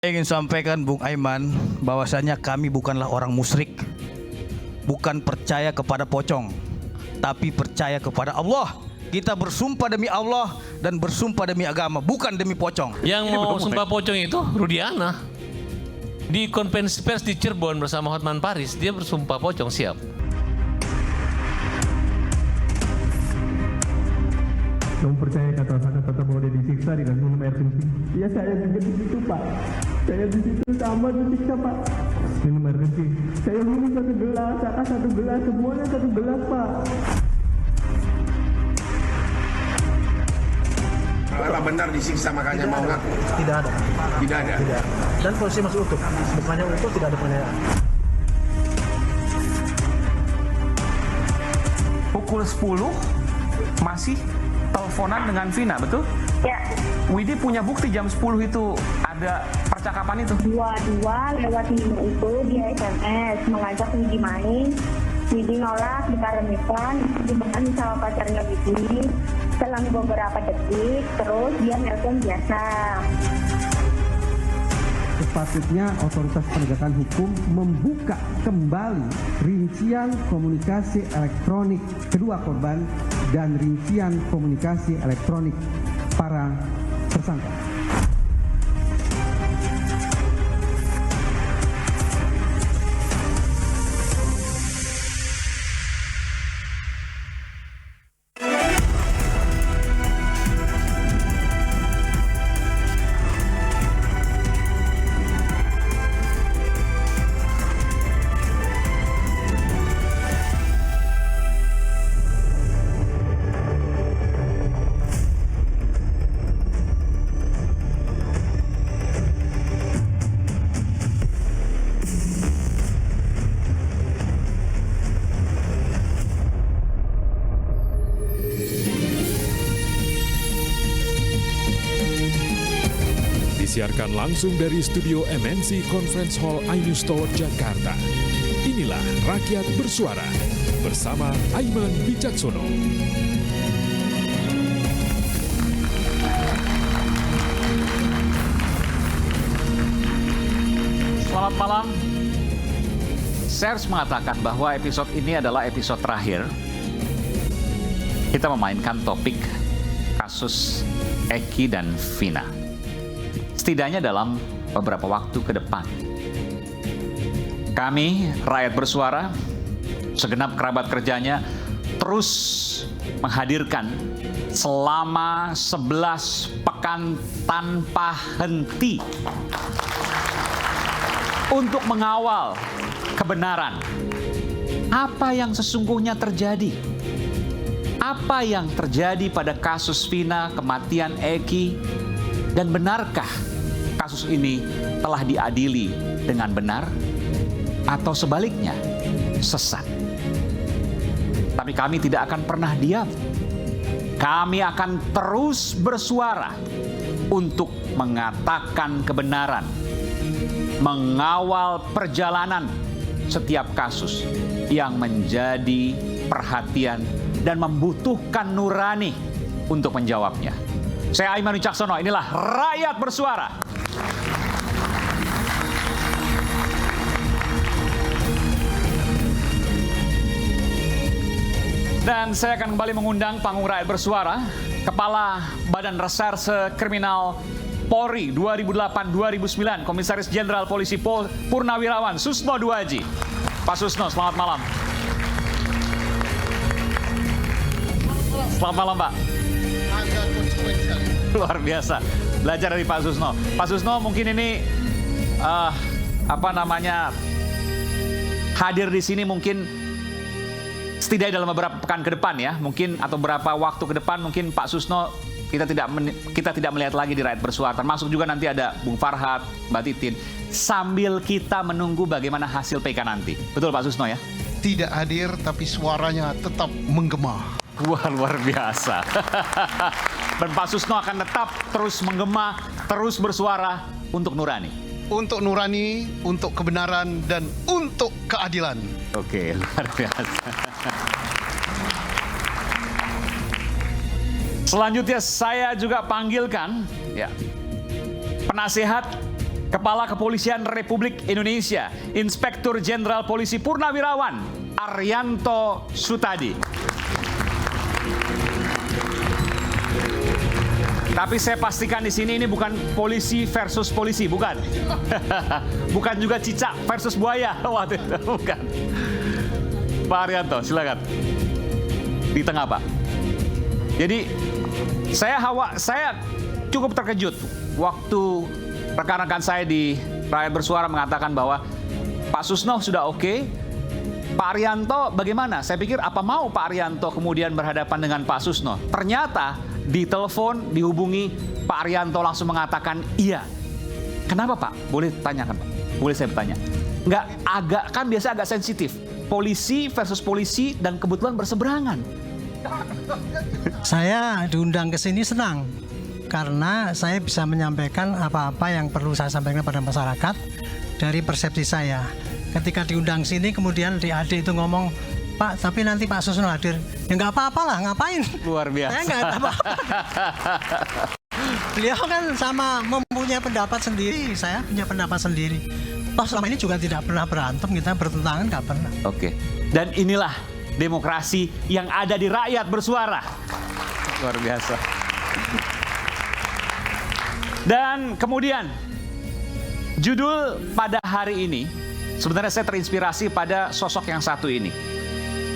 Saya ingin sampaikan Bung Aiman bahwasanya kami bukanlah orang musyrik, bukan percaya kepada pocong, tapi percaya kepada Allah. Kita bersumpah demi Allah dan bersumpah demi agama, bukan demi pocong. Yang mau sumpah pocong itu Rudiana. Di konferensi pers di Cirebon bersama Hotman Paris, dia bersumpah pocong siap. Kamu percaya kata bahwa dia disiksa dengan minum air kencing? Ya saya juga di situ Pak. Saya di situ sama disiksa Pak. Minum air kencing. Saya minum satu gelas, satu gelas, semuanya satu gelas Pak. Apakah benar disiksa makanya mau ngaku? Tidak ada. Tidak ada. Tidak. Dan polisi masih utuh. Bukannya utuh, tidak ada penganiayaan. Pukul 10 masih teleponan dengan Vina, betul? Ya. Widi punya bukti jam 10 itu ada percakapan itu? Dua-dua lewat Nino itu dia SMS mengajak Widi main. Widi nolak, dikarenakan dibahas sama pacarnya Widi. Selang beberapa detik, terus dia nelpon biasa. Sepatutnya otoritas penegakan hukum membuka kembali rincian komunikasi elektronik kedua korban dan rincian komunikasi elektronik para tersangka. Disiarkan langsung dari studio MNC Conference Hall iNews Tower Jakarta. Inilah Rakyat Bersuara bersama Aiman Wicaksono. Selamat malam. Sers mengatakan bahwa episode ini adalah episode terakhir. Kita memainkan topik kasus Eki dan Vina. Setidaknya dalam beberapa waktu ke depan. Kami, Rakyat Bersuara, segenap kerabat kerjanya, terus menghadirkan selama 11 pekan tanpa henti untuk mengawal kebenaran. Apa yang sesungguhnya terjadi? Apa yang terjadi pada kasus Vina, kematian Eki, dan benarkah kasus ini telah diadili dengan benar atau sebaliknya sesat? Tapi kami tidak akan pernah diam. Kami akan terus bersuara untuk mengatakan kebenaran, mengawal perjalanan setiap kasus yang menjadi perhatian dan membutuhkan nurani untuk menjawabnya. Saya Aiman Wicaksono, inilah Rakyat Bersuara. Dan saya akan kembali mengundang panggung Rakyat Bersuara, Kepala Badan Reserse Kriminal Polri 2008-2009, Komisaris Jenderal Polisi Purnawirawan Susno Duaji. Pak Susno, selamat malam. Selamat malam, Pak. Luar biasa, belajar dari Pak Susno. Pak Susno mungkin ini hadir di sini mungkin setidaknya dalam beberapa pekan ke depan ya, mungkin atau beberapa waktu ke depan mungkin Pak Susno kita tidak melihat lagi di Rakyat Bersuara. Termasuk juga nanti ada Bung Farhat, Mbak Titin, sambil kita menunggu bagaimana hasil PK nanti. Betul Pak Susno ya? Tidak hadir tapi suaranya tetap menggema. Wah, luar biasa. Dan Pak Susno akan tetap terus menggema, terus bersuara untuk nurani. Untuk nurani, untuk kebenaran, dan untuk keadilan. Oke, luar biasa. Selanjutnya saya juga panggilkan ya, penasehat Kepala Kepolisian Republik Indonesia, Inspektur Jenderal Polisi Purnawirawan Arianto Sutadi. Tapi saya pastikan di sini ini bukan polisi versus polisi, bukan. Bukan juga cicak versus buaya, waktu itu, bukan. Pak Arianto, silakan. Di tengah, Pak. Jadi saya cukup terkejut waktu rekan-rekan saya di Rakyat Bersuara mengatakan bahwa Pak Susno sudah oke. Pak Arianto bagaimana? Saya pikir apa mau Pak Arianto kemudian berhadapan dengan Pak Susno? Ternyata di telepon dihubungi Pak Arianto langsung mengatakan iya. Kenapa Pak? Boleh tanyakan Pak? Boleh saya bertanya? Nggak agak, kan biasa agak sensitif. Polisi versus polisi dan kebetulan berseberangan. Saya diundang ke sini senang karena saya bisa menyampaikan apa-apa yang perlu saya sampaikan pada masyarakat dari persepsi saya. Ketika diundang sini kemudian adik itu ngomong, Pak, tapi nanti Pak Susno hadir. Ya nggak apa-apa lah, ngapain? Luar biasa. Saya nggak apa-apa. Beliau kan sama mempunyai pendapat sendiri, saya punya pendapat sendiri. Toh selama ini juga tidak pernah berantem, kita bertentangan nggak pernah. Oke. Dan inilah demokrasi yang ada di Rakyat Bersuara. Luar biasa. Dan kemudian judul pada hari ini, sebenarnya saya terinspirasi pada sosok yang satu ini.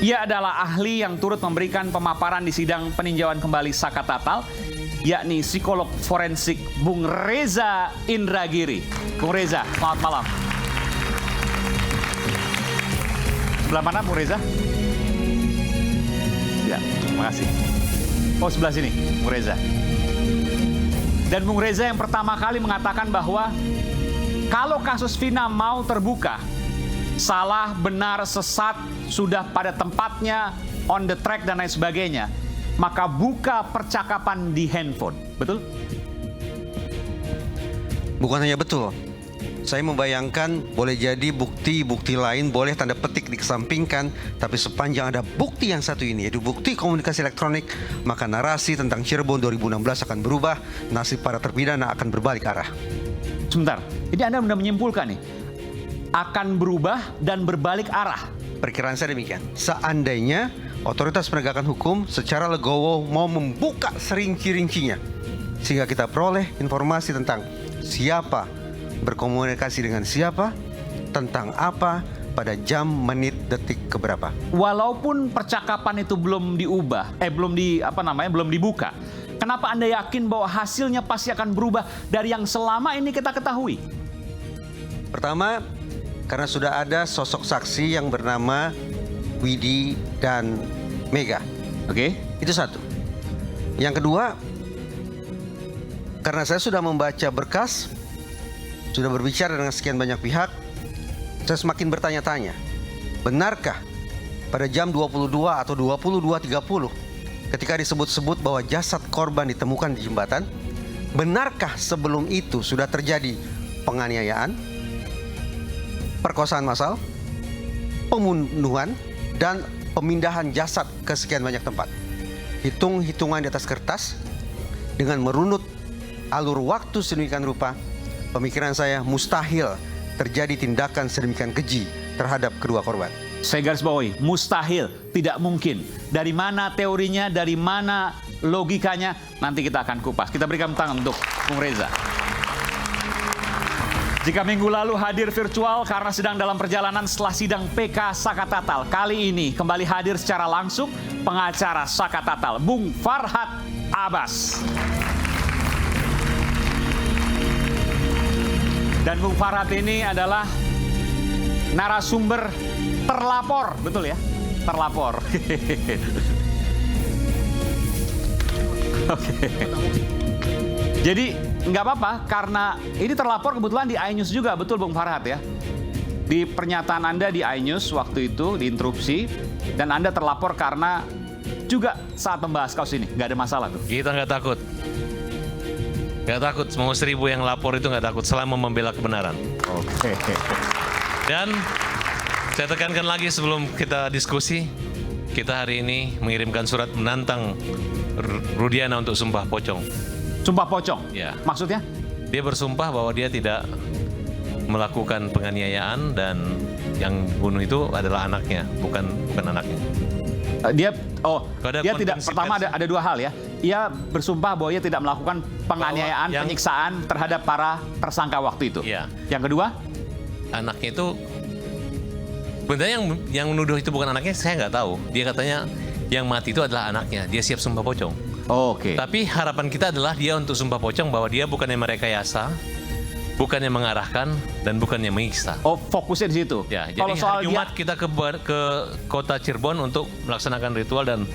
Ia adalah ahli yang turut memberikan pemaparan di sidang peninjauan kembali Saka Tatal, yakni psikolog forensik Bung Reza Indragiri. Bung Reza, selamat malam. Sebelah mana Bung Reza? Ya, terima kasih. Oh, sebelah sini, Bung Reza. Dan Bung Reza yang pertama kali mengatakan bahwa kalau kasus Vina mau terbuka, salah, benar, sesat, sudah pada tempatnya, on the track dan lain sebagainya, maka buka percakapan di handphone. Betul? Bukan hanya betul. Saya membayangkan boleh jadi bukti-bukti lain boleh tanda petik dikesampingkan, tapi sepanjang ada bukti yang satu ini, yaitu bukti komunikasi elektronik, maka narasi tentang Cirebon 2016 akan berubah, nasib para terpidana akan berbalik arah. Sebentar, jadi Anda sudah menyimpulkan nih, akan berubah dan berbalik arah. Perkiraan saya demikian. Seandainya otoritas penegakan hukum secara legowo mau membuka serinci-rincinya, sehingga kita peroleh informasi tentang siapa berkomunikasi dengan siapa, tentang apa, pada jam, menit, detik keberapa. Walaupun percakapan itu belum diubah, belum dibuka, kenapa Anda yakin bahwa hasilnya pasti akan berubah dari yang selama ini kita ketahui? Pertama, karena sudah ada sosok saksi yang bernama Widi dan Mega. Oke. Itu satu. Yang kedua, karena saya sudah membaca berkas, sudah berbicara dengan sekian banyak pihak, saya semakin bertanya-tanya, benarkah pada jam 22 atau 22.30 ketika disebut-sebut bahwa jasad korban ditemukan di jembatan, benarkah sebelum itu sudah terjadi penganiayaan, perkosaan massal, pembunuhan, dan pemindahan jasad ke sekian banyak tempat? Hitung-hitungan di atas kertas, dengan merunut alur waktu sedemikian rupa, pemikiran saya mustahil terjadi tindakan sedemikian keji terhadap kedua korban. Saya garis bawahi, mustahil, tidak mungkin. Dari mana teorinya, dari mana logikanya, nanti kita akan kupas. Kita berikan tangan untuk Bung Reza. Jika minggu lalu hadir virtual karena sedang dalam perjalanan setelah sidang PK Saka Tatal, kali ini kembali hadir secara langsung pengacara Saka Tatal, Bung Farhad Abbas. Dan Bung Farhad ini adalah narasumber terlapor, betul ya? Terlapor. Oke. Jadi nggak apa-apa karena ini terlapor kebetulan di iNews juga, betul Bung Farhad ya? Di pernyataan Anda di iNews waktu itu diinterupsi dan Anda terlapor karena juga saat membahas kasus ini, nggak ada masalah tuh. Kita nggak takut. Nggak takut, mau 1000 yang lapor itu nggak takut selama membela kebenaran. Oke. Dan saya tekankan lagi sebelum kita diskusi, kita hari ini mengirimkan surat menantang Rudiana untuk sumpah pocong. Sumpah pocong? Ya. Maksudnya? Dia bersumpah bahwa dia tidak melakukan penganiayaan dan yang bunuh itu adalah anaknya, bukan anaknya. Dia Pada dia tidak, konferensi pertama pers. ada dua hal ya. Ia bersumpah bahwa ia tidak melakukan penganiayaan, Bahwa yang- penyiksaan terhadap para tersangka waktu itu. Iya. Yang kedua, Anaknya itu sebenarnya yang menuduh itu bukan anaknya, saya nggak tahu. Dia katanya yang mati itu adalah anaknya. Dia siap sumpah pocong. oke. Tapi harapan kita adalah dia untuk sumpah pocong bahwa dia bukannya merekayasa, bukannya mengarahkan, dan bukannya menyiksa. Oh, fokusnya di situ. Ya, jadi Kalau soal hari Jumat kita ke kota Cirebon untuk melaksanakan ritual dan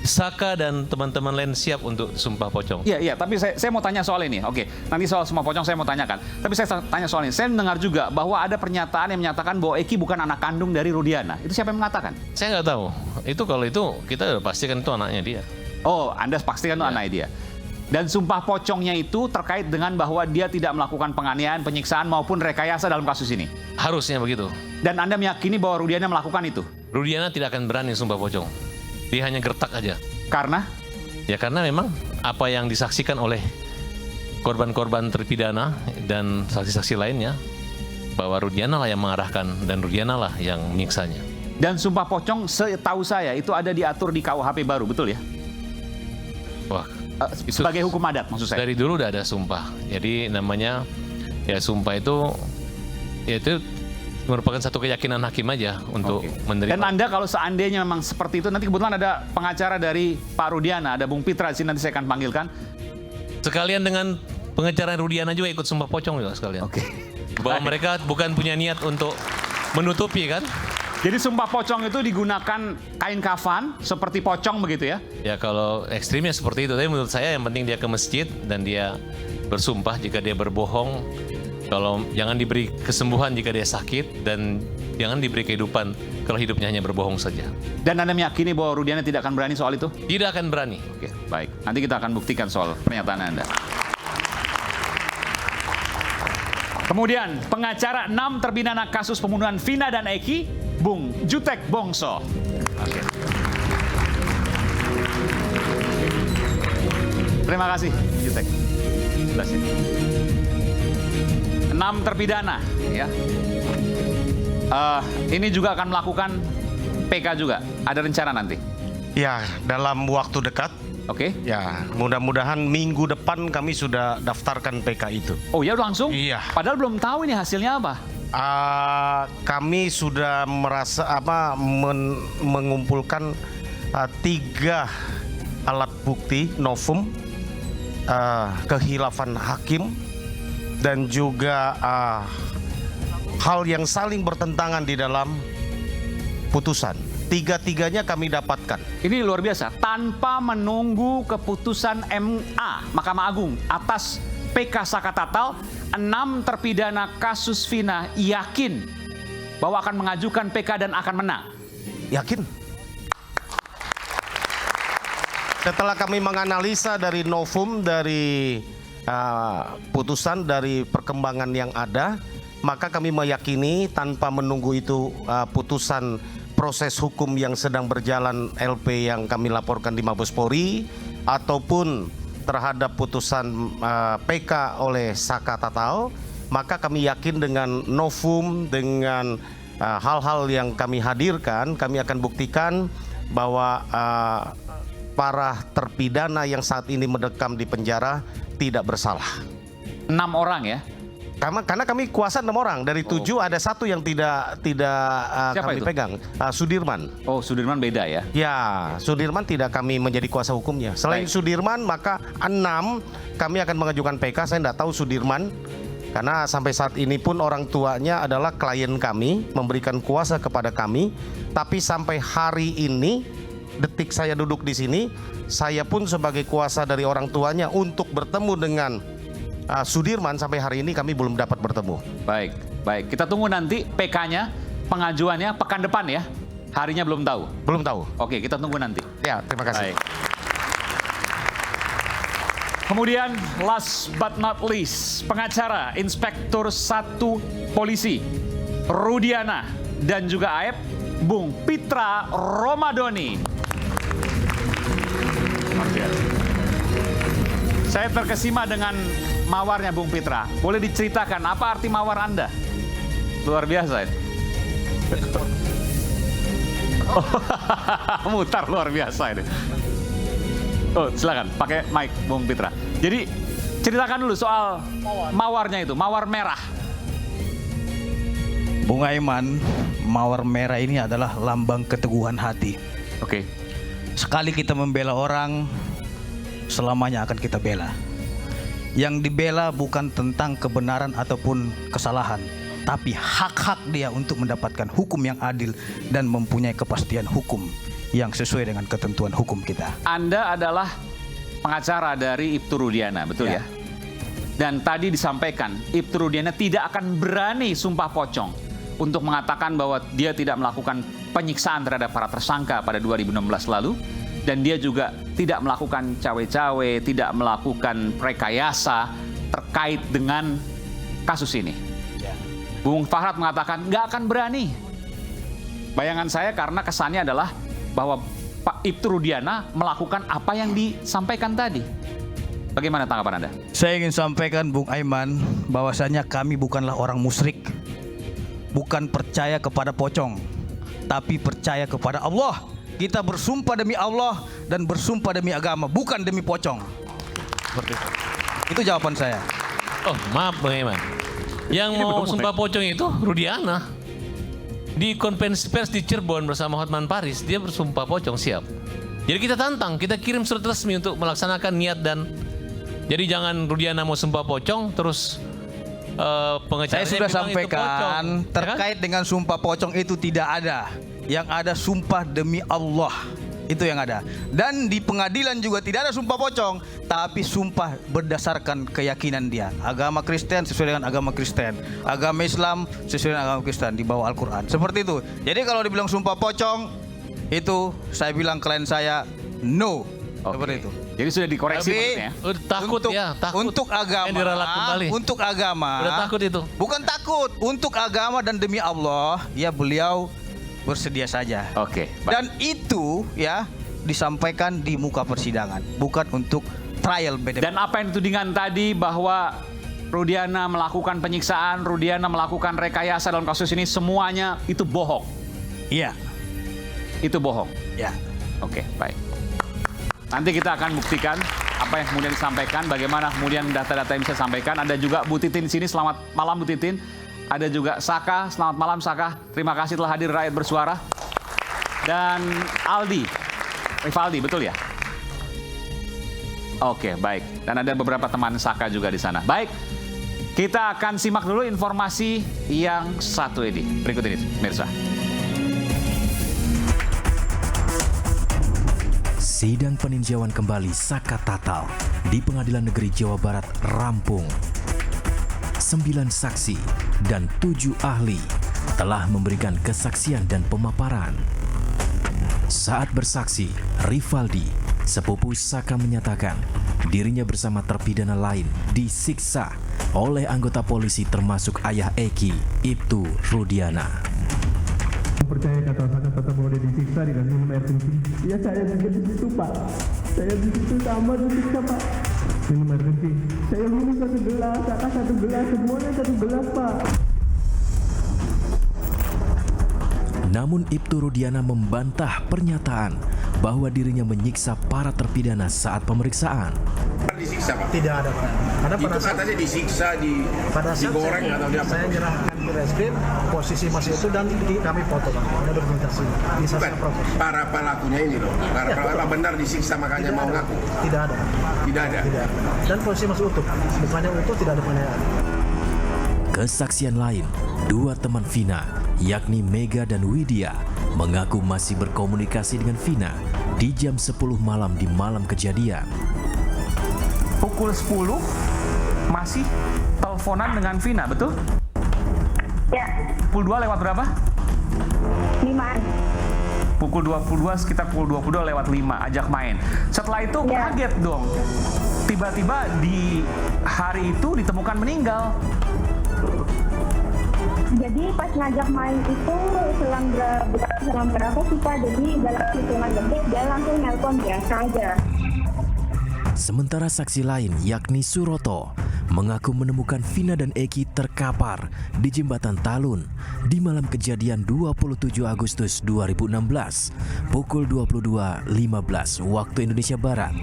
Saka dan teman-teman lain siap untuk sumpah pocong. Iya, tapi saya mau tanya soal ini. Oke, nanti soal semua pocong saya mau tanyakan. Tapi saya tanya soal ini. Saya mendengar juga bahwa ada pernyataan yang menyatakan bahwa Eki bukan anak kandung dari Rudiana. Itu siapa yang mengatakan? Saya nggak tahu. Kalau itu kita udah pastikan itu anaknya dia. Oh, Anda pastikan itu anaknya dia. Dan sumpah pocongnya itu terkait dengan bahwa dia tidak melakukan penganiayaan, penyiksaan maupun rekayasa dalam kasus ini. Harusnya begitu. Dan Anda meyakini bahwa Rudiana melakukan itu? Rudiana tidak akan berani sumpah pocong. Dia hanya gertak aja. Karena? Ya karena memang apa yang disaksikan oleh korban-korban terpidana dan saksi-saksi lainnya, bahwa Rudiana lah yang mengarahkan dan Rudiana lah yang menyiksanya. Dan sumpah pocong setahu saya itu ada diatur di KUHP baru, betul ya? Wah, itu Sebagai hukum adat maksud saya. dari dulu udah ada sumpah. Jadi namanya ya sumpah itu ya itu merupakan satu keyakinan hakim aja untuk menerima. Dan Anda kalau seandainya memang seperti itu, nanti kebetulan ada pengacara dari Pak Rudiana, ada Bung Pitra di sini, nanti saya akan panggilkan. Sekalian dengan pengacara Rudiana juga ikut sumpah pocong juga sekalian. Oke. Bahwa mereka bukan punya niat untuk menutupi kan? Jadi sumpah pocong itu digunakan kain kafan seperti pocong begitu ya? Ya kalau ekstrimnya seperti itu, tapi menurut saya yang penting dia ke masjid dan dia bersumpah jika dia berbohong, kalau jangan diberi kesembuhan jika dia sakit, dan jangan diberi kehidupan kalau hidupnya hanya berbohong saja. Dan Anda meyakini bahwa Rudiana tidak akan berani soal itu? Tidak akan berani. Oke, baik. Nanti kita akan buktikan soal pernyataan Anda. Kemudian pengacara 6 terpidana kasus pembunuhan Vina dan Eki, Bung Jutek Bongso. Oke. Terima kasih, Jutek. Sebelah sini. 6 terpidana, ya. Ini juga akan melakukan PK juga. Ada rencana nanti. Ya, dalam waktu dekat. Oke. Ya, mudah-mudahan minggu depan kami sudah daftarkan PK itu. Oh ya, langsung? Iya. Padahal belum tahu ini hasilnya apa. Kami sudah mengumpulkan 3 alat bukti novum, kehilafan hakim, dan juga hal yang saling bertentangan di dalam putusan. 3-tiganya kami dapatkan. Ini luar biasa. Tanpa menunggu keputusan MA, Mahkamah Agung, atas PK Saka Tatal, 6 terpidana kasus Vina yakin bahwa akan mengajukan PK dan akan menang. Yakin? Setelah kami menganalisa dari novum, dari putusan, dari perkembangan yang ada, maka kami meyakini tanpa menunggu itu putusan proses hukum yang sedang berjalan LP yang kami laporkan di Mabes Polri ataupun terhadap putusan PK oleh Saka Tatal, maka kami yakin dengan novum, dengan hal-hal yang kami hadirkan, kami akan buktikan bahwa para terpidana yang saat ini mendekam di penjara tidak bersalah. 6 orang ya? Karena kami kuasa 6 orang, dari 7 ada 1 yang tidak kami itu? pegang, Sudirman. Oh, Sudirman beda ya? Ya, Sudirman tidak kami menjadi kuasa hukumnya. Selain Sudirman, maka 6 kami akan mengajukan PK. Saya tidak tahu Sudirman, karena sampai saat ini pun orang tuanya adalah klien kami, memberikan kuasa kepada kami. Tapi sampai hari ini, detik saya duduk di sini, saya pun sebagai kuasa dari orang tuanya untuk bertemu dengan Sudirman, sampai hari ini kami belum dapat bertemu. Baik, baik. Kita tunggu nanti PK-nya, pengajuannya pekan depan ya. Harinya belum tahu. Belum tahu. Oke, kita tunggu nanti. Ya, terima kasih. Baik. Kemudian last but not least, pengacara Inspektur 1 Polisi Rudiana dan juga AEP, Bung Pitra Romadoni. Saya terkesima dengan mawarnya Bung Pitra. Boleh diceritakan apa arti mawar Anda? luar biasa ini. Mutar luar biasa ini. Oh, silakan pakai mic Bung Pitra. Jadi ceritakan dulu soal mawarnya itu, mawar merah. Bung Aiman, mawar merah ini adalah lambang keteguhan hati. Oke. Sekali kita membela orang, selamanya akan kita bela. Yang dibela bukan tentang kebenaran ataupun kesalahan, tapi hak-hak dia untuk mendapatkan hukum yang adil dan mempunyai kepastian hukum yang sesuai dengan ketentuan hukum kita. Anda adalah pengacara dari Ibtu Rudiana, betul ya? Dan tadi disampaikan, Ibtu Rudiana tidak akan berani sumpah pocong untuk mengatakan bahwa dia tidak melakukan penyiksaan terhadap para tersangka pada 2016 lalu. Dan dia juga tidak melakukan cawe-cawe, tidak melakukan rekayasa terkait dengan kasus ini. Bung Farhad mengatakan nggak akan berani. Bayangan saya karena kesannya adalah bahwa Pak Ibtu Rudiana melakukan apa yang disampaikan tadi. Bagaimana tanggapan Anda? Saya ingin sampaikan Bung Aiman, bahwasanya kami bukanlah orang musyrik, bukan percaya kepada pocong, tapi percaya kepada Allah. Kita bersumpah demi Allah dan bersumpah demi agama, bukan demi pocong. Seperti itu. Itu jawaban saya. Oh, maaf Bang Iman. Yang mau sumpah pocong itu Rudiana. Di konferensi pers di Cirebon bersama Hotman Paris, dia bersumpah pocong, siap. Jadi kita tantang, kita kirim surat resmi untuk melaksanakan niat dan jadi jangan Rudiana mau sumpah pocong terus pengacaranya saya sudah bilang itu pocong, sampaikan terkait dengan sumpah pocong itu tidak ada. Yang ada sumpah demi Allah, itu yang ada. Dan di pengadilan juga tidak ada sumpah pocong, tapi sumpah berdasarkan keyakinan dia. Agama Kristen sesuai dengan agama Kristen, agama Islam sesuai dengan agama Kristen di bawah Al-Quran. Seperti itu. Jadi kalau dibilang sumpah pocong, itu saya bilang klien saya no. Seperti itu. Jadi sudah dikoreksi maksudnya. Takut untuk, ya, takut. Untuk agama, untuk agama. Udah takut itu. Bukan takut, untuk agama dan demi Allah, ya beliau bersedia saja. Oke. Dan itu ya disampaikan di muka persidangan, bukan untuk trial beda. Dan apa yang ditudingan tadi bahwa Rudiana melakukan penyiksaan, Rudiana melakukan rekayasa dalam kasus ini, semuanya itu bohong. Iya. Itu bohong. Ya. Oke, baik. Nanti kita akan buktikan apa yang kemudian disampaikan, bagaimana kemudian data-data yang bisa disampaikan. Ada juga Bu Titin di sini. Selamat malam Bu Titin. Ada juga Saka. Selamat malam Saka. Terima kasih telah hadir Rakyat Bersuara. Dan Aldi, Rivaldi, betul ya? Oke, baik. Dan ada beberapa teman Saka juga di sana. Baik, kita akan simak dulu informasi yang satu ini. Berikut ini, pemirsa. Sidang peninjauan kembali Saka Tatal di Pengadilan Negeri Jawa Barat rampung. 9 saksi dan 7 ahli telah memberikan kesaksian dan pemaparan. Saat bersaksi, Rivaldi, sepupu Saka menyatakan dirinya bersama terpidana lain disiksa oleh anggota polisi termasuk ayah Eki, Ibtu Rudiana. Percaya kata Saka Tatal bahwa dia disiksa dikasih minum air kencing. Iya saya juga di situ Pak. Saya di situ sama disiksa Pak. Minum air kencing. Saya minum 1 gelas, Saka 1 gelas, semuanya 1 gelas Pak. Namun Ibtu Rudiana membantah pernyataan bahwa dirinya menyiksa para terpidana saat pemeriksaan. Disiksa Pak? Tidak ada Pak. Karena Itu katanya disiksa, digoreng atau diapa? Saya menyerahkan ke reskrim, posisi masih itu dan kami foto Pak. Ada dokumentasi. Bisa saya proses. Para pelakunya ini loh. Para pelaku benar disiksa makanya mau ngaku? Tidak ada. Tidak ada? Tidak. Dan posisi masih utuh. Bukannya utuh, tidak ada penganiayaan. Kesaksian lain, 2 teman Vina, yakni Mega dan Widya, mengaku masih berkomunikasi dengan Vina di jam 10 malam di malam kejadian. Pukul 10 masih teleponan dengan Vina, betul? Ya. Pukul 2 lewat berapa? 5-an. Pukul 22, sekitar pukul 22 lewat 5, ajak main. Setelah itu kaget dong. Tiba-tiba di hari itu ditemukan meninggal. Jadi pas ngajak main itu selang berapa sih Pak? Jadi dalam hitungan detik dia langsung nelpon biasa aja. Sementara saksi lain yakni Suroto mengaku menemukan Vina dan Eki terkapar di Jembatan Talun di malam kejadian 27 Agustus 2016 pukul 22.15 waktu Indonesia Barat.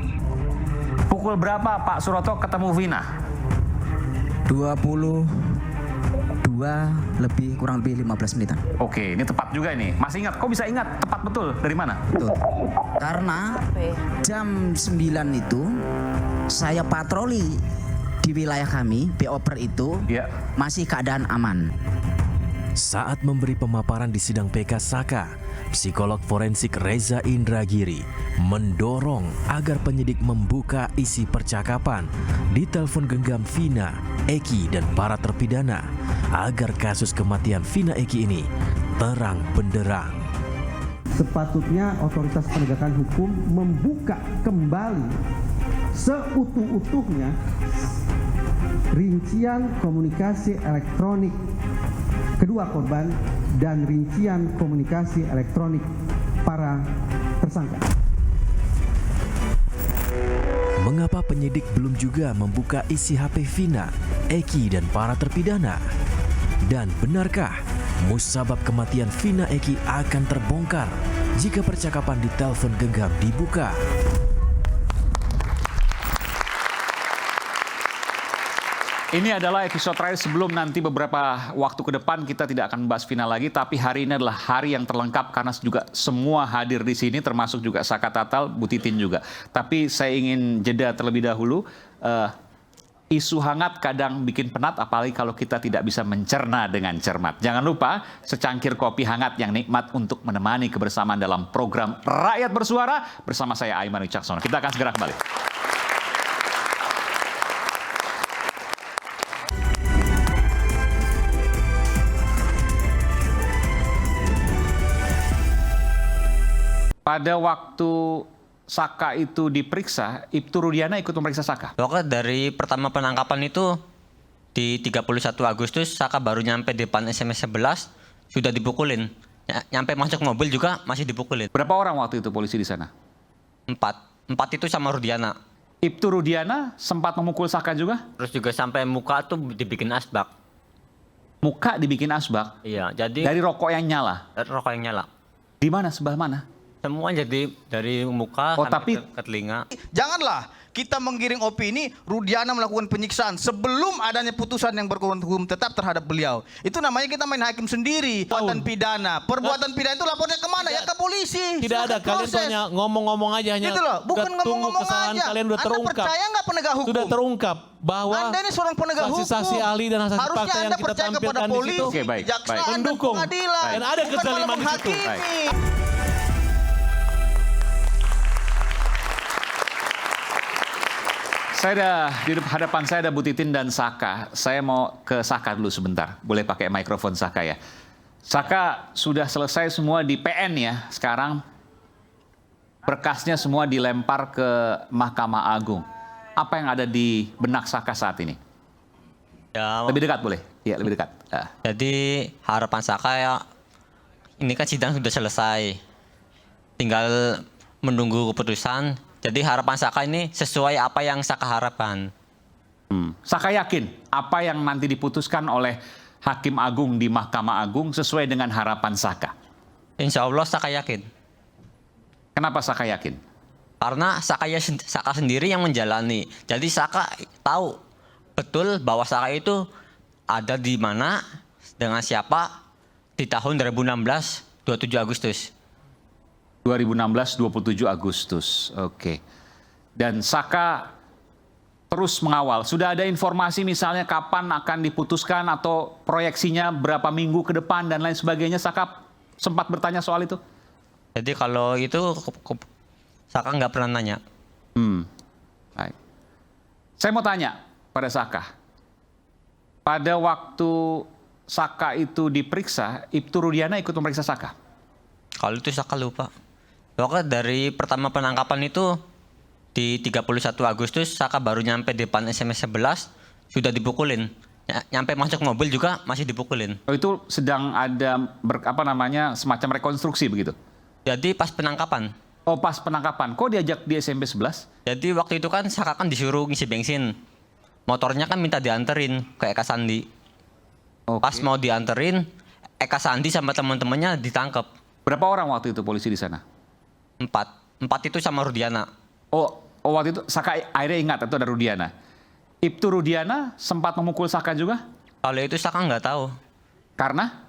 Pukul berapa Pak Suroto ketemu Vina? 22 kurang lebih 15 menitan. Oke, ini tepat juga ini. Masih ingat? Kok bisa ingat? Tepat betul. Dari mana? Betul. Karena jam 9 itu saya patroli di wilayah kami, BOPER itu masih keadaan aman. Saat memberi pemaparan di sidang PK Saka, psikolog forensik Reza Indragiri mendorong agar penyidik membuka isi percakapan di telepon genggam Vina, Eki, dan para terpidana agar kasus kematian Vina Eki ini terang benderang. Sepatutnya otoritas penegakan hukum membuka kembali seutuh-utuhnya rincian komunikasi elektronik kedua korban dan rincian komunikasi elektronik para tersangka. Mengapa penyidik belum juga membuka isi HP Vina, Eki, dan para terpidana? Dan benarkah musabab kematian Vina Eki akan terbongkar jika percakapan di telepon genggam dibuka? Ini adalah episode terakhir sebelum nanti beberapa waktu ke depan kita tidak akan membahas final lagi. Tapi hari ini adalah hari yang terlengkap karena juga semua hadir di sini termasuk juga Saka Tatal, Bu Titin juga. Tapi saya ingin jeda terlebih dahulu. Isu hangat kadang bikin penat apalagi kalau kita tidak bisa mencerna dengan cermat. Jangan lupa secangkir kopi hangat yang nikmat untuk menemani kebersamaan dalam program Rakyat Bersuara bersama saya Aiman Wicaksono. Kita akan segera kembali. Pada waktu Saka itu diperiksa, Ibtu Rudiana ikut memeriksa Saka? Pokoknya dari pertama penangkapan itu di 31 Agustus, Saka baru nyampe di depan SMS 11, sudah dipukulin. Nyampe masuk mobil juga masih dipukulin. Berapa orang waktu itu polisi di sana? 4 itu sama Rudiana. Ibtu Rudiana sempat memukul Saka juga? Terus juga sampai muka tuh dibikin asbak. Muka dibikin asbak? Iya, jadi... Dari rokok yang nyala? Dari rokok yang nyala. Di mana? Sebelah mana? Semua jadi dari muka tapi ke telinga. Janganlah kita menggiring opini Rudiana melakukan penyiksaan sebelum adanya putusan yang berkekuatan hukum tetap terhadap beliau. Itu namanya kita main hakim sendiri. Perbuatan pidana. Perbuatan pidana itu lapornya kemana? Ya ke polisi. Tidak ada, kalian hanya ngomong-ngomong aja. Hanya gitu loh. Bukan ngomong-ngomong aja. Kalian udah terungkap. Anda percaya nggak penegak hukum? Sudah terungkap bahwa Anda ini seorang penegak hukum. saksi-saksi ahli dan saksi harusnya fakta yang Anda kita percaya kepada tampilkan di situ polisi, kejaksaan, mendukung dan pengadilan. dan ada Bukan kezaliman di situ. Di hadapan saya ada Bu Titin dan Saka. Saya mau ke Saka dulu sebentar. Boleh pakai mikrofon Saka ya. Saka sudah selesai semua di PN ya. Sekarang berkasnya semua dilempar ke Mahkamah Agung. Apa yang ada di benak Saka saat ini? Ya, lebih dekat boleh? Iya, lebih dekat. Jadi harapan Saka ya, ini kan sidang sudah selesai. Tinggal menunggu keputusan. Jadi harapan Saka ini sesuai apa yang Saka harapkan. Saka yakin apa yang nanti diputuskan oleh Hakim Agung di Mahkamah Agung sesuai dengan harapan Saka? Insya Allah Saka yakin. Kenapa Saka yakin? Karena Saka sendiri yang menjalani. Jadi Saka tahu betul bahwa Saka itu ada di mana, dengan siapa, di tahun 2016, 27 Agustus. 2016, 27 Agustus. Oke. Dan Saka terus mengawal. Sudah ada informasi misalnya kapan akan diputuskan atau proyeksinya berapa minggu ke depan dan lain sebagainya. Saka sempat bertanya soal itu? Jadi kalau itu Saka nggak pernah nanya. Baik. Saya mau tanya pada Saka. Pada waktu Saka itu diperiksa, Ibtu Rudiana ikut memeriksa Saka? Kalau itu Saka lupa. Pokoknya dari pertama penangkapan itu di 31 Agustus Saka baru nyampe di depan SMS 11 sudah dipukulin. Nyampe masuk mobil juga masih dipukulin. Oh, itu sedang ada semacam rekonstruksi begitu? Jadi pas penangkapan. Oh, pas penangkapan. Kok diajak di SMP 11? Jadi waktu itu kan Saka kan disuruh ngisi bensin. motornya kan minta dianterin ke Eka Sandi. Pas mau dianterin, Eka Sandi sama teman-temannya ditangkap. Berapa orang waktu itu polisi di sana? 4 itu sama Rudiana. Oh waktu itu Saka akhirnya ingat itu ada Rudiana. Ibtu Rudiana sempat memukul Saka juga? Kalau itu Saka nggak tahu. Karena?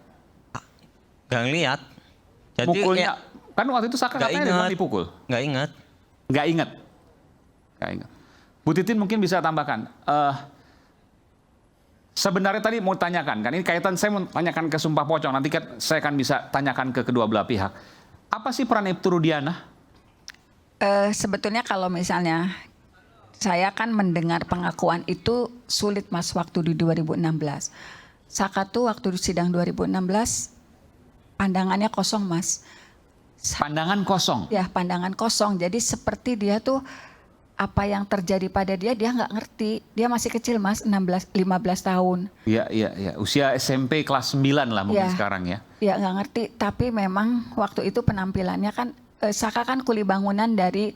Nggak ngeliat. Jadi mukulnya, kan waktu itu Saka katanya dengan dipukul? Nggak ingat. Nggak ingat? Nggak ingat. Bu Titin mungkin bisa tambahkan. Sebenarnya tadi mau tanyakan, kan ini kaitan saya mau tanyakan ke Sumpah Pocong, nanti kan saya akan bisa tanyakan ke kedua belah pihak. Apa sih peran Ibtu Rudiana? Sebetulnya kalau misalnya saya kan mendengar pengakuan itu sulit Mas waktu di 2016. Saka tuh waktu di sidang 2016 pandangannya kosong Mas. Pandangan kosong? Ya, pandangan kosong. Jadi seperti dia tuh apa yang terjadi pada dia nggak ngerti. Dia masih kecil Mas, 15 tahun. Iya. Usia SMP kelas 9 lah mungkin sekarang ya. Iya nggak ngerti, tapi memang waktu itu penampilannya kan, Saka kan kuli bangunan dari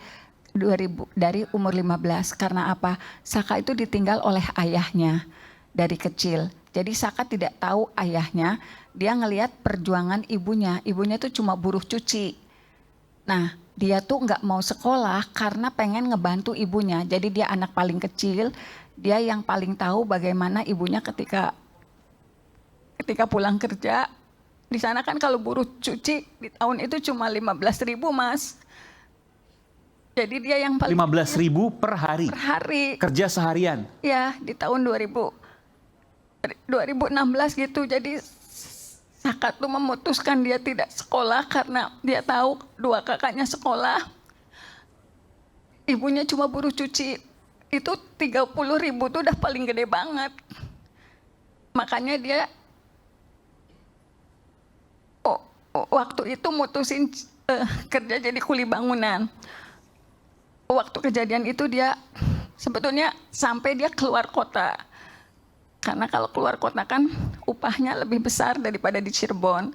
umur 15. Karena apa? Saka itu ditinggal oleh ayahnya dari kecil. Jadi Saka tidak tahu ayahnya, dia ngelihat perjuangan ibunya. Ibunya itu cuma buruh cuci. Nah, dia tuh nggak mau sekolah karena pengen ngebantu ibunya. Jadi dia anak paling kecil, dia yang paling tahu bagaimana ibunya ketika pulang kerja. Di sana kan kalau buruh cuci di tahun itu cuma 15.000 Mas. Jadi dia yang paling 15.000 per hari? Per hari. Kerja seharian? Ya, di tahun 2016 gitu. Jadi Saka tuh memutuskan dia tidak sekolah karena dia tahu 2 kakaknya sekolah. Ibunya cuma buruh cuci. Itu 30.000 tuh udah paling gede banget. Makanya dia waktu itu mutusin kerja jadi kuli bangunan. Waktu kejadian itu dia sebetulnya sampai dia keluar kota. Karena kalau keluar kota kan upahnya lebih besar daripada di Cirebon.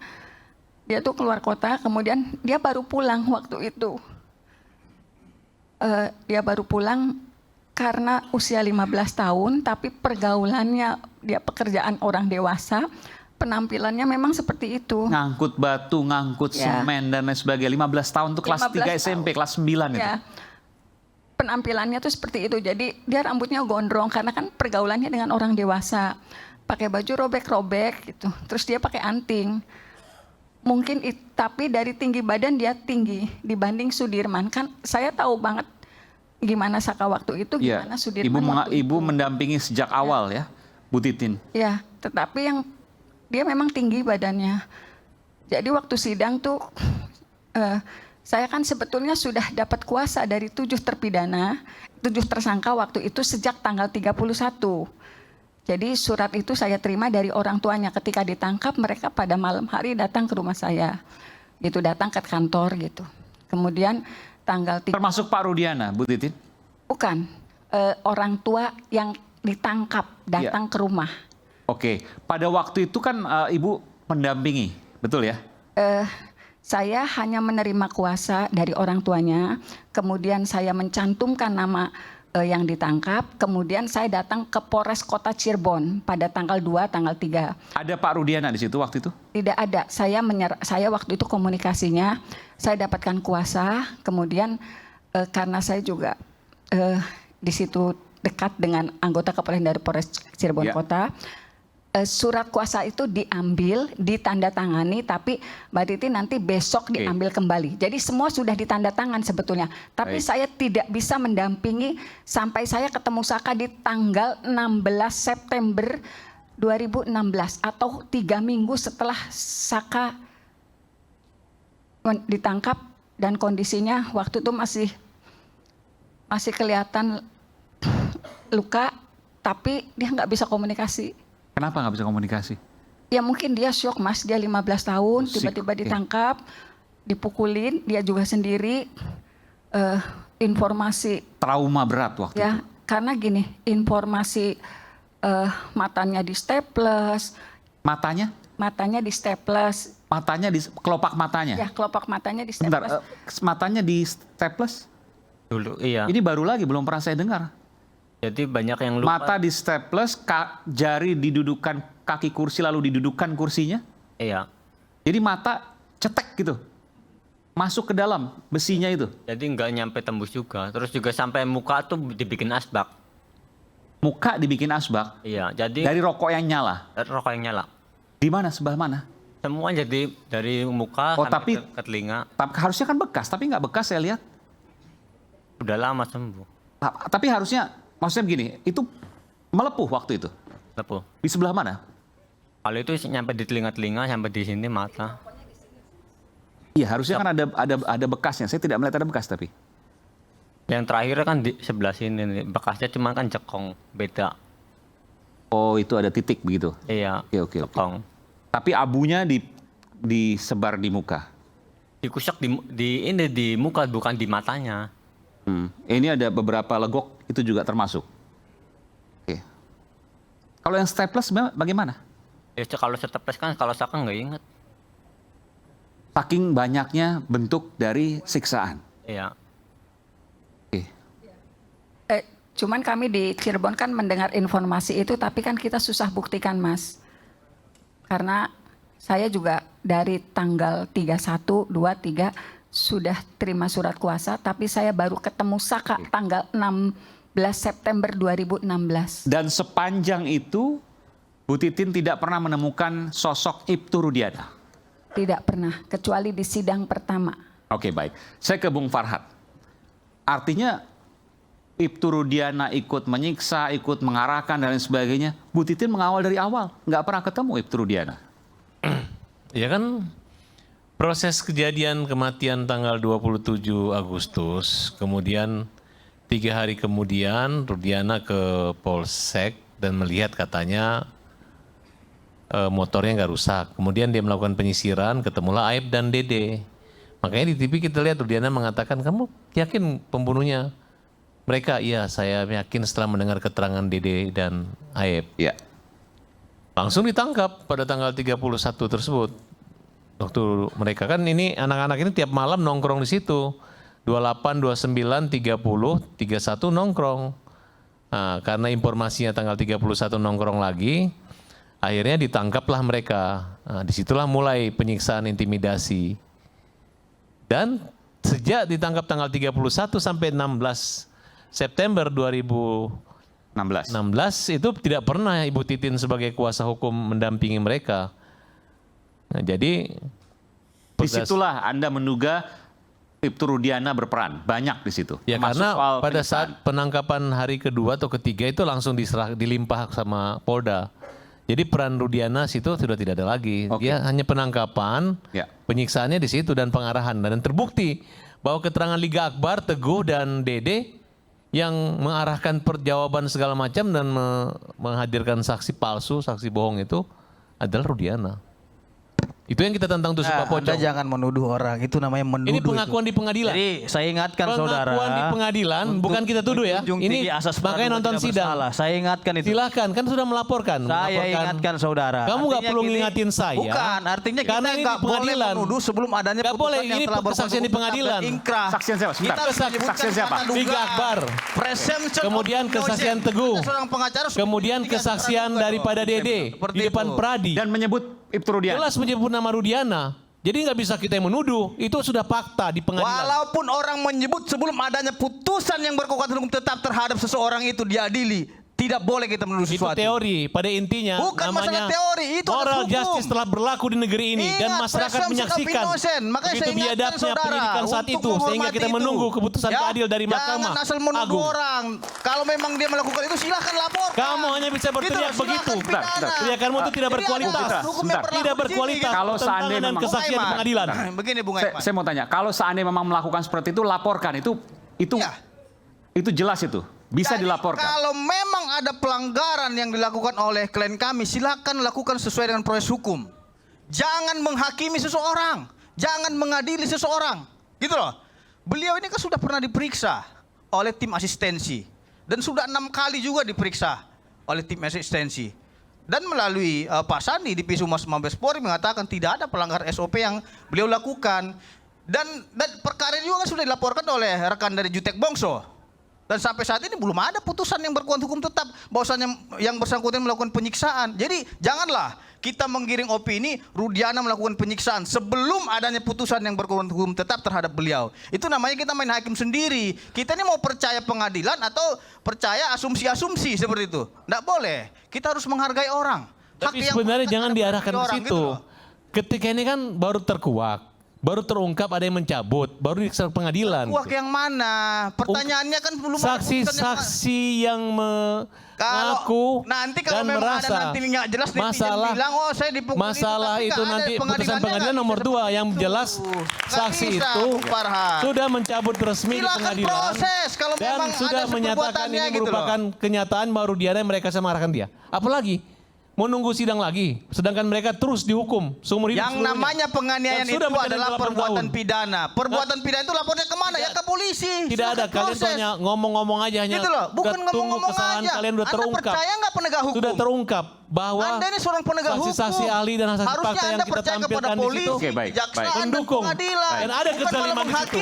Dia tuh keluar kota, kemudian dia baru pulang waktu itu. Dia baru pulang karena usia 15 tahun, tapi pergaulannya dia pekerjaan orang dewasa, penampilannya memang seperti itu. Ngangkut batu, ngangkut semen dan lain sebagainya. 15 tahun tuh kelas 3 SMP, kelas 9 itu. Penampilannya tuh seperti itu. Jadi dia rambutnya gondrong karena kan pergaulannya dengan orang dewasa. Pakai baju robek-robek gitu. Terus dia pakai anting. Mungkin tapi dari tinggi badan dia tinggi dibanding Sudirman. Kan saya tahu banget gimana Saka waktu itu, gimana Sudirman. Ibu mendampingi sejak awal ya, Bu Titin. Ya, tetapi yang dia memang tinggi badannya. Jadi waktu sidang tuh saya kan sebetulnya sudah dapat kuasa dari 7 terpidana, 7 tersangka waktu itu sejak tanggal 31. Jadi surat itu saya terima dari orang tuanya ketika ditangkap, mereka pada malam hari datang ke rumah saya. Gitu, datang ke kantor gitu. Kemudian tanggal 3. Termasuk Pak Rudiana, Bu Titin? Bukan, orang tua yang ditangkap datang ke rumah. Oke, pada waktu itu kan Ibu mendampingi, betul ya? Saya hanya menerima kuasa dari orang tuanya, kemudian saya mencantumkan nama yang ditangkap, kemudian saya datang ke Polres Kota Cirebon pada tanggal 2, tanggal 3. Ada Pak Rudiana di situ waktu itu? Tidak ada, saya waktu itu komunikasinya, saya dapatkan kuasa, kemudian karena saya juga di situ dekat dengan anggota kepolisian dari Polres Cirebon Kota, surat kuasa itu diambil, ditandatangani, tapi Mbak Titi nanti besok diambil kembali. Jadi semua sudah ditandatangan sebetulnya. Tapi saya tidak bisa mendampingi sampai saya ketemu Saka di tanggal 16 September 2016 atau 3 minggu setelah Saka ditangkap dan kondisinya waktu itu masih kelihatan luka, tapi dia nggak bisa komunikasi. Kenapa nggak bisa komunikasi? Ya mungkin dia syok Mas, dia 15 tahun, tiba-tiba ditangkap, dipukulin, dia juga sendiri, informasi. Trauma berat waktu itu? Karena gini, informasi matanya di staples. Matanya? Matanya di staples. Matanya di kelopak matanya? Ya, kelopak matanya di staples. Bentar, matanya di staples? Dulu, iya. Ini baru lagi, belum pernah saya dengar. Jadi banyak yang lupa. Mata di staples, jari didudukan kaki kursi lalu didudukan kursinya? Iya. Jadi mata cetek gitu, masuk ke dalam besinya itu? Jadi nggak nyampe tembus juga. Terus juga sampai muka tuh dibikin asbak. Muka dibikin asbak? Iya, jadi... Dari rokok yang nyala? Dari rokok yang nyala. Di mana, sebelah mana? Semua jadi dari muka tapi ke telinga. Harusnya kan bekas, tapi nggak bekas saya lihat. Udah lama sembuh. Tapi harusnya, maksudnya begini, itu melepuh waktu itu? Melepuh. Di sebelah mana? Kalau itu nyampe di telinga-telinga, sampai di sini mata. Iya, harusnya kan ada bekasnya. Saya tidak melihat ada bekas tapi. Yang terakhir kan di sebelah sini nih. Bekasnya cuma kan cekong, beda. Oh, itu ada titik begitu? Iya. Oke. Tapi abunya disebar di muka. Dikusek di muka, bukan di matanya. Ini ada beberapa legok, itu juga termasuk. Oke. Kalau yang staples bagaimana? Ya, kalau staples kan kalau saya nggak inget. Saking banyaknya bentuk dari siksaan. Iya. Cuman kami di Cirebon kan mendengar informasi itu, tapi kan kita susah buktikan, Mas. Karena saya juga dari tanggal 31, 2, 3 sudah terima surat kuasa, tapi saya baru ketemu Saka tanggal 16 September 2016. Dan sepanjang itu, Bu Titin tidak pernah menemukan sosok Ibtu Rudiana? Tidak pernah, kecuali di sidang pertama. Oke, baik. Saya ke Bung Farhat. Artinya Ibtu Rudiana ikut menyiksa, ikut mengarahkan dan lain sebagainya. Bu Titin mengawal dari awal, nggak pernah ketemu Ibtu Rudiana. Ya kan, proses kejadian kematian tanggal 27 Agustus, kemudian 3 hari kemudian Rudiana ke Polsek dan melihat katanya motornya nggak rusak. Kemudian dia melakukan penyisiran, ketemulah Aib dan Dede. Makanya di TV kita lihat Rudiana mengatakan, kamu yakin pembunuhnya? Mereka, iya saya yakin setelah mendengar keterangan Dede dan Aib. Ya. Langsung ditangkap pada tanggal 31 tersebut. Waktu mereka kan ini anak-anak ini tiap malam nongkrong di situ. 28, 29, 30, 31 nongkrong. Nah, karena informasinya tanggal 31 nongkrong lagi, akhirnya ditangkaplah mereka. Nah, disitulah mulai penyiksaan intimidasi. Dan sejak ditangkap tanggal 31 sampai 16 September 2016 itu tidak pernah Ibu Titin sebagai kuasa hukum mendampingi mereka. Nah, jadi disitulah Anda menduga Ibtu Rudiana berperan banyak di situ. Ya, karena pada saat penangkapan hari kedua atau ketiga itu langsung dilimpah sama Polda. Jadi peran Rudiana situ sudah tidak ada lagi. Dia hanya penangkapan, penyiksaannya di situ dan pengarahan. Dan terbukti bahwa keterangan Liga Akbar, Teguh dan Dede yang mengarahkan perjawaban segala macam dan menghadirkan saksi palsu, saksi bohong itu adalah Rudiana. Itu yang kita tantang tuh Pak Pocong. Anda jangan menuduh orang, itu namanya menuduh. Ini pengakuan itu. di pengadilan. Jadi saya ingatkan saudara. Pengakuan di pengadilan, bukan kita tuduh ya. Ini makanya nonton sidang. Saya ingatkan itu. Silahkan, kan sudah melaporkan. Saya ingatkan saudara. Kamu nggak perlu ngingatin saya. Bukan, artinya karena kita ini nggak di pengadilan. Boleh menuduh sebelum adanya nggak boleh, putusan yang ini telah kesaksian di pengadilan. Saksian siapa? Sebentar. Saksian siapa? Liga Akbar. Kemudian kesaksian Teguh. Kemudian kesaksian daripada Dede di depan Pradi. Dan menyebut Ibtu Rudiana. Jelas menyebut nama Rudiana. Jadi nggak bisa kita yang menuduh, itu sudah fakta di pengadilan. Walaupun orang menyebut sebelum adanya putusan yang berkekuatan hukum tetap terhadap seseorang itu diadili, tidak boleh kita menuduh sesuatu. Itu teori, pada intinya bukan namanya masalah teori, itu moral justice telah berlaku di negeri ini. Ingat, dan masyarakat menyaksikan begitu biadabnya penyidikan saat itu, sehingga kita menunggu keputusan keadil dari Mahkamah Jangan asal menuduh Agung. orang. Kalau memang dia melakukan itu silahkan laporkan. Kamu hanya bisa berteriak begitu. Teriakanmu itu tidak berkualitas. Tidak berkualitas. Kalau seandainya dan memang kesaksian di pengadilan. Begini Bung Aiman. Saya mau tanya, kalau seandainya memang melakukan seperti itu, laporkan. Itu jelas itu. Bisa dilaporkan. Kalau memang ada pelanggaran yang dilakukan oleh klien kami, silakan lakukan sesuai dengan proses hukum. Jangan menghakimi seseorang, jangan mengadili seseorang, gitu loh. Beliau ini kan sudah pernah diperiksa oleh tim asistensi dan sudah 6 kali juga diperiksa oleh tim asistensi. Dan melalui Pak Sandi di Pisumas Mabes Polri mengatakan tidak ada pelanggaran SOP yang beliau lakukan. Dan perkara ini juga kan sudah dilaporkan oleh rekan dari Jutek Bongso. Dan sampai saat ini belum ada putusan yang berkekuatan hukum tetap bahwasanya yang bersangkutan melakukan penyiksaan. Jadi janganlah kita menggiring opini Rudiana melakukan penyiksaan sebelum adanya putusan yang berkekuatan hukum tetap terhadap beliau. Itu namanya kita main hakim sendiri. Kita ini mau percaya pengadilan atau percaya asumsi-asumsi seperti itu. Tidak boleh. Kita harus menghargai orang. Tapi sebenarnya jangan diarahkan ke situ. Ketika ini kan baru terkuak, baru terungkap ada yang mencabut, baru di pengadilan. Kuak yang mana? Pertanyaannya kan belum saksi-saksi yang mengaku nanti kalau dan memang merasa ada nanti nggak jelas masalah bilang oh saya dipukul masalah itu nanti putusan pengadilan nomor 2 yang jelas saksi bisa, itu Farhan. sudah mencabut resmi di Silakan pengadilan proses kalau dan memang sudah ada menyatakan ini gitu merupakan kenyataan baru dia dan mereka sama mengarahkan dia. Apalagi mau nunggu sidang lagi, sedangkan mereka terus dihukum seumur hidup. Yang namanya penganiayaan itu adalah perbuatan pidana. Perbuatan pidana itu lapornya kemana? Ya ke polisi. Tidak ada, kalian hanya ngomong-ngomong aja hanya. Gitu loh, bukan ngomong-ngomong kesalahan aja. kalian udah terungkap. Anda percaya nggak penegak hukum? Sudah terungkap bahwa Anda ini seorang penegak hukum. saksi-saksi ahli dan saksi harusnya fakta yang Anda kita percaya kepada tampilkan di polisi, situ kejaksaan, mendukung dan pengadilan. dan ada kezaliman di situ.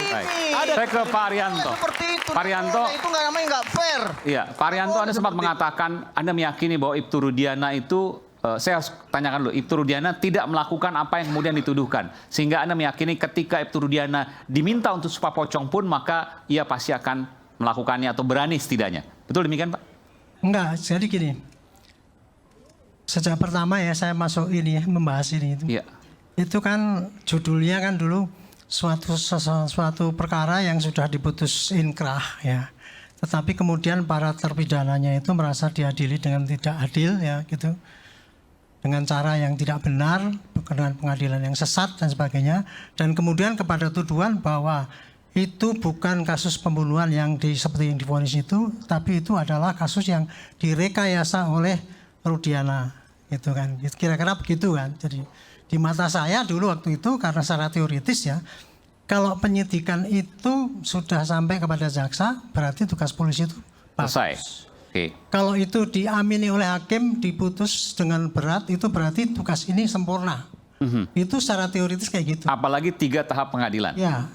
Ada. Saya ke Pak Arianto. Seperti itu. Pak Arianto. Itu nggak namanya nggak fair. Iya, Pak Arianto, Anda sempat mengatakan Anda meyakini bahwa Ibtu Rudiana itu saya harus tanyakan dulu, Ibtu Rudiana tidak melakukan apa yang kemudian dituduhkan. Sehingga Anda meyakini ketika Ibtu Rudiana diminta untuk sumpah pocong pun, maka ia pasti akan melakukannya atau berani setidaknya. Betul demikian, Pak? Enggak, jadi gini. Sejak pertama ya saya masuk ini, membahas ini. Iya. Itu kan judulnya kan dulu suatu perkara yang sudah diputus inkrah ya. Tetapi kemudian para terpidananya itu merasa diadili dengan tidak adil ya gitu. Dengan cara yang tidak benar, dengan pengadilan yang sesat dan sebagainya, dan kemudian kepada tuduhan bahwa itu bukan kasus pembunuhan yang seperti yang divonis itu, tapi itu adalah kasus yang direkayasa oleh Rudiana, gitu kan? Kira-kira begitu kan? Jadi di mata saya dulu waktu itu karena secara teoritis ya, kalau penyidikan itu sudah sampai kepada jaksa, berarti tugas polisi itu selesai. Okay. Kalau itu diamini oleh hakim, diputus dengan berat, itu berarti tugas ini sempurna. Itu secara teoritis kayak gitu. Apalagi 3 tahap pengadilan. Ya,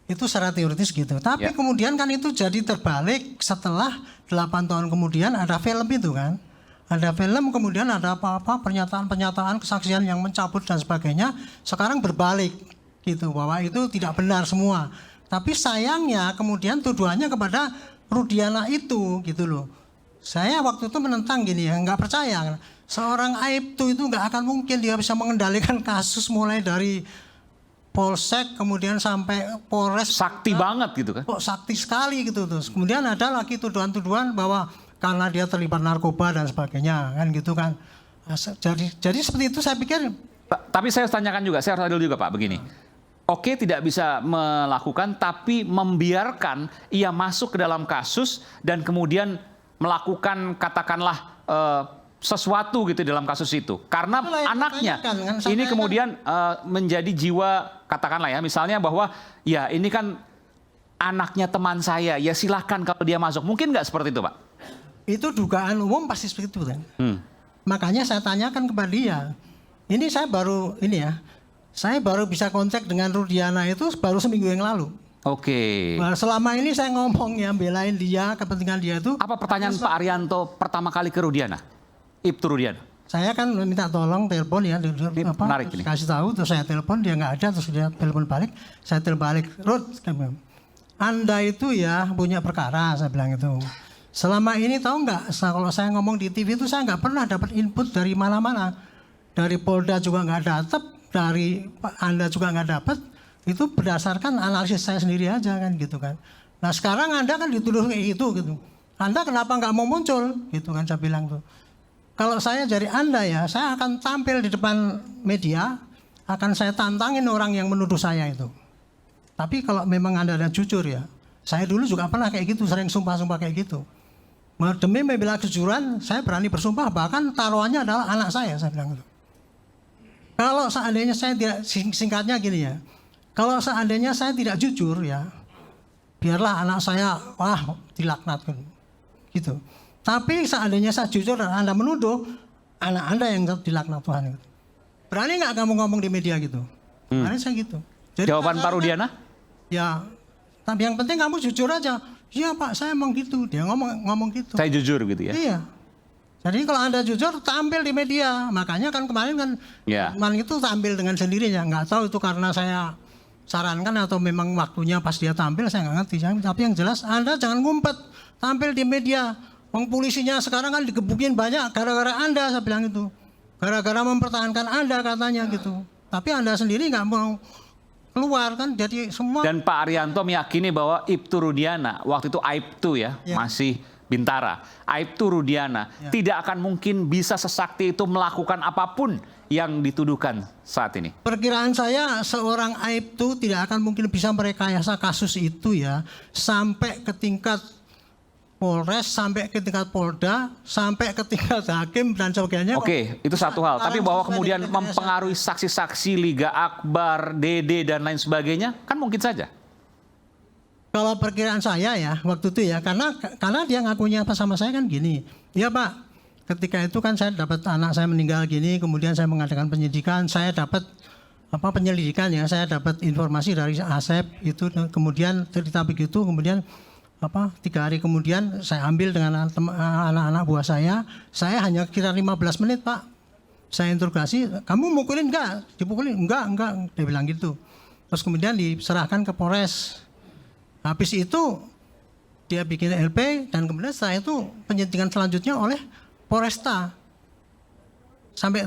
itu secara teoritis gitu. Tapi kemudian kan itu jadi terbalik setelah 8 tahun kemudian ada film itu kan. Ada film kemudian ada apa-apa pernyataan-pernyataan kesaksian yang mencabut dan sebagainya. Sekarang berbalik gitu bahwa itu tidak benar semua. Tapi sayangnya kemudian tuduhannya kepada Rudiana itu gitu loh. Saya waktu itu menentang gini ya, nggak percaya. Seorang Aibtu itu nggak akan mungkin dia bisa mengendalikan kasus mulai dari Polsek kemudian sampai Polres. Sakti banget gitu kan? Kok sakti sekali gitu terus. Kemudian ada lagi tuduhan-tuduhan bahwa karena dia terlibat narkoba dan sebagainya kan gitu kan. Jadi seperti itu saya pikir. Tapi saya harus tanyakan juga, saya harus adil juga Pak begini. Oke, tidak bisa melakukan, tapi membiarkan ia masuk ke dalam kasus dan kemudian melakukan katakanlah sesuatu gitu dalam kasus itu. Karena anaknya ini kemudian menjadi jiwa katakanlah ya misalnya bahwa ya ini kan anaknya teman saya, ya silahkan kalau dia masuk. Mungkin nggak seperti itu Pak? Itu dugaan umum pasti seperti itu kan. Makanya saya tanyakan kepada dia. Ini saya baru saya baru bisa kontak dengan Rudiana itu baru seminggu yang lalu. Oke. Nah, selama ini saya ngomong ya belain dia, kepentingan dia itu. Apa pertanyaan Pak Arianto pertama kali ke Rudiana? Ibtu Rudiana. Saya kan minta tolong telepon ya, menarik ini. Kasih tahu terus saya telepon dia nggak ada terus dia telepon balik, saya telepon balik. Rud, Anda itu ya punya perkara, saya bilang itu. Selama ini tahu nggak? Kalau saya ngomong di TV itu saya nggak pernah dapat input dari mana-mana. Dari Polda juga nggak dapat, dari Anda juga nggak dapat. Itu berdasarkan analisis saya sendiri aja kan gitu kan. Nah sekarang Anda kan dituduh kayak gitu. Anda kenapa nggak mau muncul gitu kan saya bilang tuh. Kalau saya dari Anda ya, saya akan tampil di depan media, akan saya tantangin orang yang menuduh saya itu. Tapi kalau memang Anda ada jujur ya, saya dulu juga pernah kayak gitu, sering sumpah-sumpah kayak gitu. Demi membela kejujuran, saya berani bersumpah, bahkan taruhannya adalah anak saya bilang gitu. Kalau seandainya saya tidak, singkatnya gini ya, kalau seandainya saya tidak jujur ya, biarlah anak saya, dilaknat gitu. Tapi seandainya saya jujur dan Anda menuduh, anak Anda yang dilaknat Tuhan. Gitu. Berani nggak kamu ngomong di media gitu? Berani saya gitu. Jadi, jawaban Pak Rudiana? Ya, tapi yang penting kamu jujur aja. Iya Pak, saya emang gitu. Dia ngomong gitu. Saya jujur gitu ya. Iya. Jadi kalau Anda jujur, tampil di media. Makanya kan kemarin kan Lukman itu tampil dengan sendirinya. Nggak tahu itu karena saya sarankan atau memang waktunya pas dia tampil, saya nggak ngerti. Tapi yang jelas Anda jangan ngumpet, tampil di media. Wong polisinya sekarang kan digebukin banyak gara-gara Anda, saya bilang itu. Gara-gara mempertahankan Anda katanya gitu. Tapi Anda sendiri nggak mau keluar kan, jadi semua. Dan Pak Arianto meyakini bahwa Ibtu Rudiana, waktu itu Aibtu ya, masih Bintara. Aibtu Rudiana tidak akan mungkin bisa sesakti itu melakukan apapun yang dituduhkan saat ini. Perkiraan saya seorang Aibtu tidak akan mungkin bisa merekayasa kasus itu ya, sampai ke tingkat Polres, sampai ke tingkat Polda, sampai ke tingkat hakim dan sebagainya. Oke, itu satu hal. Tapi bahwa kemudian mempengaruhi saksi-saksi Liga Akbar, Dede dan lain sebagainya, kan mungkin saja. Kalau perkiraan saya ya waktu itu ya, karena dia ngakunya apa sama saya kan gini, ya Pak, ketika itu kan saya dapat anak saya meninggal gini, kemudian saya mengadakan penyidikan, saya dapat penyelidikan ya, saya dapat informasi dari Asep itu, kemudian cerita begitu, kemudian 3 hari kemudian saya ambil dengan anak-anak buah saya hanya kira 15 menit Pak, saya interogasi, kamu mukulin enggak? Dipukulin? Enggak, dia bilang gitu. Terus kemudian diserahkan ke Polres. Habis itu dia bikin LP dan kemudian setelah itu penyidikan selanjutnya oleh Polresta. Sampai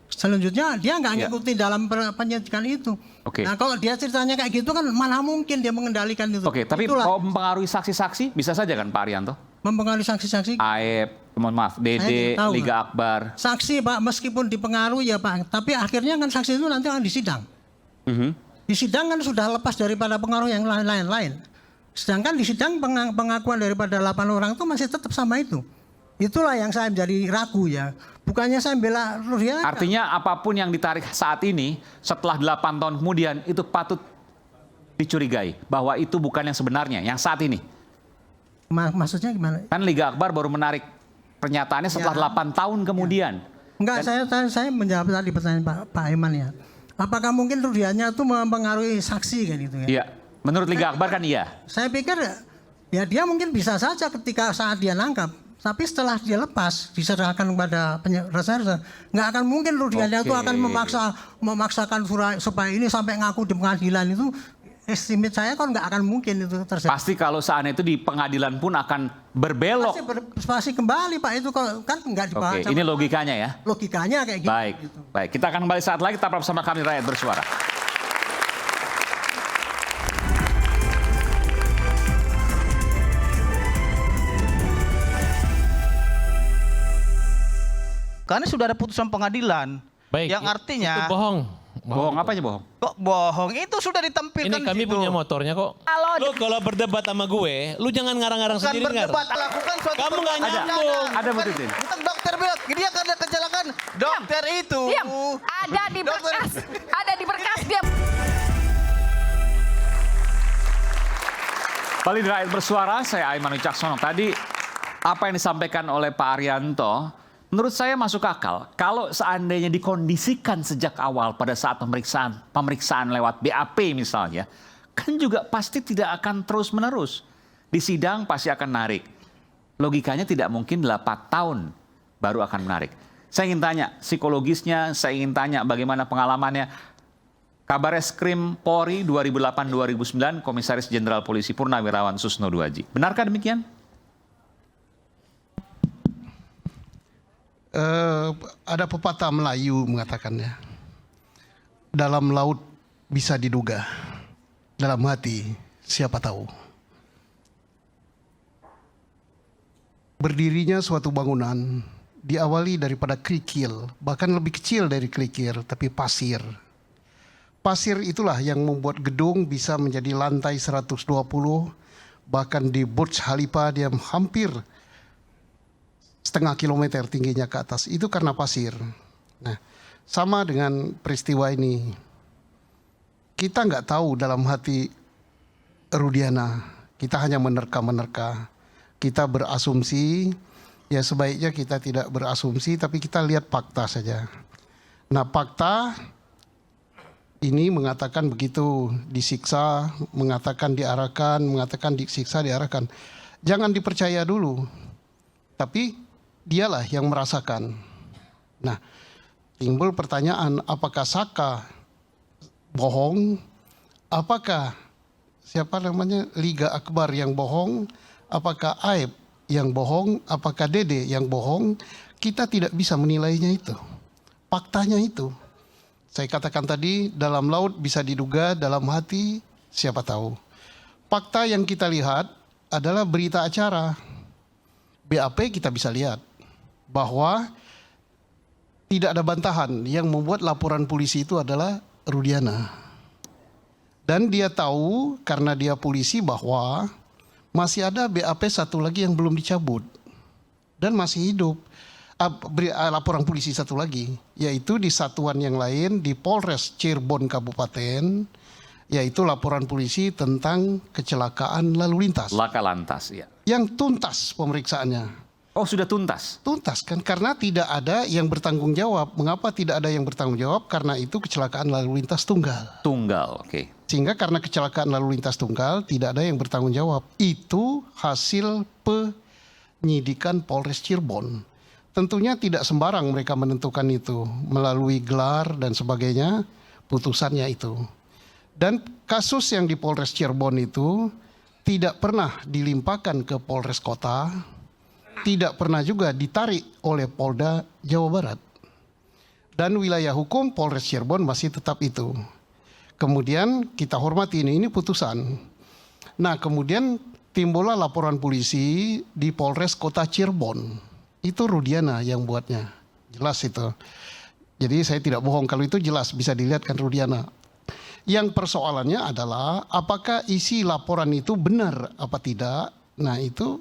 selanjutnya dia nggak ngikutin dalam penyidikan itu. Nah kalau dia ceritanya kayak gitu kan mana mungkin dia mengendalikan itu. Tapi kalau mempengaruhi saksi-saksi bisa saja kan Pak Arianto? Mempengaruhi saksi-saksi? Dede, Liga Akbar. Saksi Pak meskipun dipengaruhi ya Pak, tapi akhirnya kan saksi itu nanti akan disidang. Di sidang kan sudah lepas daripada pengaruh yang lain-lain. Sedangkan di sidang pengakuan daripada 8 orang itu masih tetap sama itu. Itulah yang saya menjadi ragu ya. Bukannya saya membela Rudiana. Artinya apapun yang ditarik saat ini, setelah 8 tahun kemudian itu patut dicurigai. Bahwa itu bukan yang sebenarnya, yang saat ini. Maksudnya gimana? Kan Liga Akbar baru menarik pernyataannya setelah 8 tahun kemudian. Enggak, saya menjawab tadi pertanyaan Pak Aiman ya. Apakah mungkin Rudiana itu mempengaruhi saksi kan itu ya? Iya. Menurut Liga Akbar kan iya. Saya pikir ya dia mungkin bisa saja ketika saat dia nangkap, tapi setelah dia lepas diserahkan kepada reserse, nggak akan mungkin Rudiana itu akan memaksakan supaya ini sampai ngaku di pengadilan itu. Estimate saya kan nggak akan mungkin itu terjadi. Pasti kalau saat itu di pengadilan pun akan berbelok. Pasti kembali Pak itu kalau kan nggak dibahas. Oke, ini logikanya ya. Logikanya kayak gitu. Baik. Kita akan kembali saat lagi tetap bersama kami Rakyat Bersuara. Karena sudah ada putusan pengadilan. Yang artinya itu bohong. Bohong apanya bohong? Kok bohong? Itu sudah ditampilkan. Ini kami punya motornya kok. Lu kalau berdebat sama gue, lu jangan ngarang-ngarang sendiri. Bukan berdebat, lakukan suatu kamu nggak nyambung. Ada Bu Titin. Bukan dokter bilang, dia karena kecelakaan. Dokter itu. Diam. Ada di berkas. Ada di berkas dia. Kembali di Rakyat Bersuara, saya Aiman Wicaksono. Tadi apa yang disampaikan oleh Pak Arianto, menurut saya masuk akal. Kalau seandainya dikondisikan sejak awal pada saat pemeriksaan lewat BAP misalnya, kan juga pasti tidak akan terus-menerus. Di sidang pasti akan narik. Logikanya tidak mungkin 8 tahun baru akan menarik. Saya ingin tanya psikologisnya, saya ingin tanya bagaimana pengalamannya. Kabareskrim Polri 2008-2009, Komisaris Jenderal Polisi Purnawirawan Susno Duaji. Benarkah demikian? Ada pepatah Melayu mengatakannya, dalam laut bisa diduga, dalam hati siapa tahu. Berdirinya suatu bangunan diawali daripada kerikil, bahkan lebih kecil dari kerikil, tapi pasir. Pasir itulah yang membuat gedung bisa menjadi lantai 120, bahkan di Burj Khalifa dia hampir setengah kilometer tingginya ke atas. Itu karena pasir. Nah, sama dengan peristiwa ini. Kita nggak tahu dalam hati Rudiana. Kita hanya menerka-menerka. Kita berasumsi. Ya sebaiknya kita tidak berasumsi, tapi kita lihat fakta saja. Nah, fakta ini mengatakan begitu, disiksa, mengatakan diarahkan, mengatakan disiksa, diarahkan. Jangan dipercaya dulu, tapi dialah yang merasakan. Nah, timbul pertanyaan, apakah Saka bohong? Apakah Liga Akbar yang bohong? Apakah Aib yang bohong? Apakah Dede yang bohong? Kita tidak bisa menilainya itu. Faktanya itu. Saya katakan tadi, dalam laut bisa diduga, dalam hati siapa tahu. Fakta yang kita lihat adalah berita acara. BAP kita bisa lihat bahwa tidak ada bantahan, yang membuat laporan polisi itu adalah Rudiana. Dan dia tahu karena dia polisi bahwa masih ada BAP satu lagi yang belum dicabut dan masih hidup. Laporan polisi satu lagi, yaitu di satuan yang lain di Polres Cirebon Kabupaten, yaitu laporan polisi tentang kecelakaan lalu lintas. Laka lantas, ya. Yang tuntas pemeriksaannya. Oh, sudah tuntas? Tuntas kan, karena tidak ada yang bertanggung jawab. Mengapa tidak ada yang bertanggung jawab? Karena itu kecelakaan lalu lintas tunggal. Tunggal, oke. Sehingga karena kecelakaan lalu lintas tunggal tidak ada yang bertanggung jawab. Itu hasil penyidikan Polres Cirebon. Tentunya tidak sembarang mereka menentukan itu melalui gelar dan sebagainya, putusannya itu. Dan kasus yang di Polres Cirebon itu tidak pernah dilimpahkan ke Polres Kota, tidak pernah juga ditarik oleh Polda Jawa Barat. Dan wilayah hukum Polres Cirebon masih tetap itu. Kemudian kita hormati ini putusan. Nah, kemudian timbullah laporan polisi di Polres Kota Cirebon. Itu Rudiana yang buatnya, jelas itu. Jadi saya tidak bohong, kalau itu jelas bisa dilihat kan Rudiana. Yang persoalannya adalah apakah isi laporan itu benar apa tidak. Nah itu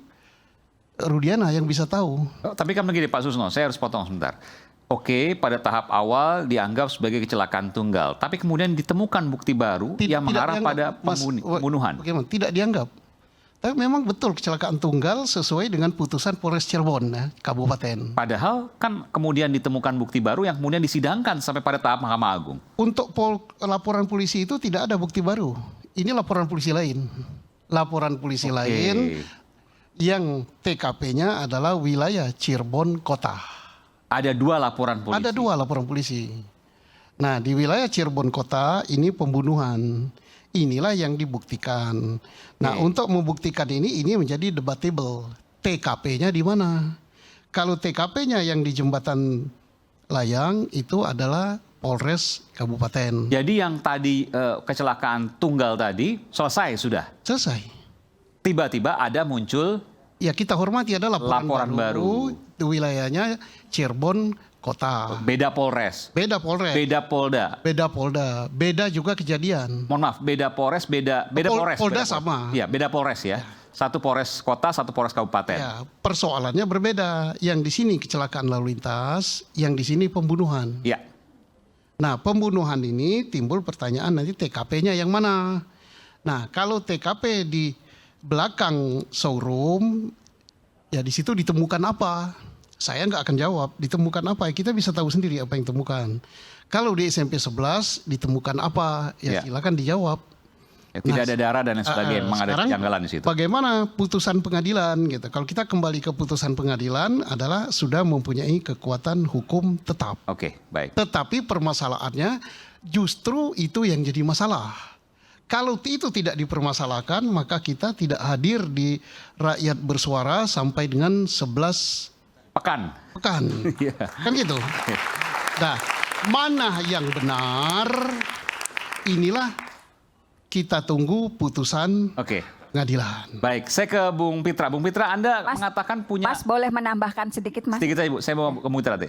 Rudiana yang bisa tahu. Oh, tapi kan begini Pak Susno, saya harus potong sebentar. Oke, pada tahap awal dianggap sebagai kecelakaan tunggal, tapi kemudian ditemukan bukti baru yang mengarah pada pembunuhan. Bagaimana? Tidak dianggap. Tapi memang betul kecelakaan tunggal sesuai dengan putusan Polres Cirebon ya, Kabupaten. Padahal kan kemudian ditemukan bukti baru yang kemudian disidangkan sampai pada tahap Mahkamah Agung. Untuk laporan polisi itu tidak ada bukti baru. Ini laporan polisi lain. Laporan polisi lain yang TKP-nya adalah wilayah Cirebon Kota. Ada dua laporan polisi? Ada dua laporan polisi. Nah di wilayah Cirebon Kota ini pembunuhan. Inilah yang dibuktikan. Nah, untuk membuktikan ini menjadi debatable. TKP-nya di mana? Kalau TKP-nya yang di Jembatan Layang itu adalah Polres Kabupaten. Jadi yang tadi kecelakaan tunggal tadi selesai sudah? Selesai. Tiba-tiba ada muncul? Ya kita hormati ada laporan baru. Wilayahnya Cirebon Kota. Beda Polres. Beda Polres. Beda Polda. Beda Polda. Beda juga kejadian. Mohon maaf, beda Polres, beda Polres. Polda sama. Iya, beda Polres ya. Satu Polres Kota, satu Polres Kabupaten. Ya, persoalannya berbeda. Yang di sini kecelakaan lalu lintas, yang di sini pembunuhan. Iya. Nah, pembunuhan ini timbul pertanyaan nanti TKP-nya yang mana? Nah, kalau TKP di belakang showroom, ya di situ ditemukan apa? Saya nggak akan jawab ditemukan apa, kita bisa tahu sendiri apa yang ditemukan. Kalau di SMP 11 ditemukan apa, ya silakan dijawab. Ya, tidak ada darah dan lain sebagainya, memang ada kejanggalan di situ. Bagaimana putusan pengadilan gitu? Kalau kita kembali ke putusan pengadilan adalah sudah mempunyai kekuatan hukum tetap. Oke, baik. Tetapi permasalahannya justru itu yang jadi masalah. Kalau itu tidak dipermasalahkan, maka kita tidak hadir di Rakyat Bersuara sampai dengan 11 pekan. Kan gitu. Nah, mana yang benar? Inilah kita tunggu putusan pengadilan. Baik, saya ke Bung Pitra. Bung Pitra, Anda mengatakan punya... Mas boleh menambahkan sedikit, Mas? Sedikit saja, Bu. Saya mau ke Bung Pitra nanti.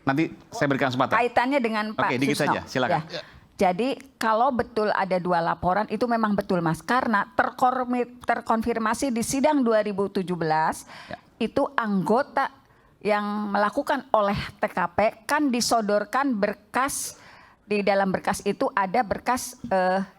Nanti saya berikan kesempatan. Kaitannya dengan Pak Susno. Oke, dikit saja, silakan. Ya. Jadi kalau betul ada dua laporan itu memang betul, Mas. Karena terkonfirmasi di sidang 2017 itu anggota yang melakukan oleh TKP kan disodorkan berkas di dalam berkas itu ada berkas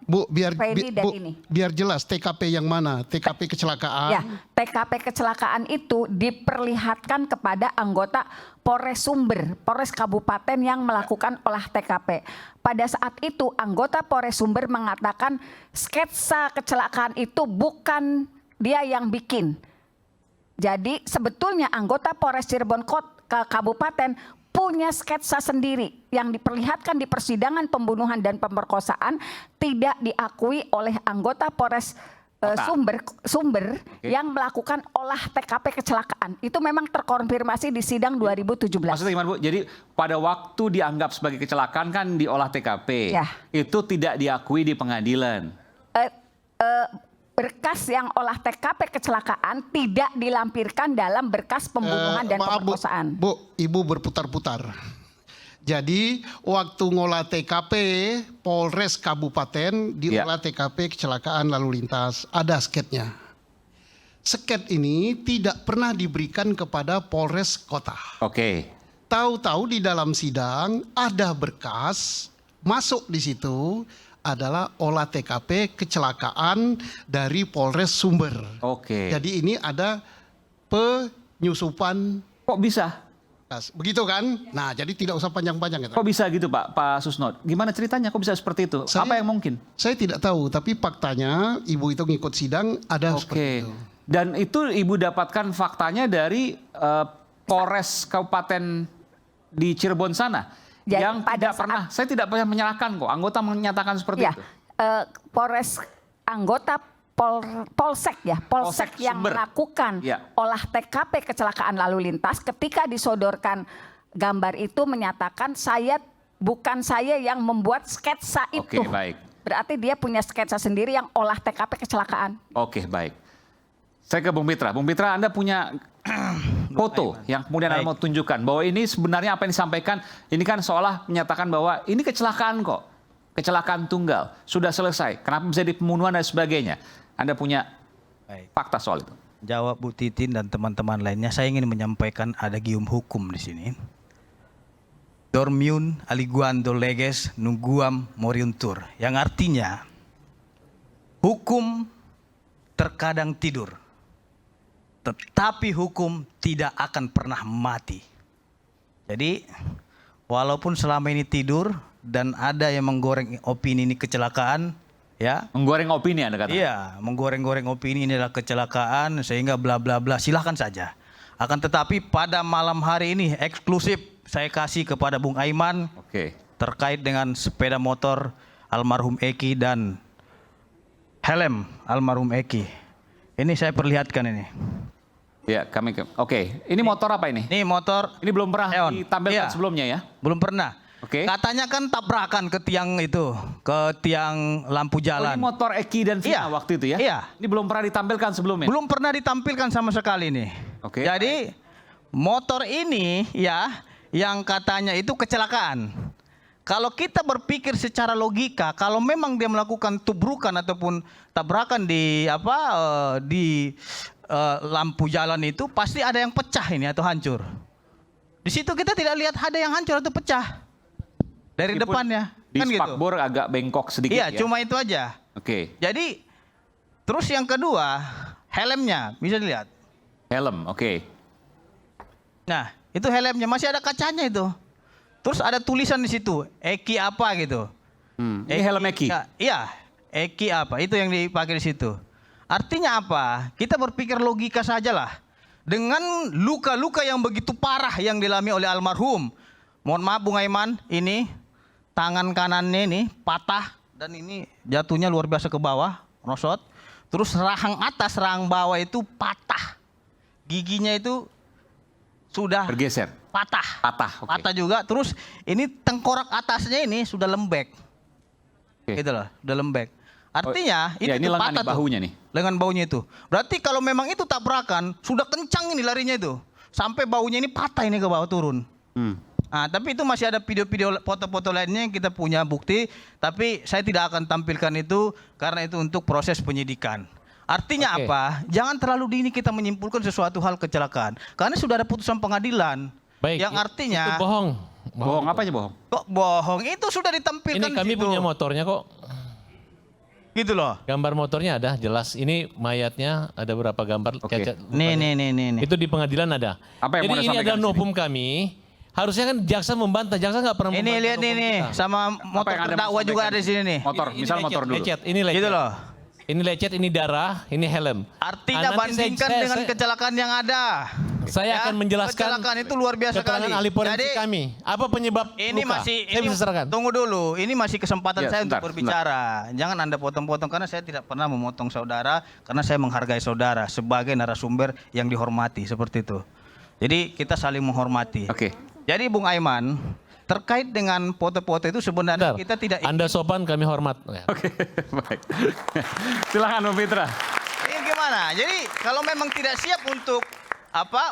Bu, biar Freddy dan ini. biar jelas TKP yang mana? TKP kecelakaan. Ya, TKP kecelakaan itu diperlihatkan kepada anggota Polres Sumber, Polres Kabupaten yang melakukan olah TKP. Pada saat itu anggota Polres Sumber mengatakan sketsa kecelakaan itu bukan dia yang bikin. Jadi sebetulnya anggota Polres Cirebon Kabupaten punya sketsa sendiri yang diperlihatkan di persidangan pembunuhan dan pemerkosaan tidak diakui oleh anggota Polres Sumber yang melakukan olah TKP kecelakaan. Itu memang terkonfirmasi di sidang 2017. Maksudnya gimana Bu? Jadi pada waktu dianggap sebagai kecelakaan kan diolah TKP. Ya. Itu tidak diakui di pengadilan. Berkas yang olah TKP kecelakaan tidak dilampirkan dalam berkas pembunuhan dan pemerkosaan. Bu, Ibu berputar-putar. Jadi waktu ngolah TKP Polres Kabupaten diolah TKP kecelakaan lalu lintas, ada sketnya. Sket ini tidak pernah diberikan kepada Polres Kota. Oke. Tahu-tahu di dalam sidang ada berkas masuk di situ adalah olah TKP kecelakaan dari Polres Sumber. Oke. Jadi ini ada penyusupan. Kok bisa? Begitu kan? Nah, jadi tidak usah panjang-panjang. Kok bisa gitu Pak Susno? Gimana ceritanya? Kok bisa seperti itu? Apa yang mungkin? Saya tidak tahu, tapi faktanya Ibu itu ngikut sidang ada seperti itu. Dan itu Ibu dapatkan faktanya dari Polres Kabupaten di Cirebon sana? Jadi, yang tidak pernah, saya tidak pernah menyalahkan kok, anggota menyatakan seperti itu. Polres anggota Polsek yang Sumber melakukan olah TKP kecelakaan lalu lintas ketika disodorkan gambar itu menyatakan bukan saya yang membuat sketsa itu. Oke, baik. Berarti dia punya sketsa sendiri yang olah TKP kecelakaan. Oke, baik. Saya ke Bung Pitra. Bung Pitra, Anda punya foto yang kemudian Anda mau tunjukkan bahwa ini sebenarnya apa yang disampaikan ini kan seolah menyatakan bahwa ini kecelakaan kok, kecelakaan tunggal, sudah selesai. Kenapa bisa di pembunuhan dan sebagainya? Anda punya fakta soal itu? Jawab Bu Titin dan teman-teman lainnya. Saya ingin menyampaikan ada gium hukum di sini. Dormiun aliguando leges nunguam moriuntur, yang artinya hukum terkadang tidur, tetapi hukum tidak akan pernah mati. Jadi walaupun selama ini tidur dan ada yang menggoreng opini ini kecelakaan, ya. Menggoreng opini Anda kata? Iya, menggoreng-goreng opini ini adalah kecelakaan sehingga bla bla bla, silahkan saja. Akan tetapi pada malam hari ini eksklusif saya kasih kepada Bung Aiman terkait dengan sepeda motor almarhum Eki dan helm almarhum Eki. Ini saya perlihatkan ini. Ya, Oke. Ini motor apa ini? Ini motor. Ini belum pernah ditampilkan sebelumnya ya? Belum pernah. Oke. Katanya kan tabrakan ke tiang itu, ke tiang lampu jalan. Ini motor Eki dan Vina waktu itu ya? Iya. Ini belum pernah ditampilkan sebelumnya? Belum pernah ditampilkan sama sekali nih. Oke. Jadi motor ini ya yang katanya itu kecelakaan. Kalau kita berpikir secara logika, kalau memang dia melakukan tubrukan ataupun tabrakan di lampu jalan itu, pasti ada yang pecah ini atau hancur. Di situ kita tidak lihat ada yang hancur atau pecah dari depannya. Di Kan gitu. spakbor agak bengkok sedikit ya? Iya, cuma itu aja. Oke. Jadi terus yang kedua, helmnya bisa dilihat. Helm, oke. Nah, itu helmnya masih ada kacanya itu. Terus ada tulisan di situ, Eki apa gitu. Ini helm Eki? Iya, Eki apa, itu yang dipakai di situ. Artinya apa? Kita berpikir logika sajalah. Dengan luka-luka yang begitu parah yang dialami oleh almarhum. Mohon maaf Bung Aiman, ini tangan kanannya ini patah dan ini jatuhnya luar biasa ke bawah, rosot. Terus rahang atas, rahang bawah itu patah. Giginya itu sudah bergeser. Patah. Patah. Okay. Patah juga. Terus ini tengkorak atasnya ini sudah lembek. Gitu loh, sudah lembek. Artinya ini lengan bahunya nih. Lengan baunya itu. Berarti kalau memang itu tabrakan, sudah kencang ini larinya itu. Sampai baunya ini patah ini ke bawah turun. Nah, tapi itu masih ada video-video, foto-foto lainnya yang kita punya bukti. Tapi saya tidak akan tampilkan itu karena itu untuk proses penyidikan. Artinya apa? Jangan terlalu dini kita menyimpulkan sesuatu hal kecelakaan. Karena sudah ada putusan pengadilan. Baik, yang artinya itu bohong. Bohong apanya bohong? Kok bohong? Itu sudah ditampilkan Ini kami di situ. punya motornya kok. Gitu loh. Gambar motornya ada, jelas. Ini mayatnya ada berapa gambar? Cacat. Nih. Itu di pengadilan ada. Apa yang mau Jadi ini disampaikan adalah di sini? novum kami. Harusnya kan jaksa membantah. Jaksa nggak pernah Ini membantah lihat novum nih, kita. sama motor yang Anda terdakwa mau juga sampaikan ada di sini nih. Motor, misal lecet, motor dulu. Lecet, ini lecet. Gitu loh. Ini lecet, ini darah, ini helm. Artinya Nanti bandingkan dengan kecelakaan yang ada. Saya akan menjelaskan kecelakaan itu luar biasa keterangan kali. ahli forensik Jadi, kami. Apa penyebab ini luka? masih Saya bisa serahkan. Tunggu dulu, ini masih kesempatan Ya, saya sebentar, untuk berbicara. Jangan Anda potong-potong karena saya tidak pernah memotong saudara karena saya menghargai saudara sebagai narasumber yang dihormati seperti itu. Jadi kita saling menghormati. Oke. Jadi Bung Aiman, terkait dengan foto-foto itu sebenarnya kita tidak Anda sopan, kami hormat. Oke, baik. Silakan Bung Fitra. Ini gimana? Jadi kalau memang tidak siap untuk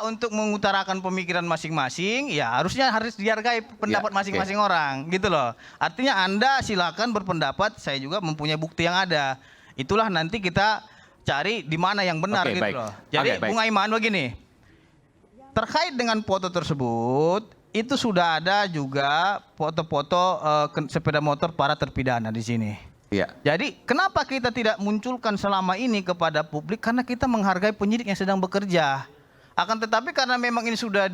untuk mengutarakan pemikiran masing-masing, ya harus dihargai pendapat masing-masing orang, gitu loh. Artinya Anda silakan berpendapat, saya juga mempunyai bukti yang ada. Itulah nanti kita cari di mana yang benar, Oke, gitu baik. loh. Jadi Oke, baik. Bung Aiman begini, terkait dengan foto tersebut, itu sudah ada juga foto-foto sepeda motor para terpidana di sini. Iya. Jadi kenapa kita tidak munculkan selama ini kepada publik? Karena kita menghargai penyidik yang sedang bekerja. Akan tetapi karena memang ini sudah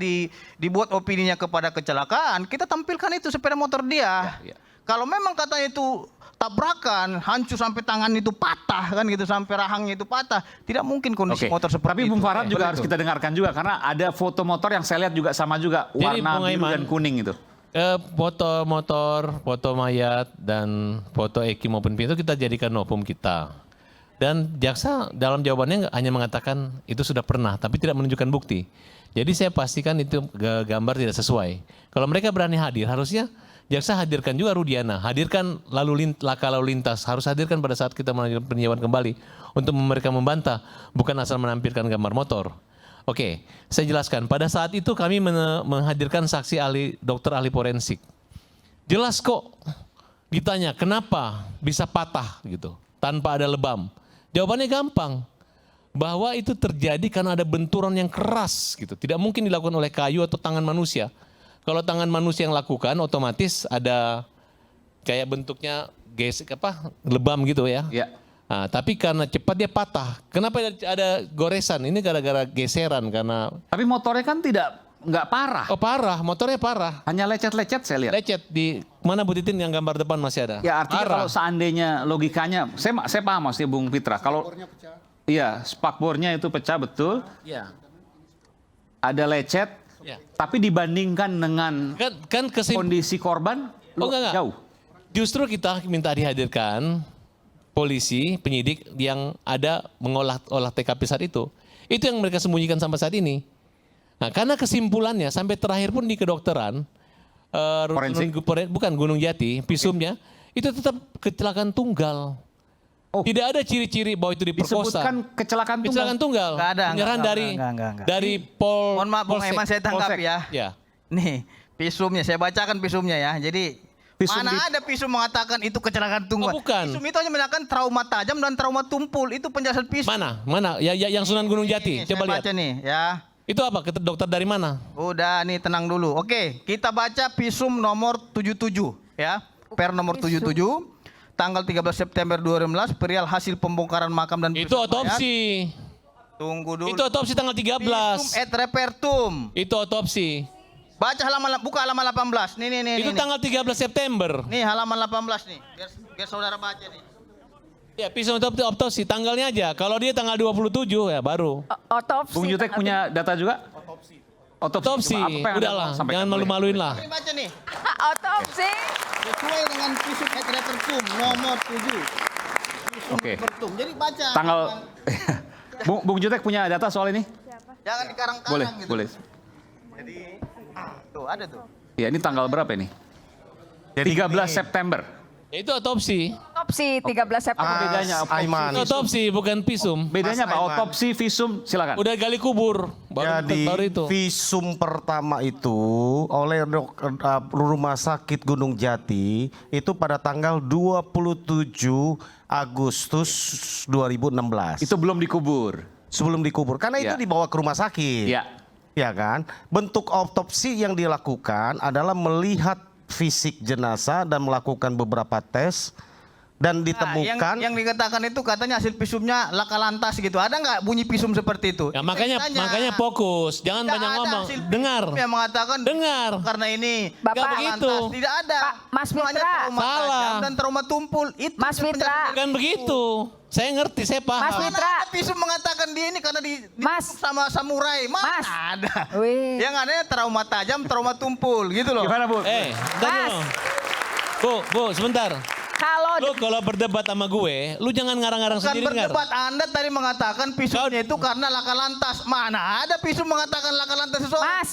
dibuat opininya kepada kecelakaan, kita tampilkan itu sepeda motor dia. Kalau memang katanya itu tabrakan, hancur sampai tangan itu patah kan gitu, sampai rahangnya itu patah, tidak mungkin kondisi motor seperti Tapi itu. Bung Farhad juga Betul. harus kita dengarkan juga karena ada foto motor yang saya lihat juga sama juga Jadi, warna Bung biru Aiman, dan kuning itu. Foto motor, foto mayat, dan foto Eki maupun Pintu kita jadikan novum kita. Dan jaksa dalam jawabannya hanya mengatakan itu sudah pernah, tapi tidak menunjukkan bukti. Jadi saya pastikan itu gambar tidak sesuai. Kalau mereka berani hadir, harusnya jaksa hadirkan juga Rudiana, hadirkan laka lalu lintas, harus hadirkan pada saat kita melanjutkan peninjauan kembali untuk mereka membantah, bukan asal menampilkan gambar motor. Oke, saya jelaskan. Pada saat itu kami menghadirkan saksi dokter ahli forensik. Jelas kok ditanya kenapa bisa patah gitu tanpa ada lebam. Jawabannya gampang, bahwa itu terjadi karena ada benturan yang keras gitu. Tidak mungkin dilakukan oleh kayu atau tangan manusia. Kalau tangan manusia yang lakukan, otomatis ada kayak bentuknya lebam gitu ya. Iya. Nah, tapi karena cepat dia patah. Kenapa ada goresan? Ini gara-gara geseran karena. Tapi motornya kan nggak parah. Oh parah, motornya parah. Hanya lecet-lecet saya lihat. Lecet di mana Bu Titin yang gambar depan masih ada? Ya artinya Parah. kalau seandainya logikanya, saya paham maksudnya Bung Fitra. Kalau iya spakbornya itu pecah betul. Iya. Ada lecet. Ya. Tapi dibandingkan dengan kondisi korban enggak. jauh. Justru kita minta dihadirkan polisi, penyidik yang ada mengolah TKP saat itu. Itu yang mereka sembunyikan sampai saat ini. Nah, karena kesimpulannya sampai terakhir pun di kedokteran, bukan Gunung Jati, visumnya itu tetap kecelakaan tunggal. Tidak ada ciri-ciri bahwa itu diperkosa. Disebutkan kecelakaan tunggal. Kecelakaan tunggal. Nggak ada, Penyerahan nggak. dari Pol. Mohon maaf Bung Polsek. Aiman, saya tangkap ya. Ya. Nih, visumnya saya bacakan visumnya ya. Jadi ada visum mengatakan itu kecelakaan tunggal. Oh, bukan. Visum itu hanya mengatakan trauma tajam dan trauma tumpul. Itu penjelasan visum. Mana? Ya, yang Sunan Gunung Jati. Nih, Coba saya lihat. baca nih ya. Itu apa? Dokter dari mana? Udah nih tenang dulu. Oke, kita baca visum nomor 77 ya. Per nomor 77 tanggal 13 September 2016 perihal hasil pembongkaran makam dan Itu otopsi. Tunggu dulu. Itu otopsi tanggal 13. Visum et repertum. Itu otopsi. Baca buka halaman 18. Nih. Itu tanggal 13 September. Nih halaman 18 nih. Biar saudara baca nih. Ya, visum otopsi tanggalnya aja. Kalau dia tanggal 27 ya baru. Otopsi. Bung Jutek punya data juga? Otopsi. Otopsi. Coba, apa yang Udahlah, Anda sampaikan? jangan malu-maluin lah. Ini baca nih. Otopsi. Sesuai dengan visum et repertum nomor 7. Oke. Repertum. Jadi baca. Tanggal Bung Jutek punya data soal ini? Jangan dikarang-karang Boleh, gitu. boleh. Jadi tuh ada tuh. Ya ini tanggal berapa ini? 13 September. Itu otopsi. Otopsi 13 September. Bedanya Itu otopsi bukan visum. Bedanya apa? Otopsi, visum, silakan. Udah gali kubur. Jadi baru itu. visum pertama itu oleh Rumah Sakit Gunung Jati itu pada tanggal 27 Agustus 2016. Itu belum dikubur. Sebelum dikubur. Karena itu Ya. dibawa ke rumah sakit. Ya. ya kan? Bentuk otopsi yang dilakukan adalah melihat fisik jenazah dan melakukan beberapa tes dan ditemukan. Yang dikatakan itu katanya hasil visumnya laka lantas gitu. Ada nggak bunyi visum seperti itu? Ya, makanya fokus, jangan banyak ngomong. Dengar. Yang mengatakan dengar. Karena ini Bapak, nggak begitu. Tidak ada. Mas Itu hanya Fitra. trauma Salah. tajam dan trauma tumpul. Itu Mas Fitra. Bukan begitu. Saya ngerti, saya paham. Mas Fitra. Ada visum mengatakan dia ini karena sama samurai. Mana ada? Yang ada trauma tajam, trauma tumpul gitu loh. Gimana, Bu? Bu, sebentar. Lu kalau berdebat sama gue, lu jangan ngarang-ngarang Bukan sendiri. berdebat, Anda tadi mengatakan visumnya itu karena laka lantas. Mana ada visum mengatakan laka lantas seseorang? Mas.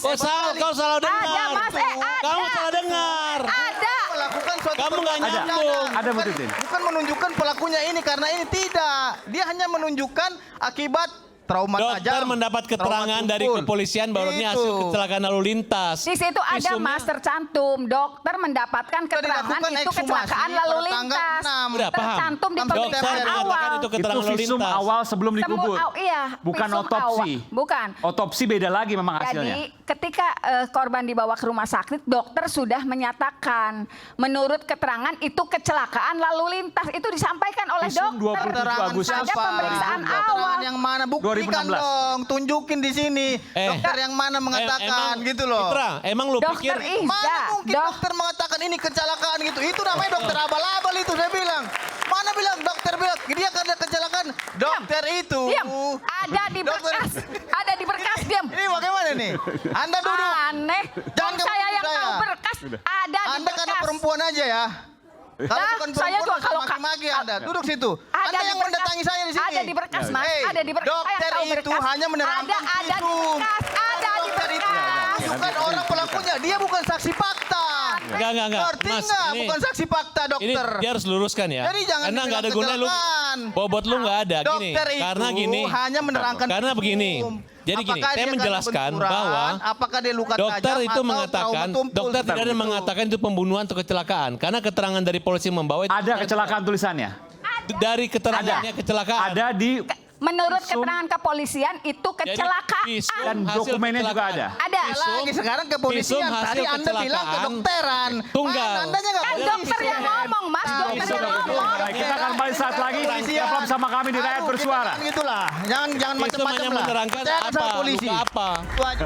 Kau salah dengar. Ada, Mas. Kamu salah dengar. Ada. Melakukan suatu Kamu nggak perbuatan. nyambung. Ada, Bu Titin. Bukan menunjukkan pelakunya ini karena ini tidak. Dia hanya menunjukkan akibat trauma tajam. Dokter mendapat keterangan dari kepolisian bahwa ini hasil kecelakaan lalu lintas. Di situ ada Visumnya- Mas tercantum. Dokter mendapatkan keterangan itu kecelakaan lalu lintas. Tercantum di pemeriksaan awal. Itu keterangan lalu visum lintas. awal sebelum dikubur. Iya, Bukan visum otopsi. awal. Bukan. Otopsi beda lagi memang hasilnya. Jadi ketika korban dibawa ke rumah sakit, dokter sudah menyatakan menurut keterangan itu kecelakaan lalu lintas. Itu disampaikan oleh Visum dokter. 27 Agustus Ada pemeriksaan 2020. awal. Yang mana? Buktikan 2016. dong, tunjukin di sini. Dokter yang mana mengatakan gitu loh. Fitra, emang lu pikir Mana mungkin dokter mengatakan ini kecelakaan gitu? Itu namanya dokter abal-abal itu saya bilang. Mana bilang dokter bilang dia karena kecelakaan. Dokter itu. Diam. Ada di berkas. Ada di berkas, diam. Ini bagaimana nih? Anda duduk. Aneh. Jangan Kok saya yang saya. tahu berkas. Ada di Anda berkas. karena perempuan aja ya. Kalau Nah, bukan saya perempuan, juga kalau maki-maki Anda. Duduk situ. Ada Anda di yang berkas. mendatangi saya di sini. Ada di berkas, Mas. Hey, Ada di berkas. Saya dokter yang tahu itu berkas. hanya menerangkan Ada di visum. berkas. Ada di Dokter itu berkas. bukan orang pelakunya. Dia bukan saksi fakta. Enggak. Ngerti Mas, nggak? ini- Bukan saksi fakta, Ini dokter. dia harus luruskan ya. Jadi jangan karena nggak ada dibilang gunanya lu. kecelakaan. Bobot lu nggak ada. Gini. Dokter itu Karena gini. hanya menerangkan Karena visum. begini. Jadi gini, Apakah saya dia kena menjelaskan benturan, bahwa apakah dia luka dokter tajam itu atau mengatakan, trauma tumpul. dokter tidak ada mengatakan itu pembunuhan atau kecelakaan. Karena keterangan dari polisi membawa itu Ada kecelakaan tulisannya. dari keterangannya kecelakaan. Ada di Menurut keterangan kepolisian itu kecelakaan. dan dokumennya juga ada. Ada. Lagi sekarang kepolisian. Visum Tadi hasil Anda bilang kecelakaan. kedokteran. Tunggal. Anda nggak Kan polisi. dokter yang ngomong, Mas. Dokter yang ngomong. Baik, kita akan kembali saat lagi. Tetap bersama kami di Rakyat Bersuara. Gitulah. Jangan Visum macam-macam hanya lah. menerangkan Percayakan apa, sama polisi. luka apa. Itu aja.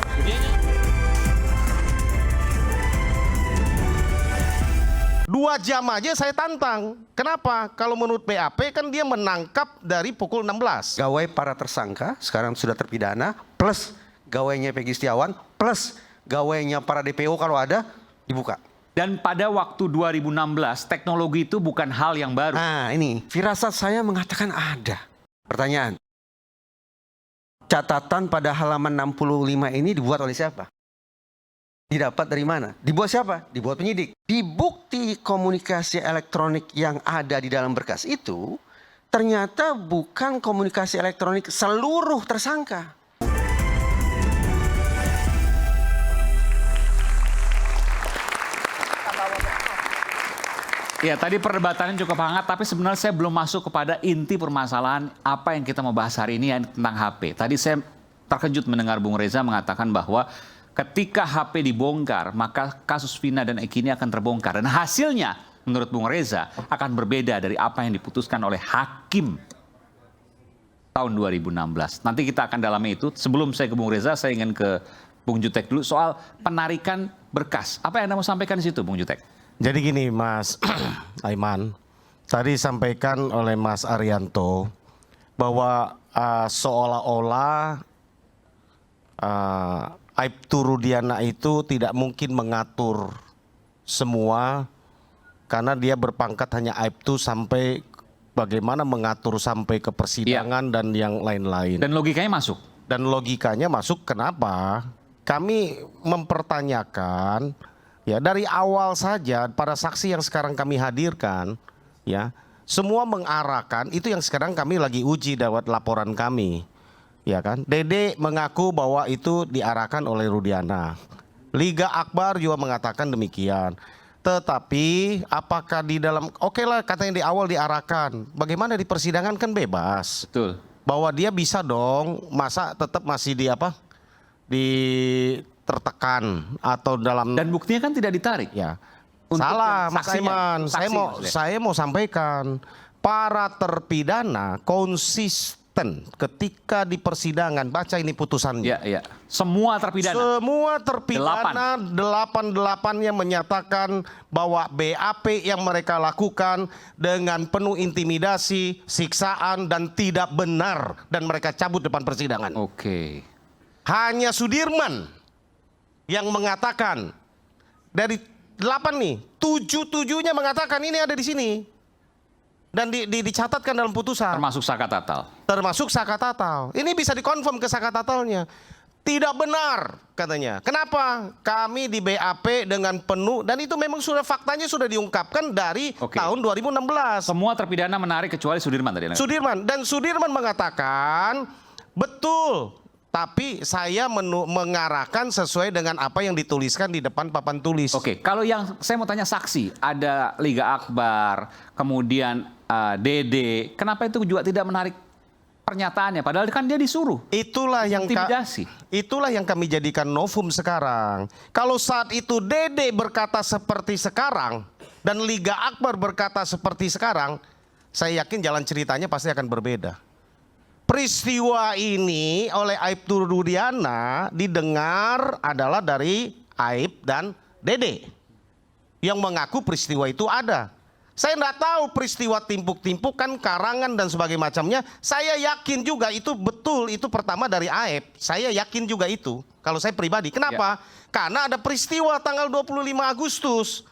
Dua jam aja saya tantang. Kenapa? Kalau menurut BAP kan dia menangkap dari pukul 16. Gawai para tersangka sekarang sudah terpidana plus gawainya Peggy Setiawan plus gawainya para DPO kalau ada dibuka. Dan pada waktu 2016 teknologi itu bukan hal yang baru. Nah ini firasat saya mengatakan ada. Pertanyaan. Catatan pada halaman 65 ini dibuat oleh siapa? Didapat dari mana? Dibuat siapa? Dibuat penyidik. Di bukti komunikasi elektronik yang ada di dalam berkas itu, ternyata bukan komunikasi elektronik seluruh tersangka. Ya, tadi perdebatannya cukup hangat, tapi sebenarnya saya belum masuk kepada inti permasalahan apa yang kita mau bahas hari ini tentang HP. Tadi saya terkejut mendengar Bung Reza mengatakan bahwa ketika HP dibongkar, maka kasus Vina dan Eki ini akan terbongkar. Dan hasilnya, menurut Bung Reza, akan berbeda dari apa yang diputuskan oleh hakim tahun 2016. Nanti kita akan dalami itu. Sebelum saya ke Bung Reza, saya ingin ke Bung Jutek dulu soal penarikan berkas. Apa yang Anda mau sampaikan di situ, Bung Jutek? Jadi gini Mas Aiman, tadi sampaikan oleh Mas Arianto bahwa seolah-olah Aibtu Rudiana itu tidak mungkin mengatur semua karena dia berpangkat hanya Aibtu sampai bagaimana mengatur sampai ke persidangan dan yang lain-lain. Dan logikanya masuk? Dan logikanya masuk, kenapa? Kami mempertanyakan ya dari awal saja para saksi yang sekarang kami hadirkan ya semua mengarahkan itu yang sekarang kami lagi uji lewat laporan kami. Ya kan? Dede mengaku bahwa itu diarahkan oleh Rudiana. Liga Akbar juga mengatakan demikian. Tetapi apakah di dalam oke lah katanya di awal diarahkan. Bagaimana di persidangan kan bebas. Betul. Bahwa dia bisa dong, masa tetap masih di apa? tertekan atau dalam, dan buktinya kan tidak ditarik. Ya. Untuk Salah, Mas saksinya, Aiman. saksi Saya mau sampaikan, para terpidana konsisten ketika di persidangan. Baca ini putusannya. Ya, ya. Semua terpidana. Semua terpidana 8-8-nya menyatakan bahwa BAP yang mereka lakukan dengan penuh intimidasi, siksaan dan tidak benar, dan mereka cabut depan persidangan. Oke. Hanya Sudirman yang mengatakan dari 8 nih, 7-7-nya mengatakan ini ada di sini. Dan dicatatkan dalam putusan. Termasuk Saka Tatal. Termasuk Saka Tatal. Ini bisa dikonfirm ke Saka Tatalnya. Tidak benar katanya. Kenapa? Kami di BAP dengan penuh, dan itu memang sudah faktanya sudah diungkapkan dari tahun 2016. Semua terpidana menarik kecuali Sudirman tadi. Sudirman. Dan Sudirman mengatakan betul. Tapi saya mengarahkan sesuai dengan apa yang dituliskan di depan papan tulis. Oke, kalau yang saya mau tanya saksi, ada Liga Akbar, kemudian Dede, kenapa itu juga tidak menarik pernyataannya? Padahal kan dia disuruh. Itulah yang kami jadikan novum sekarang. Kalau saat itu Dede berkata seperti sekarang dan Liga Akbar berkata seperti sekarang, saya yakin jalan ceritanya pasti akan berbeda. Peristiwa ini oleh Aibtu Rudiana didengar adalah dari Aib dan Dede yang mengaku peristiwa itu ada. Saya tidak tahu peristiwa timpuk-timpukan, karangan dan sebagainya macamnya. Saya yakin juga itu betul, itu pertama dari Aib. Saya yakin juga itu kalau saya pribadi. Kenapa? Karena ada peristiwa tanggal 25 Agustus.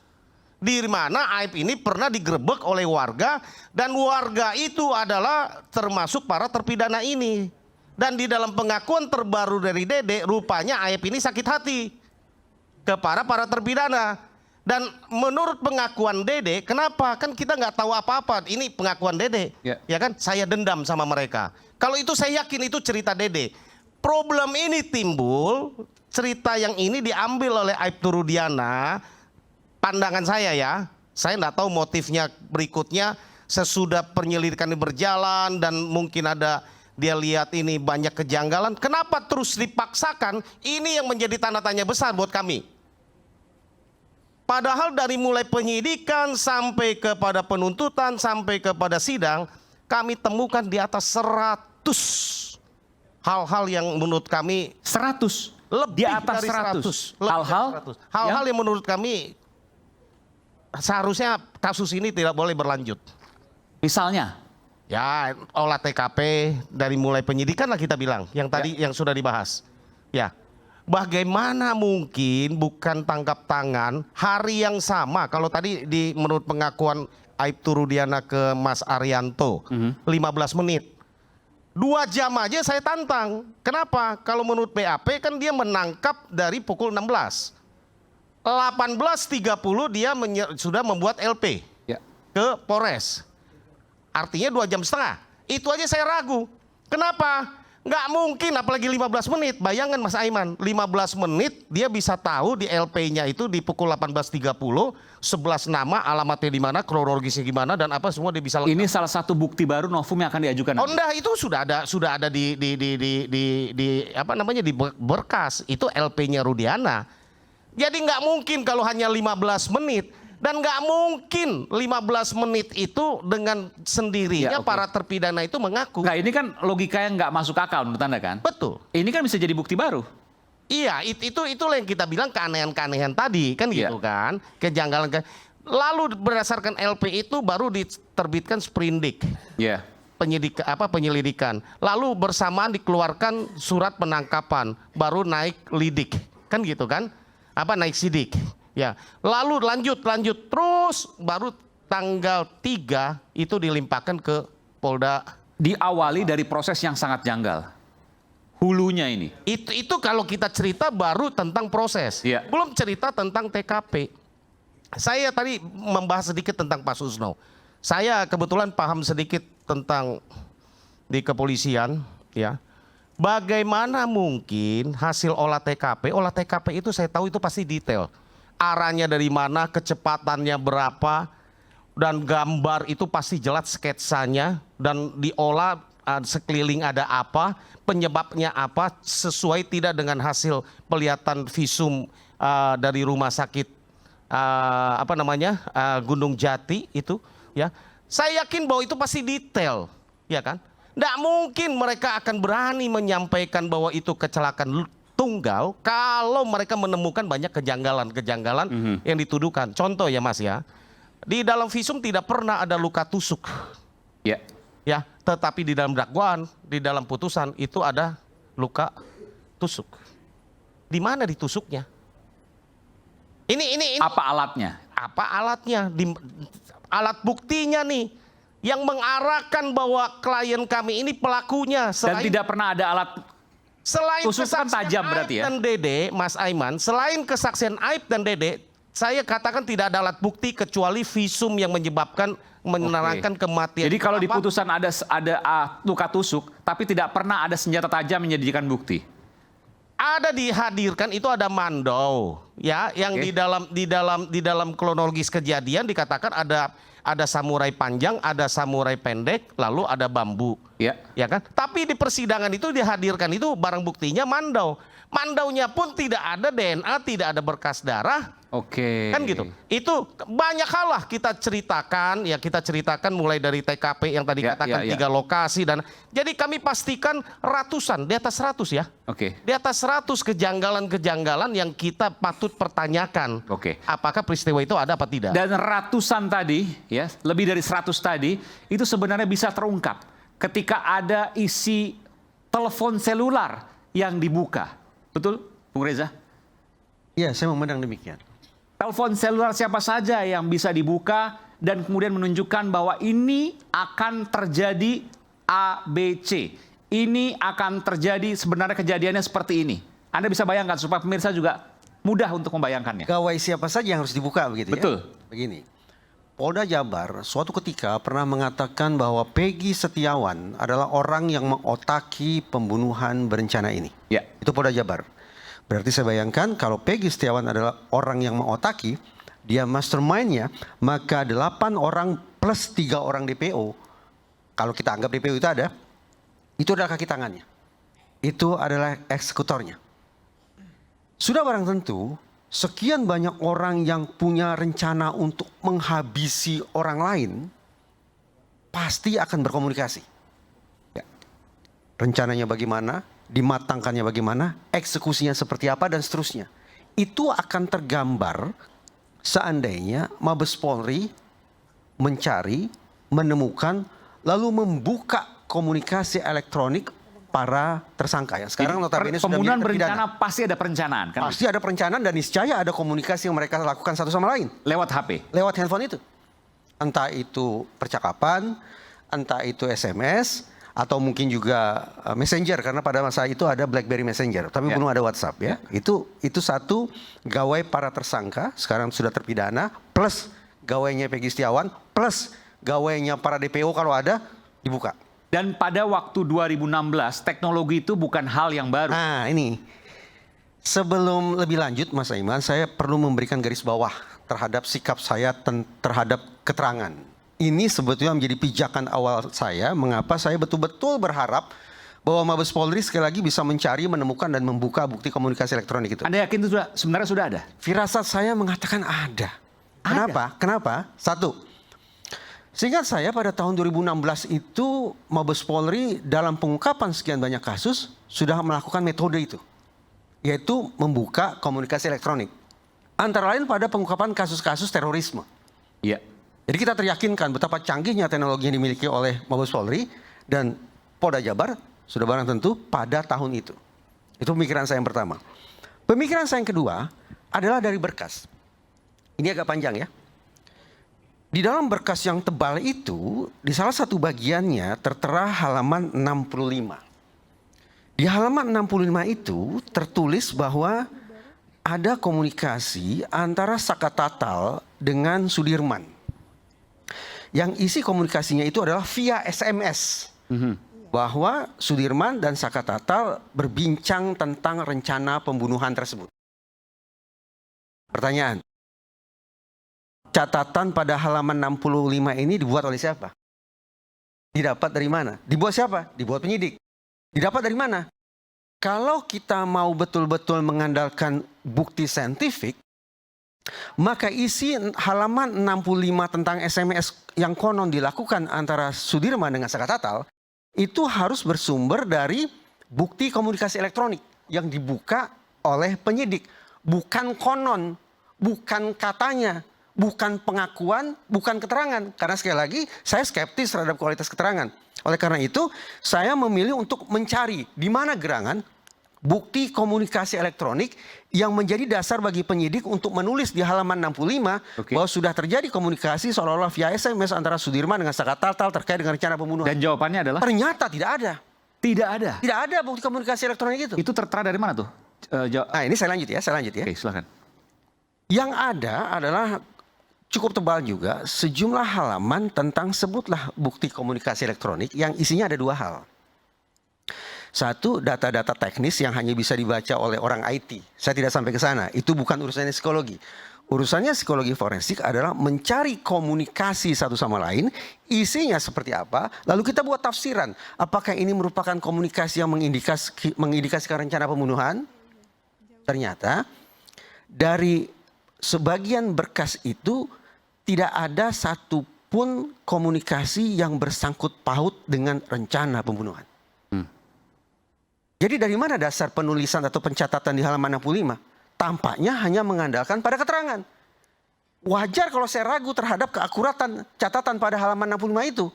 Di mana Aib ini pernah digerebek oleh warga, dan warga itu adalah termasuk para terpidana ini. Dan di dalam pengakuan terbaru dari Dede, rupanya Aib ini sakit hati kepada para terpidana. Dan menurut pengakuan Dede, kenapa? Kan kita nggak tahu apa-apa. Ini pengakuan Dede, ya kan? Saya dendam sama mereka. Kalau itu saya yakin itu cerita Dede. Problem ini timbul, cerita yang ini diambil oleh Aibtu Rudiana. Pandangan saya ya, saya nggak tahu motifnya berikutnya sesudah penyelidikan ini berjalan dan mungkin ada dia lihat ini banyak kejanggalan. Kenapa terus dipaksakan? Ini yang menjadi tanda tanya besar buat kami. Padahal dari mulai penyidikan sampai kepada penuntutan sampai kepada sidang, kami temukan di atas 100 hal-hal yang menurut kami 100 lebih di atas dari 100 hal-hal yang menurut kami seharusnya kasus ini tidak boleh berlanjut. Misalnya? Ya, olah TKP dari mulai penyidikan lah kita bilang. Yang tadi yang sudah dibahas. Ya, bagaimana mungkin bukan tangkap tangan hari yang sama. Kalau tadi menurut pengakuan Aibtu Rudiana ke Mas Arianto, 15 menit. 2 jam aja saya tantang. Kenapa? Kalau menurut BAP kan dia menangkap dari pukul 16. 18.30 dia sudah membuat LP ke Polres. Artinya 2,5 jam. Itu aja saya ragu. Kenapa? Nggak mungkin apalagi 15 menit. Bayangkan Mas Aiman, 15 menit dia bisa tahu di LP-nya itu di pukul 18.30, 11 nama, alamatnya di mana, kronologisnya gimana dan apa semua dia bisa lengkap. Ini salah satu bukti baru novum yang akan diajukan. Oh enggak, itu sudah ada di apa namanya di berkas. Itu LP-nya Rudiana. Jadi nggak mungkin kalau hanya 15 menit. Dan nggak mungkin 15 menit itu dengan sendirinya para terpidana itu mengaku. Nah ini kan logika yang nggak masuk akal menurut Anda kan? Betul. Ini kan bisa jadi bukti baru. Iya, itulah yang kita bilang keanehan-keanehan tadi kan gitu kan. Kejanggalan. Lalu berdasarkan LP itu baru diterbitkan sprindik. Iya. Penyelidikan. Lalu bersamaan dikeluarkan surat penangkapan, baru naik lidik. Kan gitu kan? Naik sidik. Ya, lalu lanjut terus baru tanggal 3 itu dilimpahkan ke Polda. Diawali dari proses yang sangat janggal. Hulunya ini. Itu kalau kita cerita baru tentang proses. Belum cerita tentang TKP. Saya tadi membahas sedikit tentang Pak Susno. Saya kebetulan paham sedikit tentang di kepolisian, ya. Bagaimana mungkin hasil olah TKP? Olah TKP itu saya tahu itu pasti detail. Arahnya dari mana, kecepatannya berapa, dan gambar itu pasti jelas sketsanya dan diolah sekeliling ada apa, penyebabnya apa, sesuai tidak dengan hasil pelihatan visum dari rumah sakit Gunung Jati itu, ya. Saya yakin bahwa itu pasti detail, ya kan? Tidak mungkin mereka akan berani menyampaikan bahwa itu kecelakaan tunggal kalau mereka menemukan banyak kejanggalan-kejanggalan yang dituduhkan. Contoh ya Mas ya, di dalam visum tidak pernah ada luka tusuk. Ya. Ya, tetapi di dalam dakwaan, di dalam putusan itu ada luka tusuk. Di mana ditusuknya? Ini apa alatnya? Apa alatnya? Alat buktinya nih yang mengarahkan bahwa klien kami ini pelakunya. Dan tidak pernah ada alat selain tusukan tajam berarti ya? Dan Dede, Mas Aiman, selain kesaksian Aib dan Dede, saya katakan tidak ada alat bukti kecuali visum yang menerangkan kematian. Jadi kalau di putusan ada luka tusuk, tapi tidak pernah ada senjata tajam yang menjadikan bukti. Ada dihadirkan itu ada mandau, ya, yang di dalam kronologis kejadian dikatakan ada samurai panjang, ada samurai pendek, lalu ada bambu. Ya kan? Tapi di persidangan itu dihadirkan itu barang buktinya mandau. Mandaunya pun tidak ada DNA, tidak ada berkas darah. Kan gitu. Itu banyak hal lah kita ceritakan, ya kita ceritakan mulai dari TKP yang tadi katakan 3 lokasi dan jadi kami pastikan ratusan, di atas 100 ya. Di atas 100 kejanggalan-kejanggalan yang kita patut pertanyakan. Apakah peristiwa itu ada apa tidak? Dan ratusan tadi, ya, lebih dari 100 tadi, itu sebenarnya bisa terungkap ketika ada isi telepon selular yang dibuka. Betul, Bung Reza? Iya, saya memandang demikian. Telepon selular siapa saja yang bisa dibuka dan kemudian menunjukkan bahwa ini akan terjadi ABC. Ini akan terjadi sebenarnya kejadiannya seperti ini. Anda bisa bayangkan supaya pemirsa juga mudah untuk membayangkannya. Gawai siapa saja yang harus dibuka begitu Betul. Ya? Begini. Polda Jabar suatu ketika pernah mengatakan bahwa Peggy Setiawan adalah orang yang mengotaki pembunuhan berencana ini. Ya. Itu Polda Jabar. Berarti saya bayangkan kalau Peggy Setiawan adalah orang yang mengotaki, dia mastermind-nya, maka 8 orang plus 3 orang DPO, kalau kita anggap DPO itu ada, itu adalah kaki tangannya. Itu adalah eksekutornya. Sudah barang tentu, sekian banyak orang yang punya rencana untuk menghabisi orang lain, pasti akan berkomunikasi. Ya. Rencananya bagaimana? Dimatangkannya bagaimana, eksekusinya seperti apa, dan seterusnya. Itu akan tergambar seandainya Mabes Polri mencari, menemukan, lalu membuka komunikasi elektronik para tersangka. Ya, sekarang notabene sudah pembunuhan menjadi berencana terpidana. pasti ada perencanaan. Kan? Pasti ada perencanaan dan niscaya ada komunikasi yang mereka lakukan satu sama lain. Lewat HP? Lewat handphone itu. Entah itu percakapan, entah itu SMS, atau mungkin juga Messenger, karena pada masa itu ada BlackBerry Messenger, tapi belum ada WhatsApp ya. Itu satu gawai para tersangka, sekarang sudah terpidana, plus gawainya Peggy Setiawan, plus gawainya para DPO kalau ada, dibuka. Dan pada waktu 2016, teknologi itu bukan hal yang baru. Nah ini, sebelum lebih lanjut Mas Aiman, saya perlu memberikan garis bawah terhadap sikap saya terhadap keterangan. Ini sebetulnya menjadi pijakan awal saya, mengapa saya betul-betul berharap bahwa Mabes Polri sekali lagi bisa mencari, menemukan, dan membuka bukti komunikasi elektronik itu. Anda yakin itu sebenarnya sudah ada? Firasat saya mengatakan ada. Kenapa? Satu, seingat saya pada tahun 2016 itu Mabes Polri dalam pengungkapan sekian banyak kasus sudah melakukan metode itu, yaitu membuka komunikasi elektronik. Antara lain pada pengungkapan kasus-kasus terorisme. Iya. Jadi kita teryakinkan betapa canggihnya teknologi yang dimiliki oleh Mabes Polri dan Polda Jabar sudah barang tentu pada tahun itu. Itu pemikiran saya yang pertama. Pemikiran saya yang kedua adalah dari berkas. Ini agak panjang ya. Di dalam berkas yang tebal itu, di salah satu bagiannya tertera halaman 65. Di halaman 65 itu tertulis bahwa ada komunikasi antara Saka Tatal dengan Sudirman. Yang isi komunikasinya itu adalah via SMS. Bahwa Sudirman dan Saka Tatal berbincang tentang rencana pembunuhan tersebut. Pertanyaan. Catatan pada halaman 65 ini dibuat oleh siapa? Didapat dari mana? Dibuat siapa? Dibuat penyidik. Didapat dari mana? Kalau kita mau betul-betul mengandalkan bukti saintifik, maka isi halaman 65 tentang SMS yang konon dilakukan antara Sudirman dengan Saka Tatal itu harus bersumber dari bukti komunikasi elektronik yang dibuka oleh penyidik. Bukan konon, bukan katanya, bukan pengakuan, bukan keterangan. Karena sekali lagi saya skeptis terhadap kualitas keterangan. Oleh karena itu saya memilih untuk mencari di mana gerangan bukti komunikasi elektronik yang menjadi dasar bagi penyidik untuk menulis di halaman 65 bahwa sudah terjadi komunikasi seolah-olah via SMS antara Sudirman dengan Saka Tatal terkait dengan rencana pembunuhan. Dan jawabannya adalah? Ternyata tidak ada. Tidak ada? Tidak ada bukti komunikasi elektronik itu. Itu tertera dari mana tuh? Nah ini saya lanjut ya. Oke, silakan. Yang ada adalah cukup tebal juga sejumlah halaman tentang sebutlah bukti komunikasi elektronik yang isinya ada dua hal. Satu, data-data teknis yang hanya bisa dibaca oleh orang IT. Saya tidak sampai ke sana. Itu bukan urusannya psikologi. Urusannya psikologi forensik adalah mencari komunikasi satu sama lain, isinya seperti apa, lalu kita buat tafsiran. Apakah ini merupakan komunikasi yang mengindikasikan rencana pembunuhan? Ternyata dari sebagian berkas itu tidak ada satupun komunikasi yang bersangkut paut dengan rencana pembunuhan. Jadi dari mana dasar penulisan atau pencatatan di halaman 65? Tampaknya hanya mengandalkan pada keterangan. Wajar kalau saya ragu terhadap keakuratan catatan pada halaman 65 itu.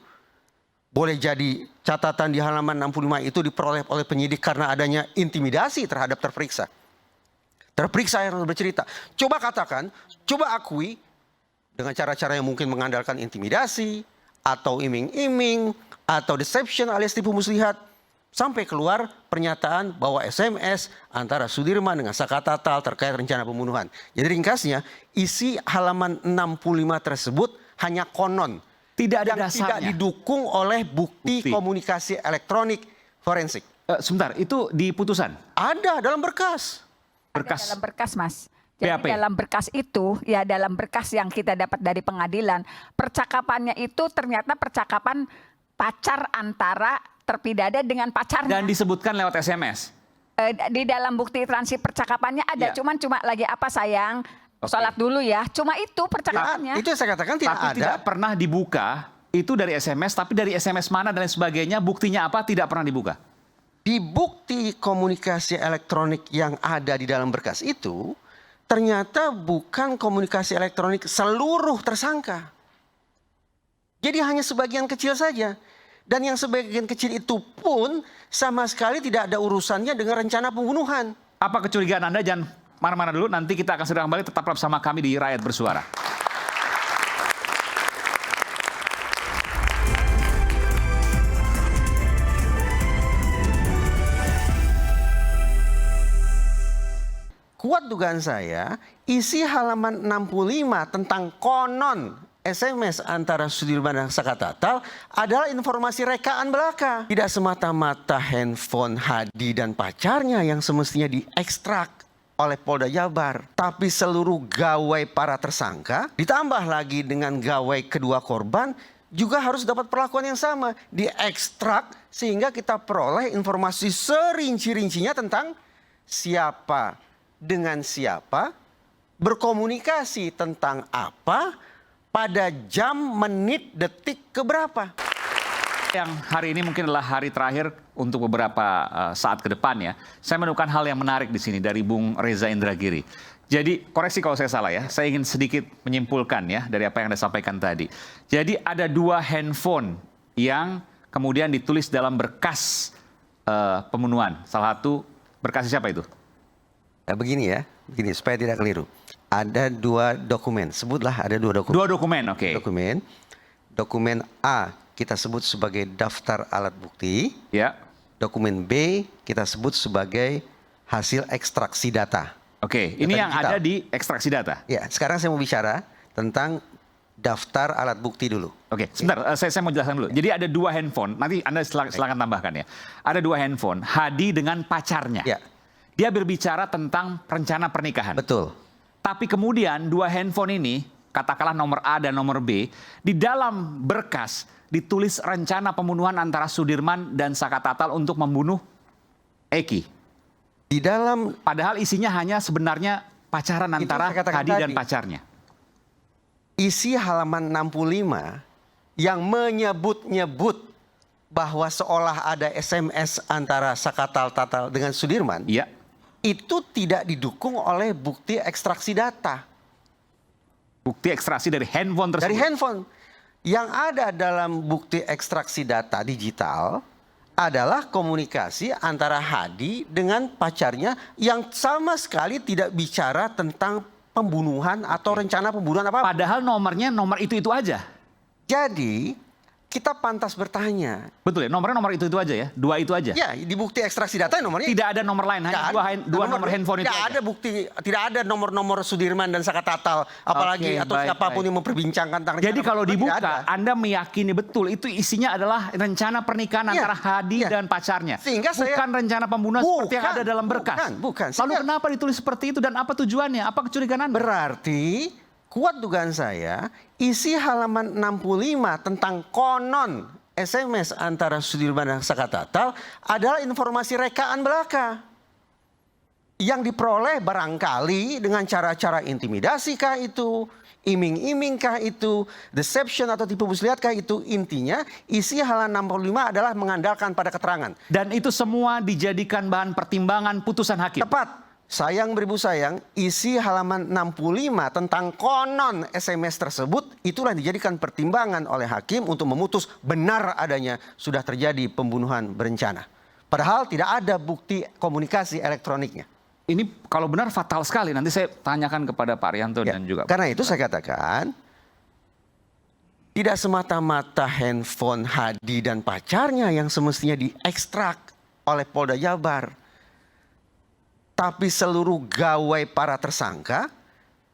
Boleh jadi catatan di halaman 65 itu diperoleh oleh penyidik karena adanya intimidasi terhadap terperiksa. Terperiksa yang bercerita. Coba katakan, coba akui dengan cara-cara yang mungkin mengandalkan intimidasi, atau iming-iming, atau deception alias tipu muslihat. Sampai keluar pernyataan bahwa SMS antara Sudirman dengan Saka Tatal terkait rencana pembunuhan. Jadi ringkasnya, isi halaman 65 tersebut hanya konon. Tidak ada yang dasarnya. Tidak didukung oleh bukti komunikasi elektronik forensik. Sebentar, itu di putusan? Ada dalam berkas. Ada dalam berkas, Mas. Jadi BAP. dalam berkas itu, ya dalam berkas yang kita dapat dari pengadilan, percakapannya itu ternyata percakapan pacar antara terpidana dengan pacarnya. Dan disebutkan lewat SMS? Di dalam bukti transkrip percakapannya ada, cuma lagi apa sayang, sholat dulu ya. Cuma itu percakapannya. Itu saya katakan tidak tapi ada. tidak pernah dibuka, itu dari SMS, tapi dari SMS mana dan lain sebagainya, buktinya apa tidak pernah dibuka? Di bukti komunikasi elektronik yang ada di dalam berkas itu, ternyata bukan komunikasi elektronik seluruh tersangka. Jadi hanya sebagian kecil saja. Dan yang sebagian kecil itu pun sama sekali tidak ada urusannya dengan rencana pembunuhan. Apa kecurigaan Anda? Jangan mana-mana dulu, nanti kita akan segera kembali, tetaplah bersama kami di Rakyat Bersuara. Kuat dugaan saya, isi halaman 65 tentang konon SMS antara Sudirman dan Saka Tatal adalah informasi rekaan belaka. Tidak semata-mata handphone Hadi dan pacarnya yang semestinya diekstrak oleh Polda Jabar. Tapi seluruh gawai para tersangka, ditambah lagi dengan gawai kedua korban, juga harus dapat perlakuan yang sama. Diekstrak sehingga kita peroleh informasi serinci-rincinya tentang siapa dengan siapa, berkomunikasi tentang apa, pada jam, menit, detik keberapa. Yang hari ini mungkin adalah hari terakhir untuk beberapa saat ke depan ya. Saya menemukan hal yang menarik di sini dari Bung Reza Indragiri. Jadi koreksi kalau saya salah ya, saya ingin sedikit menyimpulkan ya dari apa yang Anda sampaikan tadi. Jadi ada dua handphone yang kemudian ditulis dalam berkas pembunuhan. Salah satu berkas siapa itu? Begini supaya tidak keliru. Ada dua dokumen, sebutlah ada dua dokumen. Dua dokumen, oke. Dokumen A kita sebut sebagai daftar alat bukti. Ya. Dokumen B kita sebut sebagai hasil ekstraksi data. Oke, ini yang ada di ekstraksi data. Ya, sekarang saya mau bicara tentang daftar alat bukti dulu. Oke, sebentar, saya mau jelaskan dulu. Jadi ada dua handphone, nanti Anda silakan tambahkan ya. Ada dua handphone, Hadi dengan pacarnya. Ya. Dia berbicara tentang rencana pernikahan. Betul. Tapi kemudian dua handphone ini, katakanlah nomor A dan nomor B, di dalam berkas ditulis rencana pembunuhan antara Sudirman dan Saka Tatal untuk membunuh Eki. Di dalam, padahal isinya hanya sebenarnya pacaran antara Hadi dan pacarnya. Isi halaman 65 yang menyebut-nyebut bahwa seolah ada SMS antara Saka Tatal dengan Sudirman, itu tidak didukung oleh bukti ekstraksi data. Bukti ekstraksi dari handphone tersebut? Dari handphone. Yang ada dalam bukti ekstraksi data digital adalah komunikasi antara Hadi dengan pacarnya yang sama sekali tidak bicara tentang pembunuhan atau rencana pembunuhan apa-apa. Padahal nomornya nomor itu aja. Jadi kita pantas bertanya. Betul ya, nomornya nomor itu aja ya? Dua itu aja? Ya, di bukti ekstraksi data nomornya. Tidak ada nomor lain, hanya dua nomor handphone itu aja? Tidak ada bukti, tidak ada nomor-nomor Sudirman dan Saka Tatal. Apalagi atau siapapun yang memperbincangkan tentang. Jadi kalau dibuka, Anda meyakini betul itu isinya adalah rencana pernikahan antara Hadi dan pacarnya. Sehingga bukan rencana pembunuhan seperti yang ada dalam berkas. Bukan. Lalu kenapa ditulis seperti itu dan apa tujuannya? Apa kecurigaan Anda? Berarti kuat dugaan saya, isi halaman 65 tentang konon SMS antara Sudirman dan Saka Tatal adalah informasi rekaan belaka. Yang diperoleh barangkali dengan cara-cara intimidasi kah itu, iming-iming kah itu, deception atau tipu muslihat kah itu. Intinya isi halaman 65 adalah mengandalkan pada keterangan. Dan itu semua dijadikan bahan pertimbangan putusan hakim? Tepat. Sayang beribu sayang, isi halaman 65 tentang konon SMS tersebut itulah dijadikan pertimbangan oleh hakim untuk memutus benar adanya sudah terjadi pembunuhan berencana. Padahal tidak ada bukti komunikasi elektroniknya. Ini kalau benar fatal sekali. Nanti saya tanyakan kepada Pak Arianto dan juga. Karena itu saya katakan, tidak semata-mata handphone Hadi dan pacarnya yang semestinya diekstrak oleh Polda Jabar. Tapi seluruh gawai para tersangka,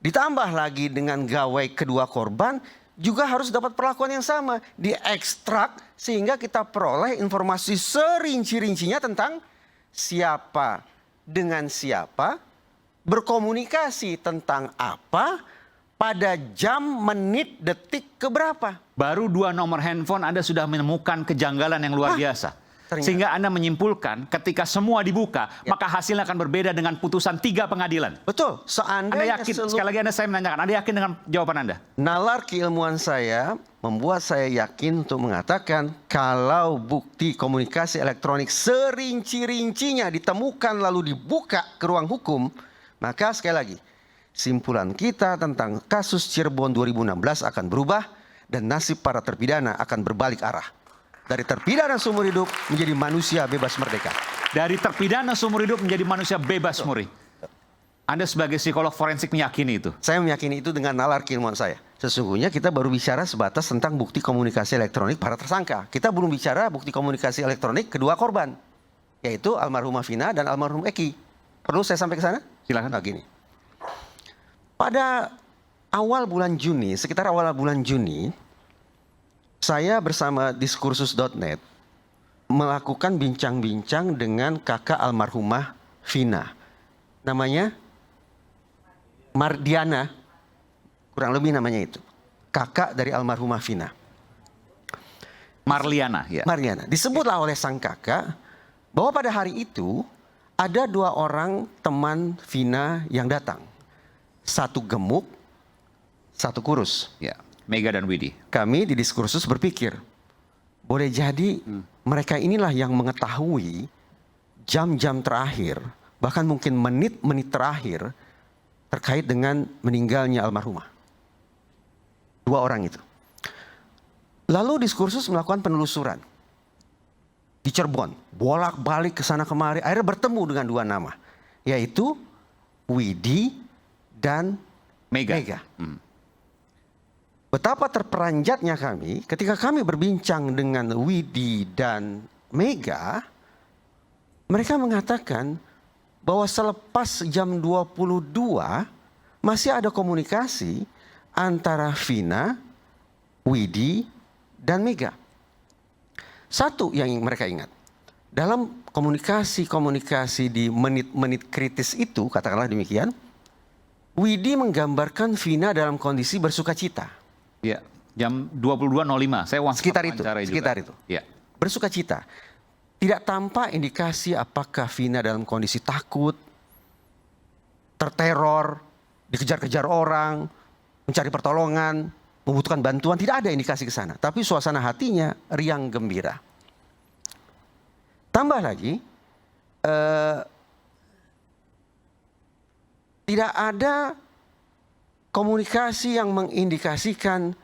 ditambah lagi dengan gawai kedua korban, juga harus dapat perlakuan yang sama. Diekstrak sehingga kita peroleh informasi serinci-rincinya tentang siapa dengan siapa, berkomunikasi tentang apa, pada jam, menit, detik keberapa. Baru 2 nomor handphone Anda sudah menemukan kejanggalan yang luar biasa. Ternyata. Sehingga Anda menyimpulkan ketika semua dibuka, maka hasilnya akan berbeda dengan putusan 3 pengadilan. Betul. Anda yakin, sekali lagi saya menanyakan, Anda yakin dengan jawaban Anda? Nalar keilmuan saya membuat saya yakin untuk mengatakan kalau bukti komunikasi elektronik serinci-rincinya ditemukan lalu dibuka ke ruang hukum, maka sekali lagi, simpulan kita tentang kasus Cirebon 2016 akan berubah dan nasib para terpidana akan berbalik arah. Dari terpidana seumur hidup menjadi manusia bebas merdeka. Dari terpidana seumur hidup menjadi manusia bebas murni. Anda sebagai psikolog forensik meyakini itu? Saya meyakini itu dengan nalar keilmuan saya. Sesungguhnya kita baru bicara sebatas tentang bukti komunikasi elektronik para tersangka. Kita belum bicara bukti komunikasi elektronik kedua korban. Yaitu almarhumah Vina dan almarhum Eki. Perlu saya sampai ke sana? Silakan. Nah, gini. Pada awal bulan Juni, sekitar awal bulan Juni, saya bersama diskursus.net melakukan bincang-bincang dengan kakak almarhumah Vina. Namanya Mardiana, kurang lebih namanya itu. Kakak dari almarhumah Vina. Marliana, ya. Marliana. Disebutlah oleh sang kakak bahwa pada hari itu ada 2 orang teman Vina yang datang. 1 gemuk, 1 kurus. Ya. Mega dan Widi. Kami di diskursus berpikir, boleh jadi mereka inilah yang mengetahui jam-jam terakhir, bahkan mungkin menit-menit terakhir terkait dengan meninggalnya almarhumah. 2 orang itu. Lalu diskursus melakukan penelusuran di Cirebon, bolak-balik ke sana kemari, akhirnya bertemu dengan 2 nama, yaitu Widi dan Mega. Betapa terperanjatnya kami ketika kami berbincang dengan Widi dan Mega, mereka mengatakan bahwa selepas jam 22 masih ada komunikasi antara Vina, Widi, dan Mega. Satu yang mereka ingat, dalam komunikasi di menit-menit kritis itu, katakanlah demikian, Widi menggambarkan Vina dalam kondisi bersuka cita. Ya, jam 22.05. Saya sekitar itu. Ya. Bersuka cita. Tidak tampak indikasi apakah Vina dalam kondisi takut, terteror, dikejar-kejar orang, mencari pertolongan, membutuhkan bantuan. Tidak ada indikasi ke sana. Tapi suasana hatinya riang gembira. Tambah lagi, tidak ada komunikasi yang mengindikasikan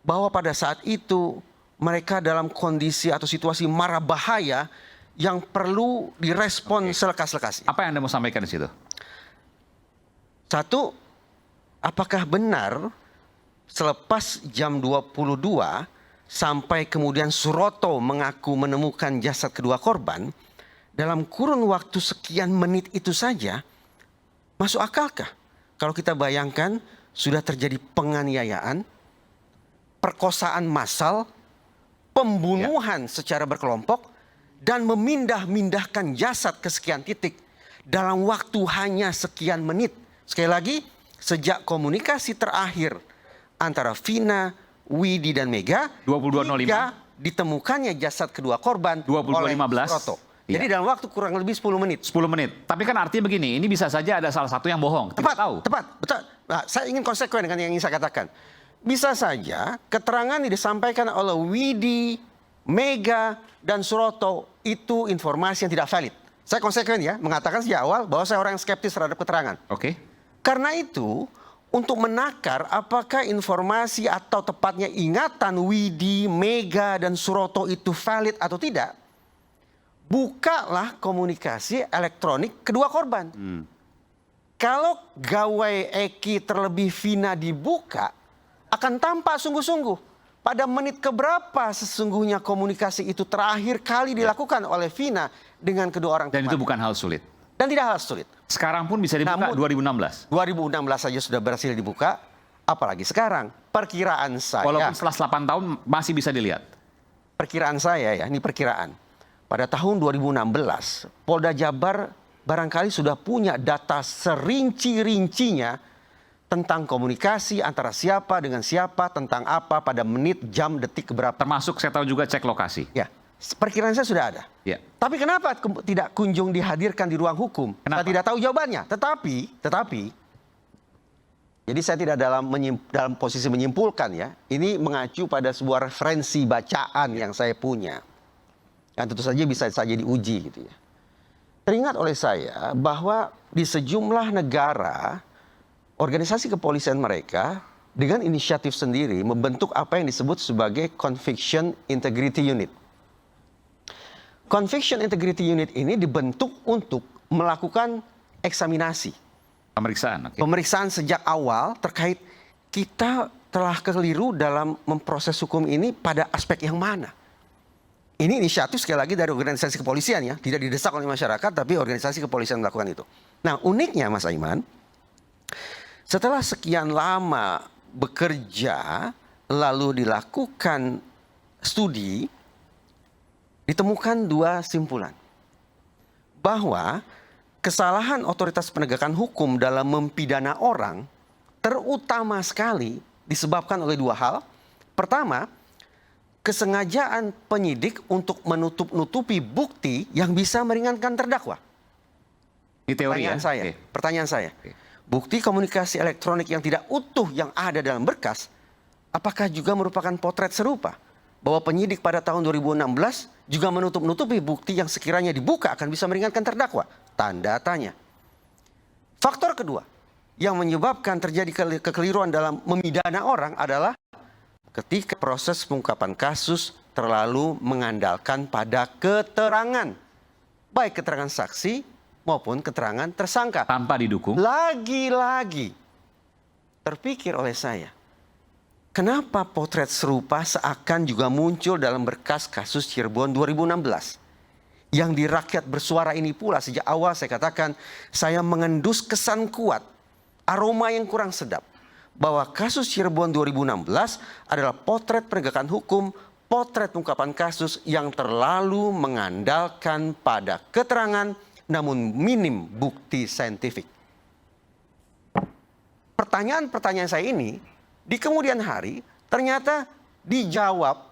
bahwa pada saat itu mereka dalam kondisi atau situasi mara bahaya yang perlu direspon selekas-lekasnya. Apa yang Anda mau sampaikan di situ? Satu, apakah benar selepas jam 22 sampai kemudian Suroto mengaku menemukan jasad kedua korban, dalam kurun waktu sekian menit itu saja, masuk akalkah? Kalau kita bayangkan sudah terjadi penganiayaan, perkosaan massal, pembunuhan secara berkelompok, dan memindah-mindahkan jasad ke sekian titik dalam waktu hanya sekian menit. Sekali lagi, sejak komunikasi terakhir antara Vina, Widi, dan Mega, 22.05 ditemukannya jasad kedua korban 22.15 oleh Suroto. Jadi dalam waktu kurang lebih 10 menit. 10 menit. Tapi kan artinya begini, ini bisa saja ada salah satu yang bohong. Tepat, betul. Nah, saya ingin konsekuen dengan yang ingin saya katakan. Bisa saja keterangan yang disampaikan oleh Widi, Mega, dan Suroto itu informasi yang tidak valid. Saya konsekuen ya, mengatakan sejak awal bahwa saya orang yang skeptis terhadap keterangan. Oke. Karena itu, untuk menakar apakah informasi atau tepatnya ingatan Widi, Mega, dan Suroto itu valid atau tidak, bukalah komunikasi elektronik kedua korban. Kalau gawai Eki terlebih Vina dibuka, akan tampak sungguh-sungguh pada menit keberapa sesungguhnya komunikasi itu terakhir kali dilakukan oleh Vina dengan kedua orang. Dan itu bukan hal sulit. Dan tidak hal sulit. Sekarang pun bisa dibuka. Namun, 2016. 2016 saja sudah berhasil dibuka, apalagi sekarang. Perkiraan saya. Walaupun setelah 8 tahun masih bisa dilihat. Perkiraan saya ya, ini perkiraan. Pada tahun 2016, Polda Jabar barangkali sudah punya data serinci-rincinya tentang komunikasi antara siapa dengan siapa, tentang apa, pada menit, jam, detik, keberapa. Termasuk saya tahu juga cek lokasi. Ya, perkiraan saya sudah ada. Ya. Tapi kenapa tidak kunjung dihadirkan di ruang hukum? Kenapa? Saya tidak tahu jawabannya. Tetapi, jadi saya tidak dalam posisi menyimpulkan ya. Ini mengacu pada sebuah referensi bacaan yang saya punya. Yang tentu saja bisa saja diuji gitu ya. Teringat oleh saya bahwa di sejumlah negara, organisasi kepolisian mereka dengan inisiatif sendiri membentuk apa yang disebut sebagai Conviction Integrity Unit. Conviction Integrity Unit ini dibentuk untuk melakukan eksaminasi. Pemeriksaan. Okay. Pemeriksaan sejak awal terkait kita telah keliru dalam memproses hukum ini pada aspek yang mana. Ini inisiatif sekali lagi dari organisasi kepolisian ya. Tidak didesak oleh masyarakat, tapi organisasi kepolisian melakukan itu. Nah uniknya Mas Aiman, setelah sekian lama bekerja, lalu dilakukan studi, ditemukan dua simpulan. Bahwa kesalahan otoritas penegakan hukum dalam mempidana orang terutama sekali disebabkan oleh dua hal. Pertama, kesengajaan penyidik untuk menutup-nutupi bukti yang bisa meringankan terdakwa. Ini teori Pertanyaan saya. Bukti komunikasi elektronik yang tidak utuh yang ada dalam berkas, apakah juga merupakan potret serupa? Bahwa penyidik pada tahun 2016 juga menutup-nutupi bukti yang sekiranya dibuka akan bisa meringankan terdakwa? Tanda tanya. Faktor kedua yang menyebabkan terjadi kekeliruan dalam memidana orang adalah ketika proses pengungkapan kasus terlalu mengandalkan pada keterangan. Baik keterangan saksi maupun keterangan tersangka. Tanpa didukung. Lagi-lagi terpikir oleh saya, kenapa potret serupa seakan juga muncul dalam berkas kasus Cirebon 2016? Yang di rakyat bersuara ini pula sejak awal saya katakan, saya mengendus kesan kuat, aroma yang kurang sedap. Bahwa kasus Cirebon 2016 adalah potret penegakan hukum, potret pengungkapan kasus yang terlalu mengandalkan pada keterangan namun minim bukti saintifik. pertanyaan-pertanyaan saya ini di kemudian hari ternyata dijawab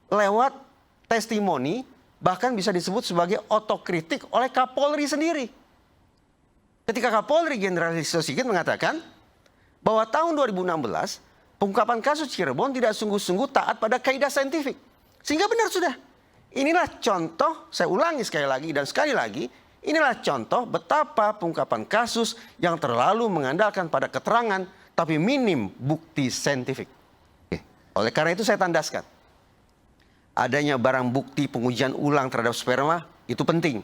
lewat testimoni, bahkan bisa disebut sebagai otokritik oleh Kapolri sendiri. Ketika Kapolri Jenderal Listio Sigit mengatakan bahwa tahun 2016 pengungkapan kasus Cirebon tidak sungguh-sungguh taat pada kaidah saintifik. Sehingga benar sudah. Inilah contoh, saya ulangi sekali lagi dan sekali lagi, inilah contoh betapa pengungkapan kasus yang terlalu mengandalkan pada keterangan tapi minim bukti saintifik. Oleh karena itu saya tandaskan. Adanya barang bukti pengujian ulang terhadap sperma itu penting.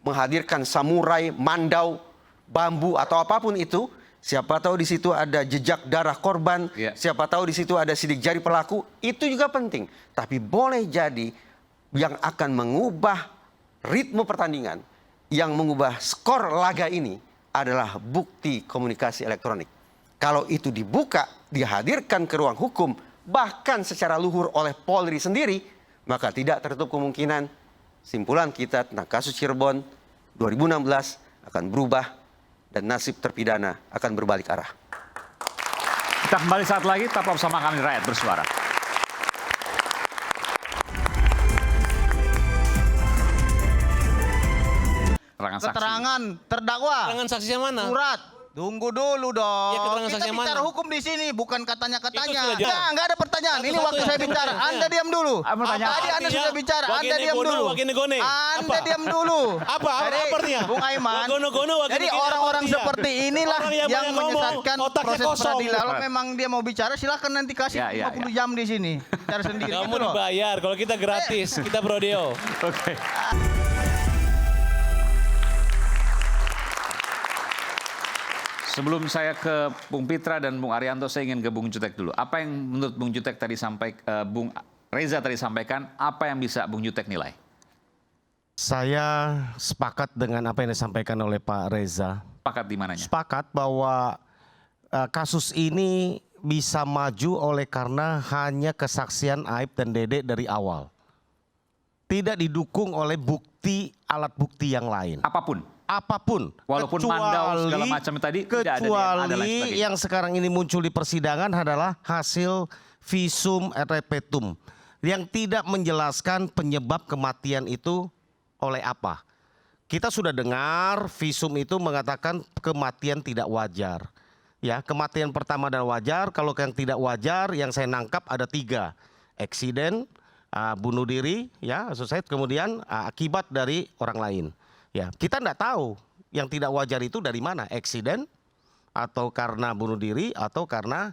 Menghadirkan samurai, mandau, bambu atau apapun itu, siapa tahu di situ ada jejak darah korban, siapa tahu di situ ada sidik jari pelaku, itu juga penting. Tapi boleh jadi yang akan mengubah ritme pertandingan, yang mengubah skor laga ini adalah bukti komunikasi elektronik. Kalau itu dibuka, dihadirkan ke ruang hukum, bahkan secara luhur oleh Polri sendiri, maka tidak tertutup kemungkinan simpulan kita tentang kasus Cirebon 2016 akan berubah dan nasib terpidana akan berbalik arah. Kita kembali saat lagi, tetap bersama kami Rakyat Bersuara. Keterangan terdakwa. Keterangan saksi yang mana? Surat. Tunggu dulu dong. Ya, keterangan kita saksi yang bicara mana? hukum di sini, bukan katanya-katanya. Itu sudah jelas. Nggak ada pertanyaan. Ini Satu-satu waktu ya. saya bicara. Anda diam dulu. Tadi Anda sudah bicara. Anda diam dulu. Anda diam dulu. Apa artinya? Bung Aiman. Jadi orang-orang seperti inilah yang menyesatkan proses peradilan. Kalau memang dia mau bicara, silakan nanti kasih 50 jam di sini. Bicara sendiri. Kamu dibayar. Kalau kita gratis, kita brodeo. Oke. Sebelum saya ke Bung Pitra dan Bung Arianto, saya ingin ke Bung Jutek dulu. Apa yang menurut Bung Jutek tadi Bung Reza tadi sampaikan, apa yang bisa Bung Jutek nilai? Saya sepakat dengan apa yang disampaikan oleh Pak Reza. Sepakat di mananya? Sepakat bahwa kasus ini bisa maju oleh karena hanya kesaksian Aib dan Dede dari awal. Tidak didukung oleh bukti, alat bukti yang lain. Apapun, walaupun mandau segala macam tadi, kecuali yang sekarang ini muncul di persidangan adalah hasil visum et repertum yang tidak menjelaskan penyebab kematian itu oleh apa. Kita sudah dengar visum itu mengatakan kematian tidak wajar. Ya, kematian pertama adalah wajar. Kalau yang tidak wajar, yang saya nangkap ada 3, eksiden, bunuh diri, ya, suicide, kemudian akibat dari orang lain. Ya, kita tidak tahu yang tidak wajar itu dari mana, eksiden atau karena bunuh diri atau karena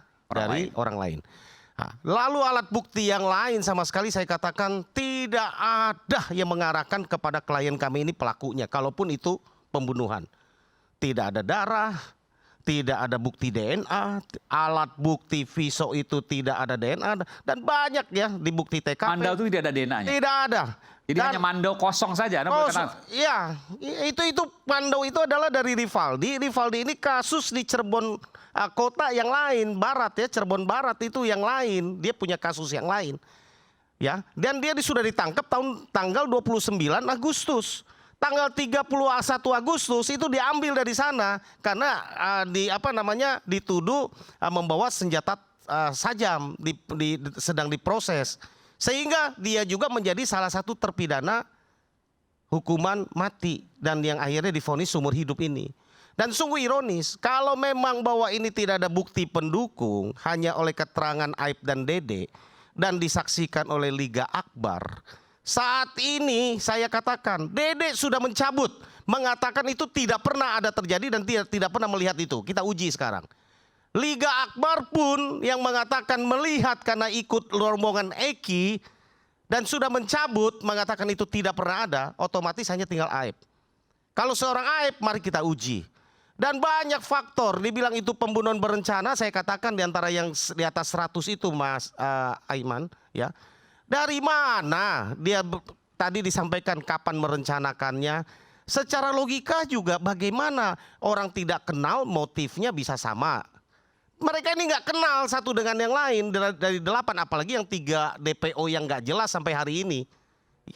orang lain. Nah, lalu alat bukti yang lain sama sekali saya katakan tidak ada yang mengarahkan kepada klien kami ini pelakunya, kalaupun itu pembunuhan. Tidak ada darah, tidak ada bukti DNA, alat bukti viso itu tidak ada DNA, dan banyak ya di bukti TKP. Mandau itu tidak ada DNA-nya? Tidak ada. Jadi hanya mandau kosong saja? Iya, itu mandau itu adalah dari Rivaldi. Rivaldi ini kasus di Cirebon kota yang lain, barat ya, Cirebon Barat itu yang lain. Dia punya kasus yang lain. Ya, dan dia sudah ditangkap tanggal 29 Agustus. Tanggal 31 Agustus itu diambil dari sana karena dituduh membawa senjata sajam sedang diproses. Sehingga dia juga menjadi salah satu terpidana hukuman mati dan yang akhirnya divonis seumur hidup ini. Dan sungguh ironis, kalau memang bahwa ini tidak ada bukti pendukung hanya oleh keterangan Aib dan Dede dan disaksikan oleh Liga Akbar, saat ini saya katakan Dede sudah mencabut, mengatakan itu tidak pernah ada terjadi dan tidak pernah melihat itu. Kita uji sekarang. Liga Akbar pun yang mengatakan melihat karena ikut rombongan Eki dan sudah mencabut mengatakan itu tidak pernah ada, otomatis hanya tinggal Aib. Kalau seorang Aib, mari kita uji. Dan banyak faktor, dibilang itu pembunuhan berencana, saya katakan di antara yang di atas 100 itu Mas Aiman, ya. Dari mana dia tadi disampaikan kapan merencanakannya? Secara logika juga bagaimana orang tidak kenal motifnya bisa sama. Mereka ini nggak kenal satu dengan yang lain dari 8, apalagi yang 3 DPO yang nggak jelas sampai hari ini.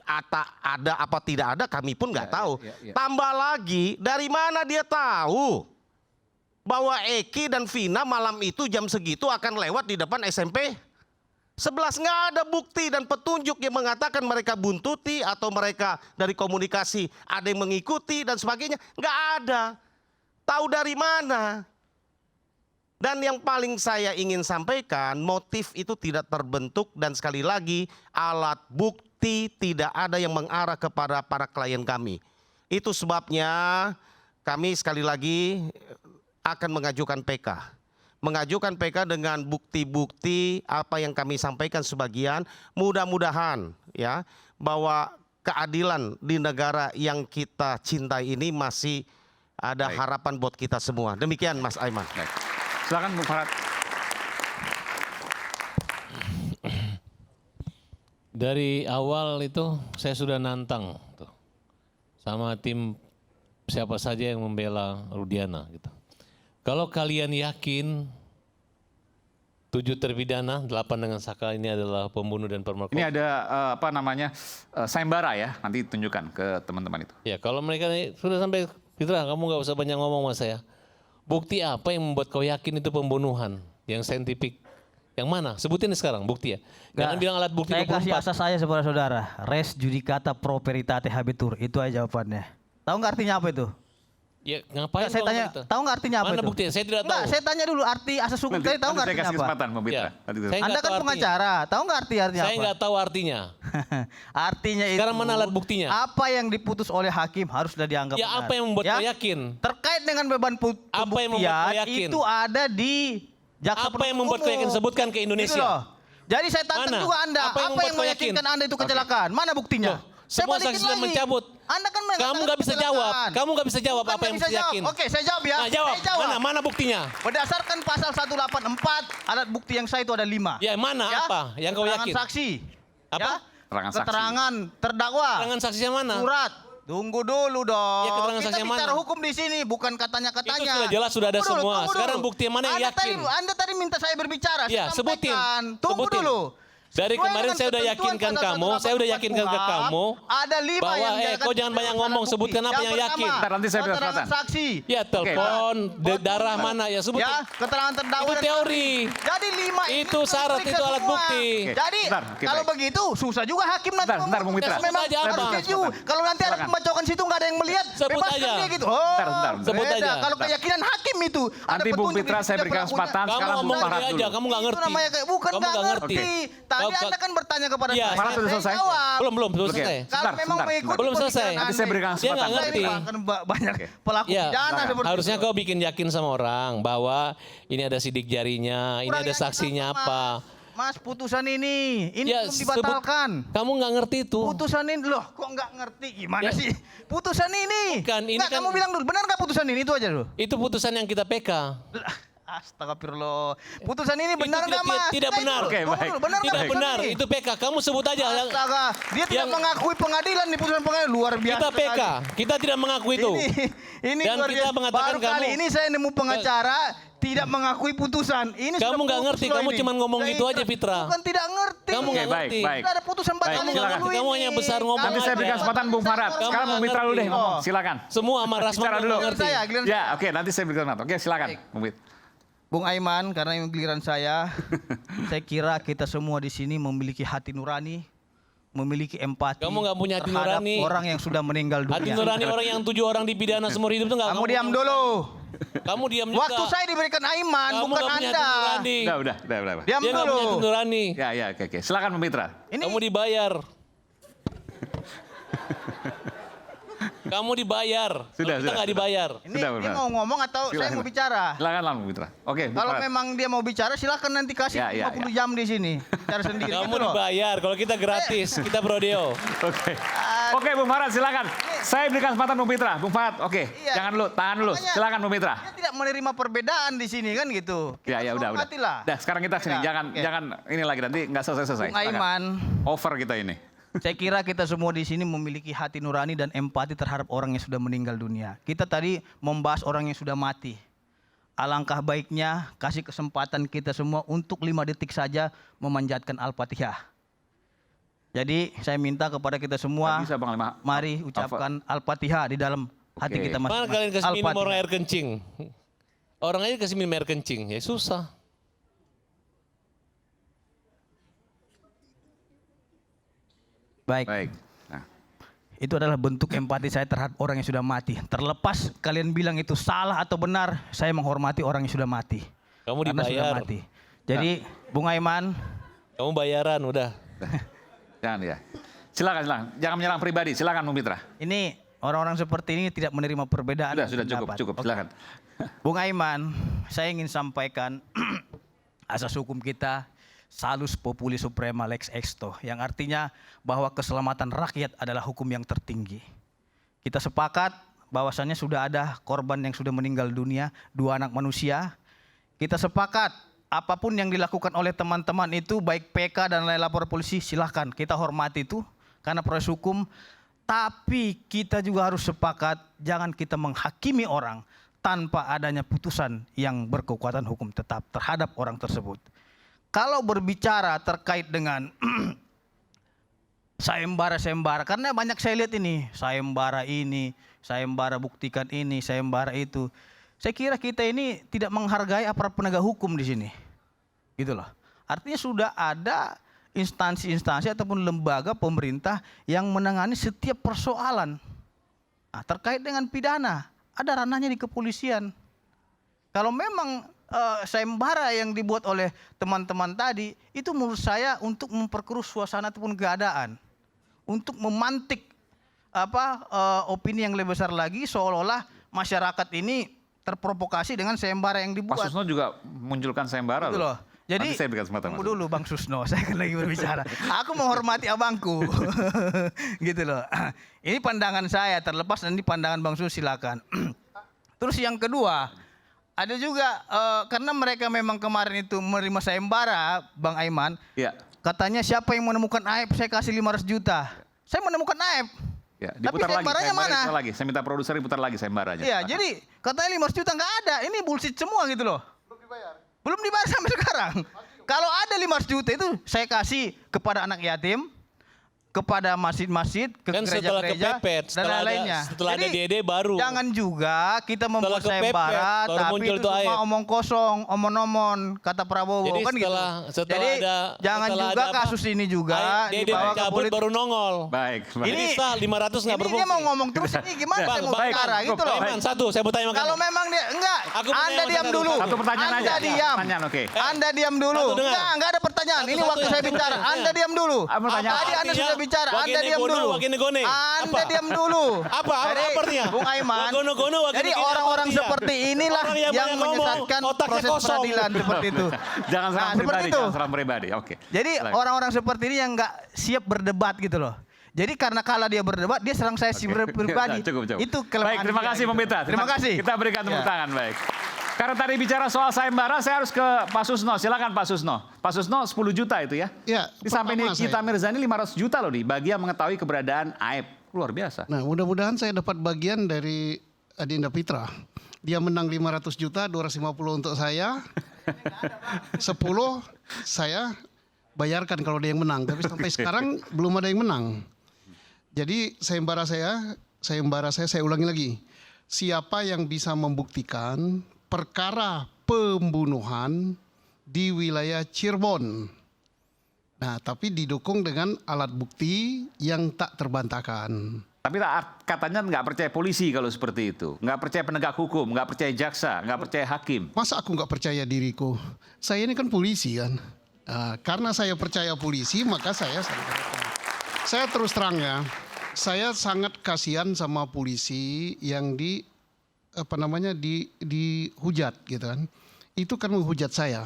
Ada apa tidak ada kami pun nggak tahu. Tambah lagi dari mana dia tahu bahwa Eki dan Vina malam itu jam segitu akan lewat di depan SMP 11. Nggak ada bukti dan petunjuk yang mengatakan mereka buntuti atau mereka dari komunikasi ada yang mengikuti dan sebagainya. Nggak ada. Tahu dari mana? Dan yang paling saya ingin sampaikan, motif itu tidak terbentuk dan sekali lagi alat bukti tidak ada yang mengarah kepada para klien kami. Itu sebabnya kami sekali lagi akan mengajukan PK. Mengajukan PK dengan bukti-bukti apa yang kami sampaikan sebagian, mudah-mudahan ya bahwa keadilan di negara yang kita cintai ini masih ada harapan buat kita semua. Demikian Mas Aiman. Silakan Bung Farhat. Dari awal itu saya sudah nantang tuh, sama tim siapa saja yang membela Rudiana gitu. Kalau kalian yakin 7 terpidana, 8 dengan Saka ini adalah pembunuh dan pemerkosa. Ini ada sayembara ya, nanti tunjukkan ke teman-teman itu. Ya kalau mereka sudah sampai, Fitra kamu nggak usah banyak ngomong sama saya. Bukti apa yang membuat kau yakin itu pembunuhan? Yang saintifik. Yang mana? Sebutin sekarang bukti ya. Jangan bilang alat bukti 24. Saya kasih asas saya kepada saudara. Res judicata pro veritate habetur. Itu aja jawabannya. Tahu nggak artinya apa itu? Ya ngapain saya tanya, tahu nggak artinya apa mana itu? buktinya? Saya tidak tahu. Nggak, saya tanya dulu arti asas hukum tadi, tahu nggak artinya apa? Ya, Anda kan pengacara, tahu nggak artinya apa? Saya nggak tahu artinya. Artinya itu. Sekarang mana alat buktinya? Apa yang diputus oleh hakim harus sudah dianggap ya, benar. apa yang membuat kau yakin? Terkait dengan beban pembuktian, apa yang membuat kau yakin? Itu ada di jaksa apa yang membuat kau yakin? Sebutkan ke Indonesia. Gitu loh. Jadi saya tantang juga Anda, apa yang meyakinkan Anda itu kecelakaan? Mana buktinya? Semua saksi sudah mencabut. Anda kan kamu nggak bisa jawab. Kamu nggak bisa jawab apa yang bisa yakin. Oke, saya jawab ya. Nah, jawab. Saya jawab. Mana buktinya? Berdasarkan pasal 184, alat bukti yang saya itu ada 5. Ya, mana ya? Apa yang kau yakin? Keterangan saksi. Apa? Ya? Keterangan terdakwa. Keterangan saksi yang mana? Surat. Tunggu dulu dong. Ya, keterangan kita saksi yang bicara mana? hukum di sini, bukan katanya-katanya. Itu sudah jelas, sudah ada semua. Sekarang bukti yang mana yang yakin? Anda tadi minta saya berbicara. Ya, sebutin. Tunggu dulu. Dari kemarin saya udah yakinkan kamu, ke kamu ada 5 bahwa yang kau jangan banyak ngomong, sebutkan apa yang yakin. Ntar nanti saya bilang kesempatan. Saksi. Ya telepon, darah mana ya sebut. Ya, keterangan terdakwa. Itu teori. Jadi 5 itu syarat, itu alat bukti. Jadi kalau begitu susah juga hakim nanti. Bentar, Bung Mitra. Memang harus setuju. Kalau nanti ada pembacokan situ nggak ada yang melihat, sebut aja. Dia gitu. Bentar. Sebut aja. Kalau keyakinan hakim itu. Nanti Bung Mitra saya berikan kesempatan. Kamu ngomong aja, kamu nggak ngerti. Bukan nggak ngerti. Tadi Anda kan bertanya kepada saya. Farhat sudah selesai? Belum selesai. Kalau memang mengikuti belum selesai. Nanti saya berikan kesempatan. Dia nggak ngerti. Banyak pelaku pidana seperti harusnya itu. kau bikin yakin sama orang bahwa ini ada sidik jarinya, ini ada saksinya apa. Mas, putusan ini ya, belum dibatalkan. Kamu nggak ngerti itu. Putusan ini loh, kok nggak ngerti gimana sih? Putusan ini. Bukan, ini nggak, kan kamu bilang dulu, benar nggak putusan ini? Itu aja dulu. Itu putusan yang kita PK. Astagfirullah. Putusan ini benar nggak Mas? Tidak benar. Oke, baik. Benar tidak benar. Itu PK. Kamu sebut aja. Astaga, dia tidak mengakui pengadilan di putusan pengadilan, luar biasa. Kita PK. Kita tidak mengakui itu. Ini dan luar kita biasa. mengatakan Baru kali ini saya nemu pengacara tidak mengakui putusan. Ini kamu nggak ngerti. Kamu cuma ngomong gitu aja, Fitra. Bukan tidak ngerti. Kamu nggak ngerti. Sudah ada putusan batal. Kamu nggak ngerti. Kamu hanya besar ngomong. Nanti saya berikan kesempatan Bung Farhat. Sekarang Bung Mitra dulu deh ngomong. Silakan. Semua sama Rasman dulu. ngerti. Ya, oke. Nanti saya berikan kesempatan. Oke, silakan. Bung Aiman, karena ini giliran saya kira kita semua di sini memiliki hati nurani, memiliki empati. Kamu nggak punya hati terhadap nurani. orang yang sudah meninggal dunia. Hati nurani orang yang 7 orang dipidana seumur hidup itu nggak. Kamu diam dulu. Kamu diam juga. Waktu saya diberikan Aiman, kamu bukan Anda. Udah. Diam dia dulu. Dia nurani. Ya, oke. Silakan Bung Mitra. Kamu dibayar. Kamu dibayar. Sudah. Kita nggak dibayar. Ini mau ngomong atau saya mau bicara? Silakan Bung Mitra. Oke. Kalau memang dia mau bicara, silakan nanti kasih 50 jam di sini. Bicara sendiri. Kamu gitu dibayar. Kalau kita gratis, kita brodeo. Oke, Bung Farhat silakan. Saya berikan kesempatan Bung Mitra. Bung Farhat, oke. Jangan dulu, tahan dulu. Silakan Bung Mitra. Dia tidak menerima perbedaan di sini kan gitu. Ya, udah. Dah, sekarang kita sini. Jangan ini lagi nanti nggak selesai. Bung Aiman. Over kita ini. Saya kira kita semua di sini memiliki hati nurani dan empati terhadap orang yang sudah meninggal dunia. Kita tadi membahas orang yang sudah mati. Alangkah baiknya kasih kesempatan kita semua untuk 5 detik saja memanjatkan Al-Fatihah. Jadi saya minta kepada kita semua, mari ucapkan Al-Fatihah di dalam hati kita masing-masing. Mana kalian kesini minum orang air kencing? Orang aja kasih minum air kencing, ya susah. Baik. Itu adalah bentuk empati saya terhadap orang yang sudah mati. Terlepas kalian bilang itu salah atau benar, saya menghormati orang yang sudah mati. Kamu Karena dibayar. sudah mati. Jadi, Bung Aiman, kamu bayaran udah. Jangan ya. Silakan. Jangan menyerang pribadi. Silakan Bung Mitra. ini orang-orang seperti ini tidak menerima perbedaan. Sudah pendapat. cukup. Oke. Silakan. Bung Aiman, saya ingin sampaikan asas hukum kita salus populi suprema lex exto, yang artinya bahwa keselamatan rakyat adalah hukum yang tertinggi. Kita sepakat bahwasannya sudah ada korban yang sudah meninggal dunia, 2 anak manusia. Kita sepakat apapun yang dilakukan oleh teman-teman itu, baik PK dan lain lapor polisi, silahkan kita hormati itu karena proses hukum. Tapi kita juga harus sepakat jangan kita menghakimi orang tanpa adanya putusan yang berkekuatan hukum tetap terhadap orang tersebut. Kalau berbicara terkait dengan sayembara, karena banyak saya lihat ini, sayembara buktikan ini, sayembara itu. Saya kira kita ini tidak menghargai aparat penegak hukum di sini. Gitu loh. Artinya sudah ada instansi-instansi ataupun lembaga pemerintah yang menangani setiap persoalan. Nah, terkait dengan pidana, ada ranahnya di kepolisian. Kalau memang sayembara yang dibuat oleh teman-teman tadi, itu menurut saya untuk memperkeruh suasana ataupun keadaan. Untuk memantik opini yang lebih besar lagi, seolah-olah masyarakat ini terprovokasi dengan sayembara yang dibuat. Pak Susno juga munculkan sayembara Gitu loh. Jadi, nanti saya berikan kesempatan. tunggu dulu Bang Susno, saya kan lagi berbicara. Aku menghormati abangku. Gitu loh. Ini pandangan saya, terlepas nanti pandangan Bang Susno silakan. Terus yang kedua, ada juga karena mereka memang kemarin itu menerima sayembara, Bang Aiman. Ya. Katanya siapa yang menemukan aib saya kasih 500 juta. Saya menemukan aib. Ya, Tapi diputar sayembaranya mana? Saya minta produser diputar lagi sayembaranya. Iya, jadi katanya 500 juta nggak ada. Ini bullshit semua gitu loh. Belum dibayar sampai sekarang. Kalau ada 500 juta itu saya kasih kepada anak yatim, kepada masjid-masjid, ke Kan setelah gereja-gereja kepepet, dan setelah lain-lainnya. setelah ada Jadi, DD baru. Jangan juga kita membuat Setelah kepepet, sayembara baru tapi muncul itu tuh cuma aib. omong kosong, omon-omon kata Prabowo Jadi kan setelah, gitu. setelah Jadi ada, jangan setelah juga ada apa, kasus ini juga DD dibawa ke cabut politik. baru nongol. Baik. Ini sah 500 nggak Ini berfungsi. dia mau ngomong terus ini gimana saya mau bicara gitu loh. Aiman, satu, saya mau tanya Kalau memang dia enggak, Aku mau Anda tanya diam satu. dulu. Satu pertanyaan Anda aja. diam. Pertanyaan, oke. Anda diam dulu. Satu dengar. Enggak ada pertanyaan. Ini Satu-satu waktu ya, saya satu bicara. pertanyaan. Anda diam dulu. Pertanyaan. Tadi Anda sudah bicara. Anda diam dulu. Anda diam dulu. Apa artinya? Bung Aiman. Wagono-gono, Jadi wagono-gini, orang-orang apa artinya? seperti inilah Orang yang banyak ngomong, menyesatkan otaknya proses kosong. peradilan seperti itu. Jangan serang seperti pribadi, itu. jangan serang pribadi. Oke. Jadi Silakan. orang-orang seperti ini yang nggak siap berdebat gitu loh. Jadi karena kala dia berdebat, dia serang saya pribadi. Cukup. Itu kelemahan. Baik, terima dia, kasih gitu. Bung Mitra. Terima kasih. Kita berikan tepuk Ya. tangan, baik. Karena tadi bicara soal sayembara, saya harus ke Pak Susno. Silakan Pak Susno. Pak Susno 10 juta itu ya? Ya, Sampai pertama Nikita saya. Mirzani 500 juta loh nih, bagi yang mengetahui keberadaan aib. Luar biasa. Nah, mudah-mudahan saya dapat bagian dari Adinda Pitra. Dia menang 500 juta, 250 untuk saya. 10 saya bayarkan kalau dia yang menang. Tapi sampai sekarang belum ada yang menang. Jadi sayembara saya ulangi lagi. Siapa yang bisa membuktikan perkara pembunuhan di wilayah Cirebon? Nah, tapi didukung dengan alat bukti yang tak terbantahkan. Tapi katanya nggak percaya polisi kalau seperti itu. Nggak percaya penegak hukum, nggak percaya jaksa, nggak percaya hakim. Masa aku nggak percaya diriku? Saya ini kan polisi kan. Nah, karena saya percaya polisi, maka saya terus terang ya. Saya sangat kasihan sama polisi yang dihujat gitu kan. Itu kan menghujat saya.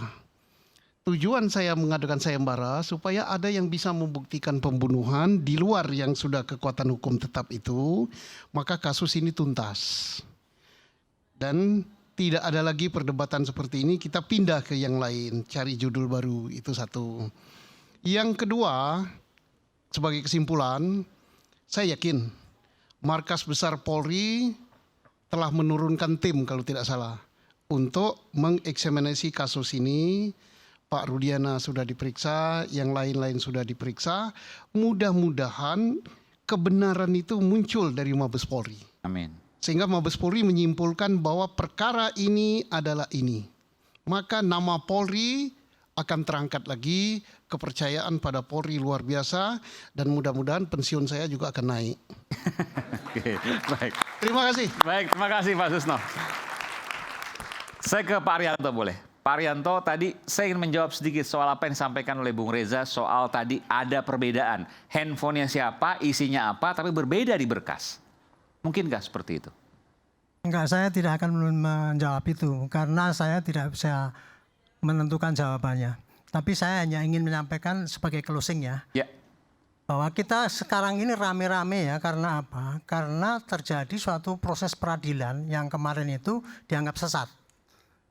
Tujuan saya mengadakan sayembara supaya ada yang bisa membuktikan pembunuhan di luar yang sudah kekuatan hukum tetap itu, maka kasus ini tuntas. Dan tidak ada lagi perdebatan seperti ini, kita pindah ke yang lain, cari judul baru, itu satu. Yang kedua, sebagai kesimpulan, saya yakin Markas Besar Polri telah menurunkan tim kalau tidak salah untuk mengeksaminasi kasus ini. Pak Rudiana sudah diperiksa, yang lain-lain sudah diperiksa. Mudah-mudahan kebenaran itu muncul dari Mabes Polri. Amin. Sehingga Mabes Polri menyimpulkan bahwa perkara ini adalah ini. Maka nama Polri akan terangkat lagi, kepercayaan pada Polri luar biasa, dan mudah-mudahan pensiun saya juga akan naik. Oke, baik. Terima kasih. Baik, terima kasih Pak Susno. Saya ke Pak Arianto boleh. Pak Arianto, tadi saya ingin menjawab sedikit soal apa yang disampaikan oleh Bung Reza soal tadi ada perbedaan. Handphonenya siapa, isinya apa, tapi berbeda di berkas. Mungkin nggak seperti itu? Enggak, saya tidak akan menjawab itu karena saya tidak bisa menentukan jawabannya. Tapi saya hanya ingin menyampaikan sebagai closing ya. Ya. Bahwa kita sekarang ini rame-rame ya, karena apa? Karena terjadi suatu proses peradilan yang kemarin itu dianggap sesat.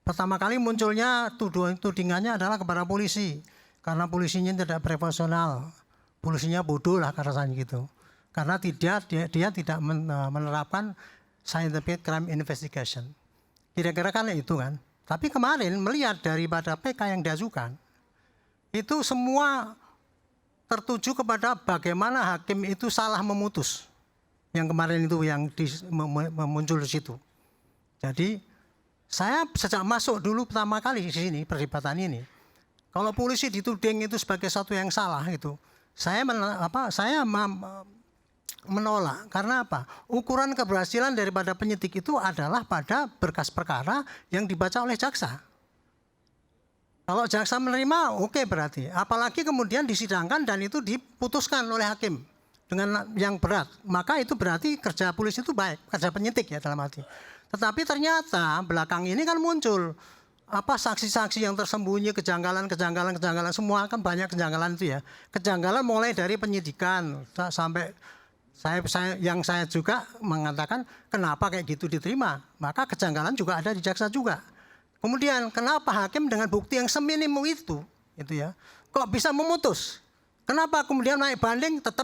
Pertama kali munculnya tudingannya adalah kepada polisi. Karena polisinya tidak profesional. Polisinya bodoh lah rasanya gitu. Karena dia tidak menerapkan scientific crime investigation. Kira-kira kan itu kan. Tapi kemarin melihat daripada PK yang diajukan, itu semua tertuju kepada bagaimana hakim itu salah memutus. Yang kemarin itu yang muncul di situ. Jadi saya sejak masuk dulu pertama kali di sini perdebatan ini, kalau polisi dituding itu sebagai satu yang salah itu, saya menolak. Karena apa? Ukuran keberhasilan daripada penyidik itu adalah pada berkas perkara yang dibaca oleh jaksa. Kalau jaksa menerima, oke berarti. Apalagi kemudian disidangkan dan itu diputuskan oleh hakim dengan yang berat. Maka itu berarti kerja polisi itu baik, kerja penyidik ya dalam arti. Tetapi ternyata belakang ini kan muncul saksi-saksi yang tersembunyi, kejanggalan semua kan banyak kejanggalan itu ya. Kejanggalan mulai dari penyidikan sampai saya juga mengatakan kenapa kayak gitu diterima. Maka kejanggalan juga ada di jaksa juga. Kemudian kenapa hakim dengan bukti yang seminimum itu ya, kok bisa memutus? Kenapa kemudian naik banding tetap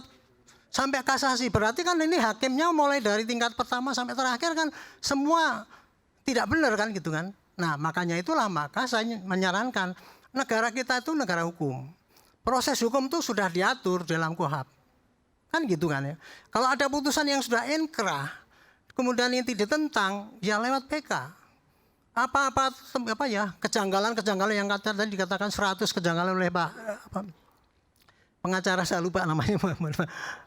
sampai kasasi? Berarti kan ini hakimnya mulai dari tingkat pertama sampai terakhir kan semua tidak benar kan gitu kan. Nah makanya itulah maka saya menyarankan negara kita itu negara hukum. Proses hukum itu sudah diatur dalam KUHP. Kan gitu kan ya. Kalau ada putusan yang sudah inkrah, kemudian ini ditentang, ya lewat PK. Kejanggalan yang tadi dikatakan 100 kejanggalan oleh Pak pengacara, saya lupa namanya,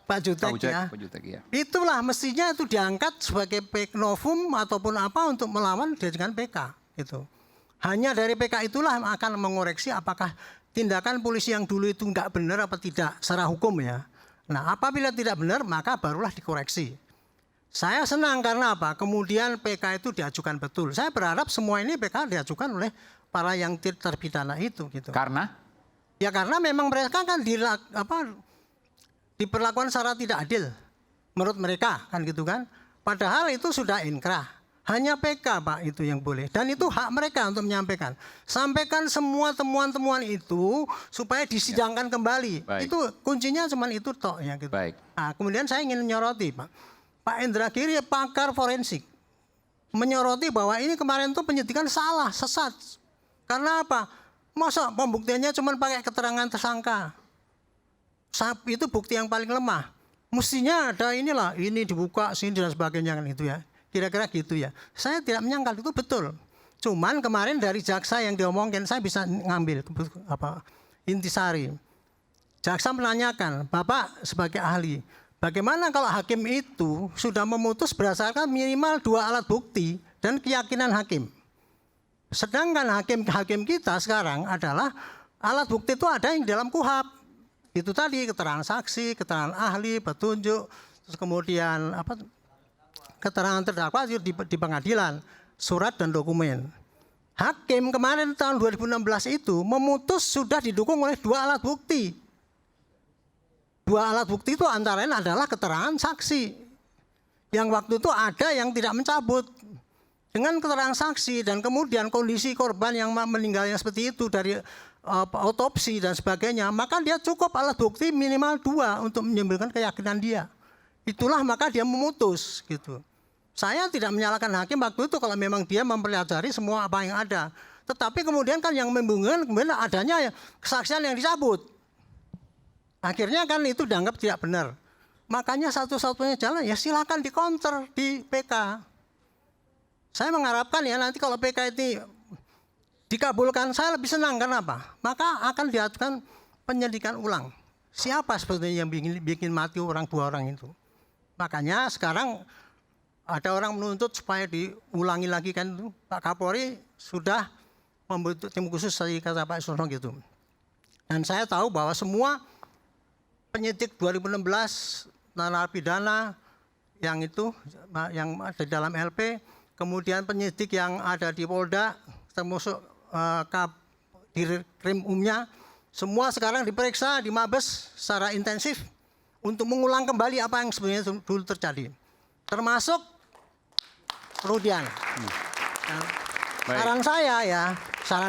Pak Jutek ya. Itulah mestinya itu diangkat sebagai novum ataupun apa untuk melawan dengan PK gitu. Hanya dari PK itulah akan mengoreksi apakah tindakan polisi yang dulu itu enggak benar apa tidak secara hukum ya. Nah, apabila tidak benar maka barulah dikoreksi. Saya senang karena apa? Kemudian PK itu diajukan betul. Saya berharap semua ini PK diajukan oleh para yang terpidana itu gitu. Karena? Ya karena memang mereka kan diperlakukan secara tidak adil menurut mereka kan gitu kan. Padahal itu sudah inkrah. Hanya PK Pak itu yang boleh. Dan itu hak mereka untuk menyampaikan. Sampaikan semua temuan-temuan itu supaya disidangkan kembali. Baik. Itu kuncinya cuma itu tok ya gitu. Baik. Nah, kemudian saya ingin menyoroti Pak Indra Giri pakar forensik menyoroti bahwa ini kemarin tuh penyidikan salah, sesat. Karena apa? Masa pembuktiannya cuma pakai keterangan tersangka. Itu bukti yang paling lemah. Mestinya ada ini dibuka sini dan sebagainya kan itu ya. Kira-kira gitu ya. Saya tidak menyangkal itu betul. Cuman kemarin dari jaksa yang diomongin saya bisa ngambil intisari. Jaksa menanyakan, Bapak sebagai ahli, bagaimana kalau hakim itu sudah memutus berdasarkan minimal 2 alat bukti dan keyakinan hakim. Sedangkan hakim kita sekarang adalah alat bukti itu ada yang dalam KUHP. Itu tadi keterangan saksi, keterangan ahli, petunjuk, terus kemudian keterangan terdakwa di pengadilan, surat dan dokumen. Hakim kemarin tahun 2016 itu memutus sudah didukung oleh 2 alat bukti. 2 alat bukti itu antara lain adalah keterangan saksi. Yang waktu itu ada yang tidak mencabut. Dengan keterangan saksi dan kemudian kondisi korban yang meninggalnya seperti itu dari otopsi dan sebagainya, maka dia cukup alat bukti minimal 2 untuk menyimpulkan keyakinan dia. Itulah maka dia memutus gitu. Saya tidak menyalahkan hakim waktu itu kalau memang dia mempelajari semua apa yang ada. Tetapi kemudian kan yang membingungkan kemudian adanya kesaksian yang dicabut. Akhirnya kan itu dianggap tidak benar. makanya satu-satunya jalan ya silakan di counter di PK. Saya mengharapkan ya nanti kalau PK ini dikabulkan, saya lebih senang. Kenapa? Maka akan diajukan penyidikan ulang. Siapa sebetulnya yang bikin mati orang, 2 orang itu? Makanya sekarang ada orang menuntut supaya diulangi lagi kan itu. Pak Kapolri sudah membentuk tim khusus tadi kata Pak Susno gitu. Dan saya tahu bahwa semua penyidik 2016 narapidana yang itu yang ada di dalam LP, kemudian penyidik yang ada di Polda termasuk di Krim Umnya, semua sekarang diperiksa di Mabes secara intensif untuk mengulang kembali apa yang sebenarnya dulu terjadi. Termasuk Rudian. Saran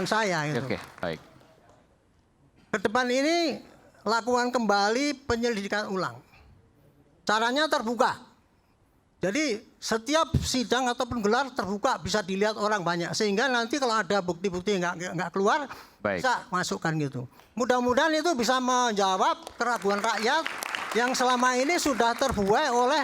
saya itu. Oke, baik. Ke depan ini lakukan kembali penyelidikan ulang. Caranya terbuka. Jadi setiap sidang ataupun gelar terbuka bisa dilihat orang banyak sehingga nanti kalau ada bukti-bukti nggak keluar bisa masukkan gitu. Mudah-mudahan itu bisa menjawab keraguan rakyat yang selama ini sudah terbuai oleh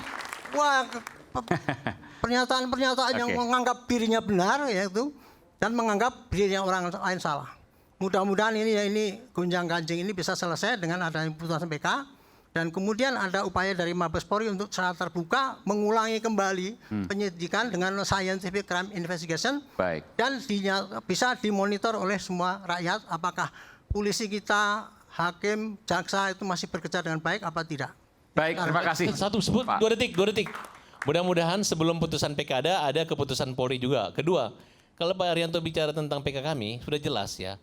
pernyataan-pernyataan yang menganggap dirinya benar yaitu dan menganggap dirinya orang lain salah. Mudah-mudahan ini gonjang-ganjing ini bisa selesai dengan adanya putusan PK dan kemudian ada upaya dari Mabes Polri untuk secara terbuka mengulangi kembali penyidikan dengan scientific crime investigation dan bisa dimonitor oleh semua rakyat apakah polisi kita, hakim, jaksa itu masih bekerja dengan baik apa tidak. Baik, terima kasih. Satu sebut 2 detik. Mudah-mudahan sebelum putusan PK ada keputusan Polri juga. Kedua, kalau Pak Arianto bicara tentang PK kami, sudah jelas ya.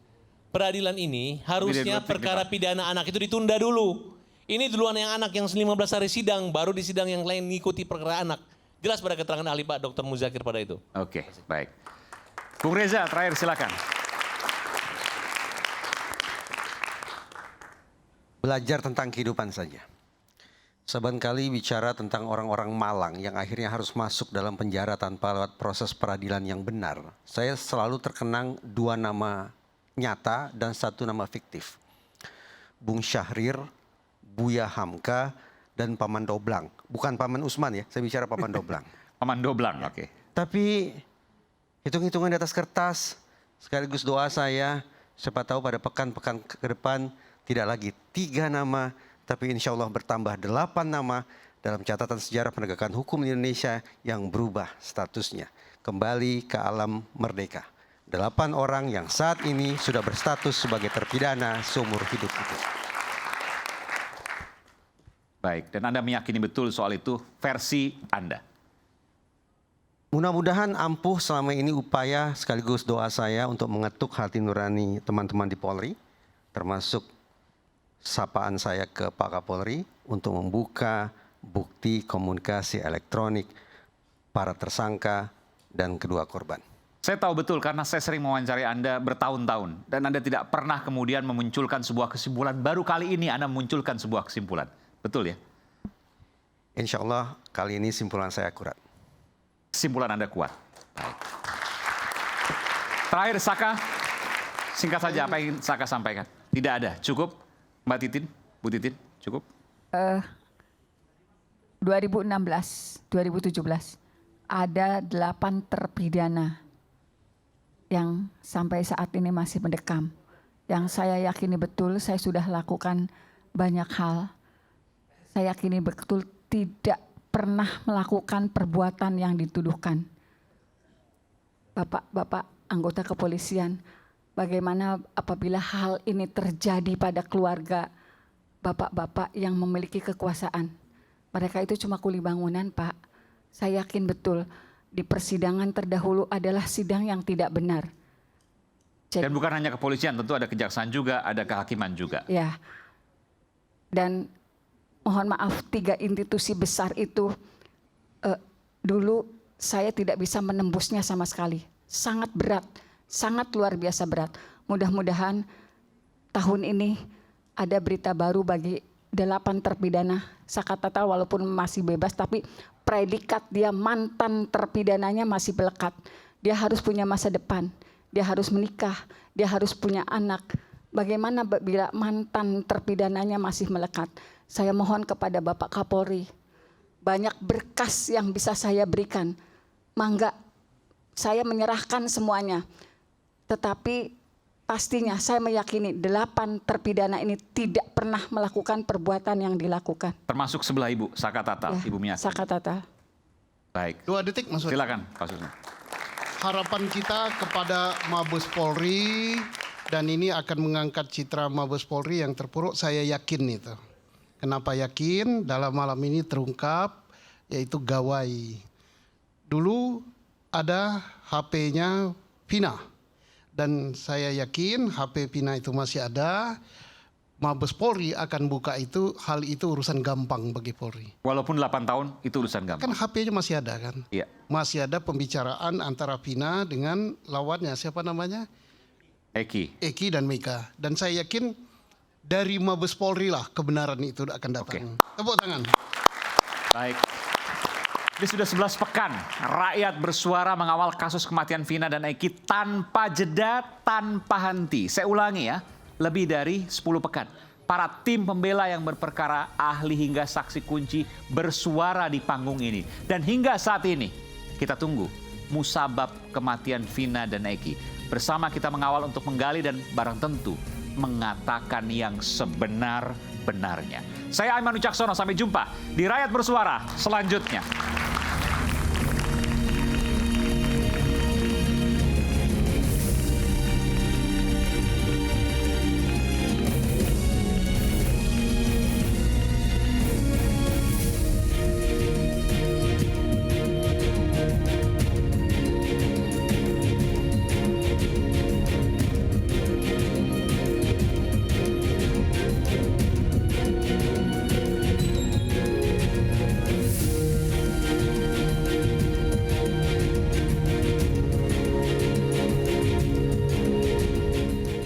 Peradilan ini harusnya perkara pidana anak itu ditunda dulu. Ini duluan yang anak yang 15 hari sidang, baru di sidang yang lain ngikuti perkara anak. Jelas pada keterangan ahli Pak Dr. Muzakir pada itu. Oke, baik. Bung Reza, terakhir silakan. Belajar tentang kehidupan saja. Seringkali bicara tentang orang-orang malang yang akhirnya harus masuk dalam penjara tanpa lewat proses peradilan yang benar. Saya selalu terkenang 2 nama nyata dan 1 nama fiktif. Bung Syahrir, Buya Hamka, dan Paman Doblang. Bukan Paman Usman ya, saya bicara Paman Doblang. Paman Doblang, oke. Tapi hitung-hitungan di atas kertas, sekaligus doa saya, siapa tahu pada pekan-pekan ke depan tidak lagi 3 nama, tapi insya Allah bertambah 8 nama dalam catatan sejarah penegakan hukum di Indonesia yang berubah statusnya. Kembali ke alam merdeka. 8 orang yang saat ini sudah berstatus sebagai terpidana seumur hidup itu. Baik, dan Anda meyakini betul soal itu versi Anda? Mudah-mudahan ampuh selama ini upaya sekaligus doa saya untuk mengetuk hati nurani teman-teman di Polri, termasuk sapaan saya ke Pak Kapolri untuk membuka bukti komunikasi elektronik para tersangka dan kedua korban. Saya tahu betul karena saya sering mewawancari Anda bertahun-tahun dan Anda tidak pernah kemudian memunculkan sebuah kesimpulan. Baru kali ini Anda memunculkan sebuah kesimpulan. Betul ya? Insya Allah kali ini simpulan saya akurat. Kesimpulan Anda kuat. Baik. Terakhir Saka, singkat saja apa yang Saka sampaikan. Tidak ada, cukup. Mbak Titin, Bu Titin, cukup? 2016, 2017 ada 8 terpidana yang sampai saat ini masih mendekam. Yang saya yakini betul saya sudah lakukan banyak hal. Saya yakini betul tidak pernah melakukan perbuatan yang dituduhkan. Bapak-bapak anggota kepolisian, bagaimana apabila hal ini terjadi pada keluarga bapak-bapak yang memiliki kekuasaan? Mereka itu cuma kuli bangunan, Pak. Saya yakin betul di persidangan terdahulu adalah sidang yang tidak benar. Dan bukan hanya kepolisian, tentu ada kejaksaan juga, ada kehakiman juga. Ya. Dan mohon maaf, 3 institusi besar itu dulu saya tidak bisa menembusnya sama sekali. Sangat berat, sangat luar biasa berat. Mudah-mudahan tahun ini ada berita baru bagi 8 terpidana. Sakatata walaupun masih bebas, tapi predikat dia mantan terpidananya masih melekat. Dia harus punya masa depan, dia harus menikah, dia harus punya anak. Bagaimana bila mantan terpidananya masih melekat? Saya mohon kepada Bapak Kapolri, banyak berkas yang bisa saya berikan. Mangga, saya menyerahkan semuanya. Tetapi pastinya saya meyakini 8 terpidana ini tidak pernah melakukan perbuatan yang dilakukan. Termasuk sebelah Ibu, Saka Tatal, Ya, Ibu Miati. Saka Tatal. Baik. 2 detik Mas Wadi. Silakan Pak Susno. Harapan kita kepada Mabes Polri, dan ini akan mengangkat citra Mabes Polri yang terpuruk, saya yakin itu. Kenapa yakin? Dalam malam ini terungkap, yaitu gawai. Dulu ada HP-nya Vina, dan saya yakin HP Vina itu masih ada. Mabes Polri akan buka itu, hal itu urusan gampang bagi Polri. Walaupun 8 tahun itu urusan gampang. Kan HP-nya masih ada kan? Iya. Masih ada pembicaraan antara Vina dengan lawannya, siapa namanya? Eki dan Mika. Dan saya yakin dari Mabes Polri lah kebenaran itu akan datang. Tepuk tangan. Baik. Ini sudah 11 pekan rakyat bersuara mengawal kasus kematian Vina dan Eki tanpa jeda, tanpa henti. Saya ulangi ya, lebih dari 10 pekan. Para tim pembela yang berperkara, ahli hingga saksi kunci bersuara di panggung ini. Dan hingga saat ini kita tunggu musabab kematian Vina dan Eki. Bersama kita mengawal untuk menggali dan barang tentu mengatakan yang sebenar-benarnya. Saya Aiman Wicaksono, sampai jumpa di Rakyat Bersuara selanjutnya.